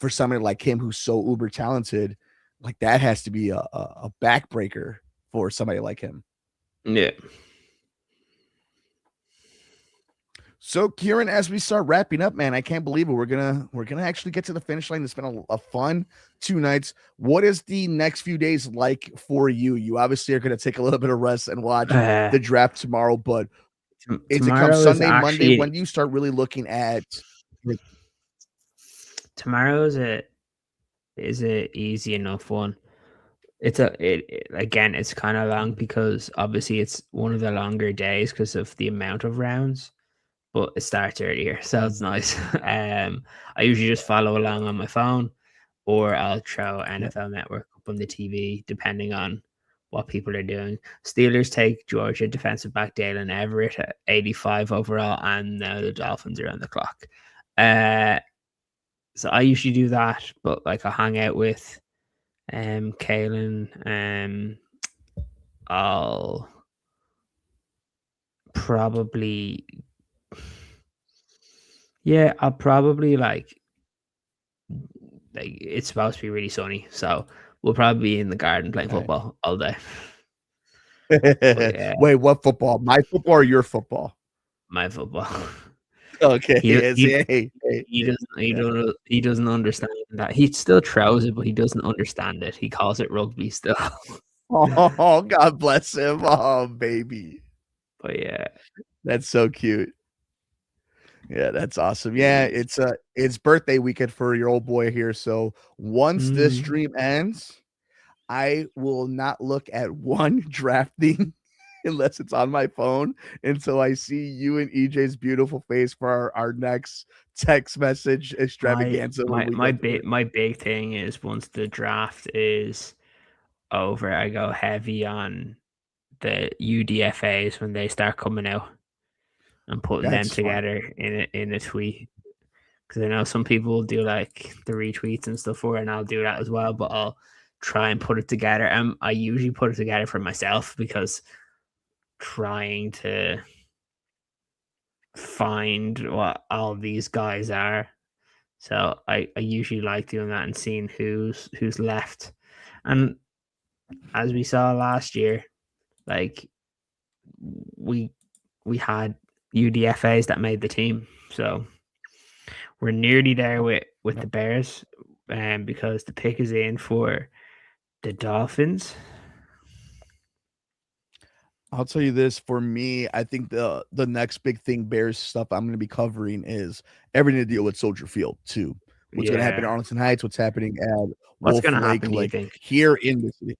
for somebody like him who's so uber talented, like that has to be a backbreaker for somebody like him. Yeah. So Ciaran, as we start wrapping up, man, I can't believe it. We're gonna actually get to the finish line. It's been a fun 2 nights. What is the next few days like for you? You obviously are gonna take a little bit of rest and watch Uh, the draft tomorrow, but is it come tomorrow is Sunday, Monday? actually When do you start really looking at tomorrow is a easy enough one. Again, it's kind of long because obviously it's one of the longer days because of the amount of rounds, but it starts earlier, so it's nice. I usually just follow along on my phone, or I'll throw yeah, NFL Network up on the TV, depending on what people are doing. Steelers take Georgia defensive back Dalen Everett at 85 overall, and now the Dolphins are on the clock. Uh, so I usually do that, but like I hang out with Kalen. I'll probably, yeah, I'll probably like it's supposed to be really sunny, so we'll probably be in the garden playing okay. football all day. But yeah, Wait, what football? My football or your football? my football. Okay, he yes, he yeah, yeah. he doesn't understand that. He still throws it, but he doesn't understand it. He calls it rugby still. Oh, God bless him. Oh, baby. But yeah, That's so cute. Yeah, that's awesome. it Yeah, is. it's birthday weekend for your old boy here. So once this Mm. stream ends, I will not look at one drafting unless it's on my phone until I see you and EJ's beautiful face for our next text message extravaganza when we go through it. My big thing is once the draft is over, I go heavy on the UDFAs when they start coming out and putting them That's fun. together in a tweet. Because I know some people will do like the retweets and stuff for it, and I'll do that as well. But I'll try and put it together. I usually put it together for myself because trying to find what all these guys are. So I usually like doing that and seeing who's left. And as we saw last year, like we we had UDFAs that made the team. So we're nearly there with the Yep. Bears, because the pick is in for the Dolphins. I'll tell you this, for me, I think the next big thing Bears stuff I'm going to be covering is everything to deal with Soldier Field too. What's going to happen at Yeah. Arlington Heights, what's happening at What's Wolf gonna Lake, happen, do you like think? here in the city.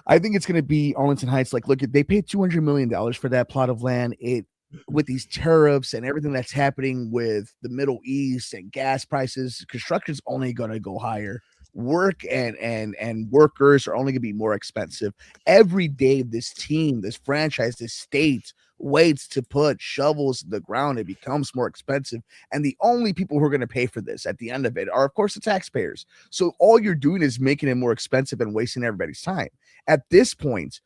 I think it's going to be Arlington Heights. Like, look, they paid $200 million for that plot of land. It with these tariffs and everything that's happening with the Middle East and gas prices, construction's only going to go higher. Work and workers are only going to be more expensive. Every day, this team, this franchise, this state waits to put shovels in the ground. It becomes more expensive, and the only people who are going to pay for this at the end of it are, of course, the taxpayers. So all you're doing is making it more expensive and wasting everybody's time. At this point,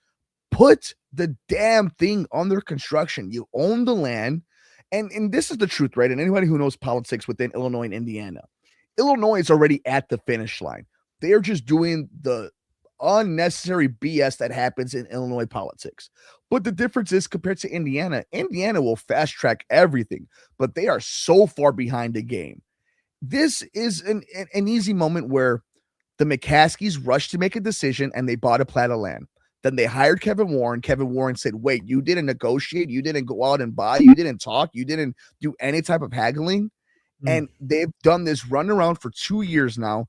put the damn thing under construction. You own the land. And this is the truth, right? And anybody who knows politics within Illinois and Indiana, Illinois is already at the finish line. They are just doing the unnecessary BS that happens in Illinois politics. But the difference is compared to Indiana, Indiana will fast track everything, but they are so far behind the game. This is an easy moment where the McCaskies rushed to make a decision and they bought a plat of land. Then they hired Kevin Warren. Kevin Warren said, wait, you didn't negotiate. You didn't go out and buy. You didn't talk. You didn't do any type of haggling. Mm. And they've done this run around for 2 years now.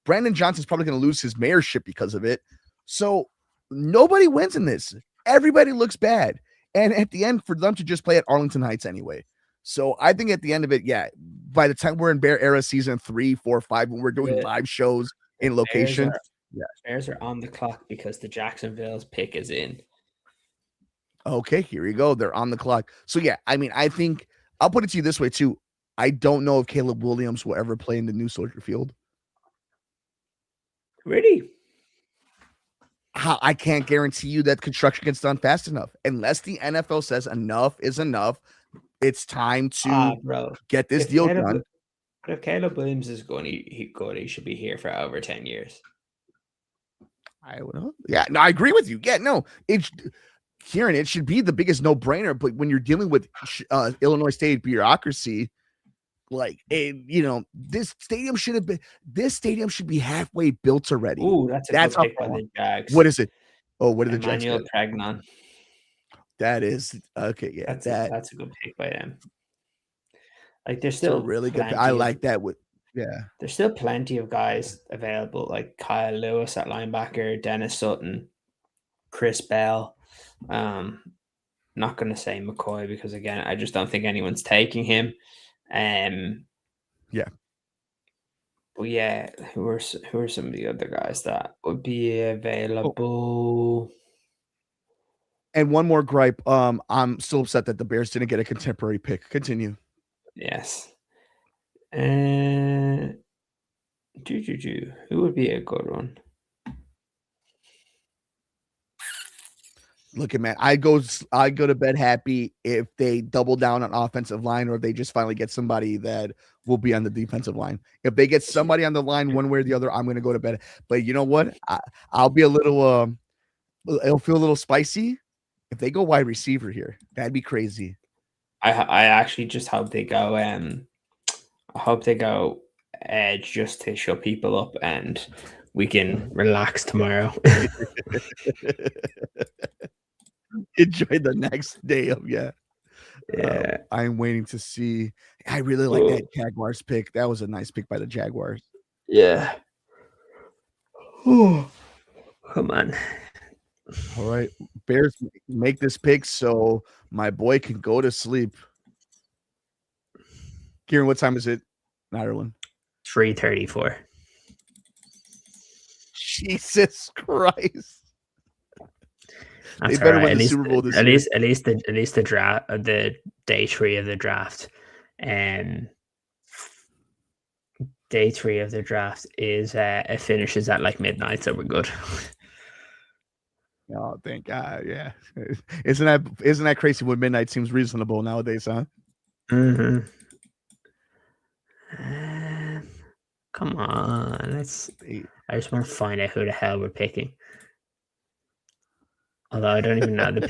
Brandon Johnson's probably going to lose his mayorship because of it. So nobody wins in this. Everybody looks bad. And at the end, for them to just play at Arlington Heights anyway. So I think at the end of it, yeah, by the time we're in Bear Era season 3, 4, 5, when we're doing The live shows in Bears location, are Yeah. Bears are on the clock because the Jacksonville's pick is in. Okay, here we go. They're on the clock. So yeah, I mean, I think I'll put it to you this way too. I don't know if Caleb Williams will ever play in the new Soldier Field. Really? I can't guarantee you that construction gets done fast enough unless the NFL says enough is enough. It's time to Bro. get this deal done. If Caleb Williams is going, he should be here for over 10 years. I don't know. Yeah, no, I agree with you. Yeah, no, Ciaran, it should be the biggest no-brainer. But when you're dealing with Illinois State bureaucracy, like, this stadium should be halfway built already. Ooh, that's a good how pick by the Jags. What is it? Oh, what did the Jags Emmanuel get? Pregnon. That is okay. Yeah, That's a good pick by them. Like, there's still still really good. I like that. There's still plenty of guys available, like Kyle Lewis at linebacker, Dennis Sutton, Chris Bell. Not going to say McCoy because, again, I just don't think anyone's taking him. Yeah. But yeah, who are some of the other guys that would be available? And one more gripe. I'm still upset that the Bears didn't get a contemporary pick. Continue. Yes. Who would be a good one? Look at man, I go to bed happy if they double down on offensive line or if they just finally get somebody that will be on the defensive line. If they get somebody on the line one way or the other, I'm going to go to bed. But you know what? I'll be a little it'll feel a little spicy if they go wide receiver here. That'd be crazy. I actually just hope they go edge just to shut people up and we can relax tomorrow. Enjoy the next day of I'm waiting to see. I really like that Jaguars pick. That was a nice pick by the Jaguars. Yeah. Come on. All right. Bears make this pick so my boy can go to sleep. Ciaran, what time is it in Ireland? 3:34. Jesus Christ. That's they better win the Super Bowl this year. At least the draft, the day 3 of the draft, day 3 of the draft is it finishes at like midnight, so we're good. Oh, thank God! Yeah, isn't that crazy? When midnight seems reasonable nowadays, huh? Mm-hmm. Come on, I just want to find out who the hell we're picking. Although I don't even know the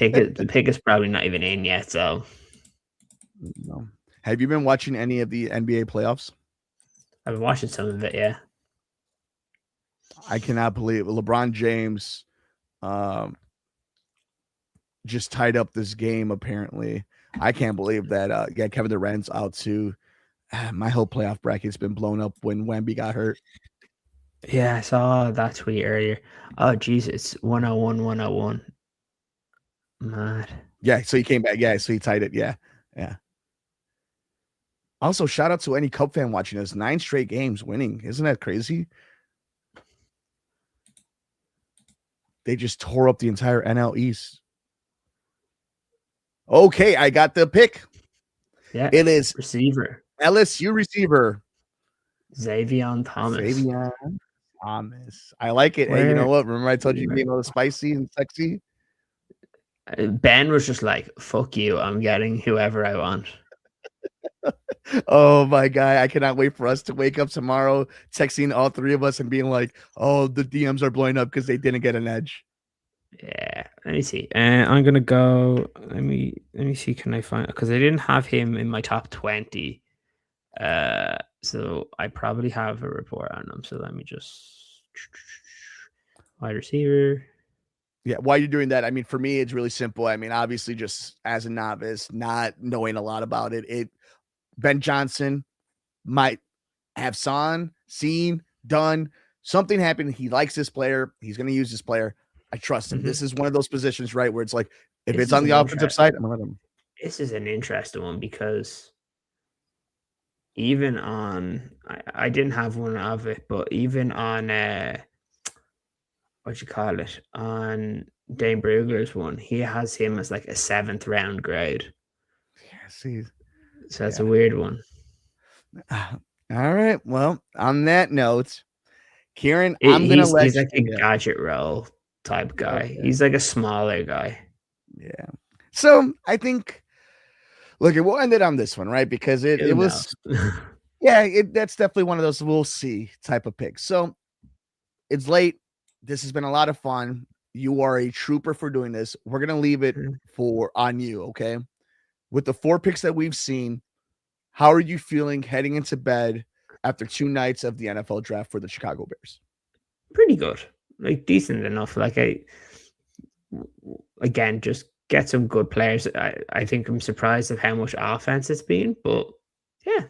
pick is probably not even in yet. So, no. Have you been watching any of the NBA playoffs? I've been watching some of it. Yeah, I cannot believe LeBron James just tied up this game. Apparently, I can't believe that. Kevin Durant's out too. My whole playoff bracket's been blown up when Wemby got hurt. Yeah, I saw that tweet earlier. Oh, Jesus, 101. Mad. Yeah, so he came back. Yeah, so he tied it. Yeah. Also, shout out to any Cub fan watching us. 9 straight games winning. Isn't that crazy? They just tore up the entire NL East. Okay, I got the pick. Yeah, it is receiver. LSU receiver. Xavier Thomas. I like it. Hey, you know what? Remember I told you being a little spicy and sexy? Ben was just like, fuck you. I'm getting whoever I want. Oh my God. I cannot wait for us to wake up tomorrow, texting all 3 of us and being like, oh, the DMs are blowing up because they didn't get an edge. Yeah. Let me see. I'm going to go. Let me see. Can I find, because I didn't have him in my top 20. So I probably have a report on him. So let me just wide receiver. Yeah, while you're doing that, I mean, for me, it's really simple. I mean, obviously, just as a novice, not knowing a lot about it, Ben Johnson might have seen, done something happen. He likes this player. He's going to use this player. I trust him. Mm-hmm. This is one of those positions, right, where it's like, if it's on the offensive side, I'm going to let him. This is an interesting one because even on, I didn't have one of it, but even on what you call it, on Dane Brugler's one, he has him as like a 7th round grade. Yeah, see, So that's yeah. a weird one. All right. Well, on that note, Ciaran, I'm gonna let He's like a you. Yeah. gadget roll type guy. Okay. He's like a smaller guy. Yeah. So I think, look, we'll end it on this one, right? Because it Who was, knows? yeah, that's definitely one of those we'll see type of picks. So it's late. This has been a lot of fun. You are a trooper for doing this. We're gonna leave it for on you, okay? With the 4 picks that we've seen, how are you feeling heading into bed after 2 nights of the NFL draft for the Chicago Bears? Pretty good, like decent enough. Like again, just get some good players. I think I'm surprised at how much offense it's been, but yeah.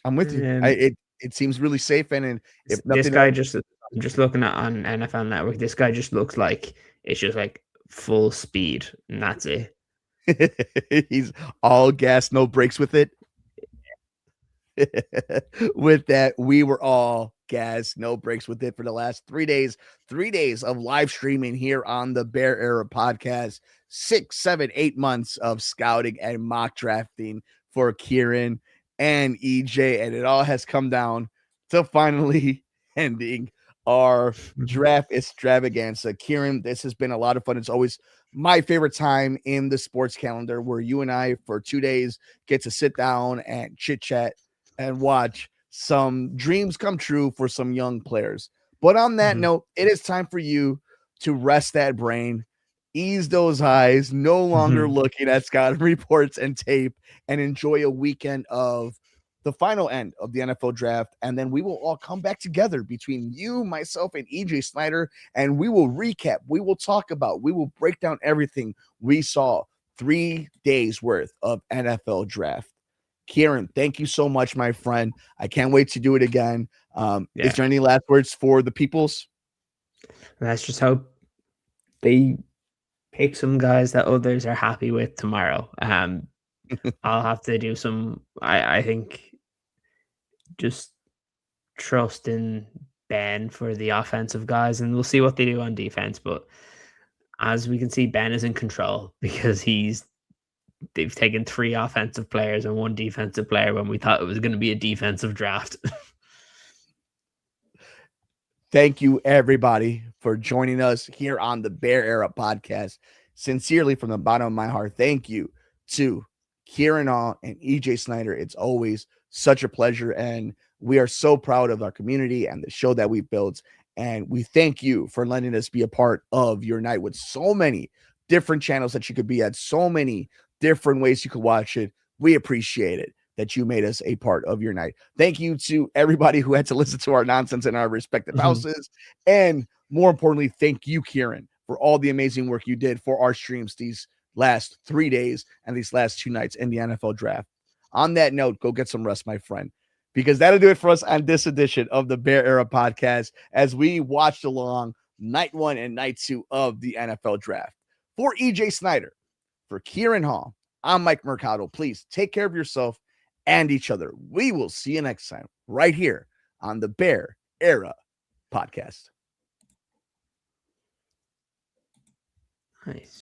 I'm with you. Um, It seems really safe, and if this nothing guy else, just I'm just looking at on NFL Network. This guy just looks like it's just like full speed, and that's it. he's all gas, no brakes with it. With that, we were all gas, no breaks with it for the last 3 days. 3 days of live streaming here on the Bear Era podcast. 6, 7, 8 months of scouting and mock drafting for Ciaran and EJ, and it all has come down to finally ending our draft extravaganza. Ciaran, this has been a lot of fun. It's always my favorite time in the sports calendar where you and I, for 2 days, get to sit down and chit chat and watch some dreams come true for some young players. But on that note, it is time for you to rest that brain, ease those eyes, no longer looking at scouting reports and tape, and enjoy a weekend of the final end of the NFL draft. And then we will all come back together between you, myself, and EJ Snyder, and we will recap, we will talk about, we will break down everything we saw 3 days worth of NFL draft. Ciaran, thank you so much, my friend. I can't wait to do it again. Is there any last words for the peoples? Let's just hope they pick some guys that others are happy with tomorrow. I'll have to do some. I think just trust in Ben for the offensive guys, and we'll see what they do on defense. But as we can see, Ben is in control because they've taken 3 offensive players and 1 defensive player when we thought it was going to be a defensive draft. Thank you, everybody, for joining us here on the Bear Era podcast. Sincerely, from the bottom of my heart, thank you to Ciaran and EJ Snyder. It's always such a pleasure, and we are so proud of our community and the show that we've built. And we thank you for letting us be a part of your night with so many different channels that you could be at, so many different ways you could watch it. We appreciate it that you made us a part of your night. Thank you to everybody who had to listen to our nonsense in our respective houses. And more importantly, thank you, Ciaran, for all the amazing work you did for our streams these last 3 days and these last 2 nights in the NFL draft. On that note, go get some rest, my friend, because that'll do it for us on this edition of the Bear Era podcast as we watched along night 1 and night 2 of the NFL draft. For EJ Snyder, for Ciaran Hall, I'm Mike Mercado. Please take care of yourself and each other. We will see you next time right here on the Bear Era podcast. Nice.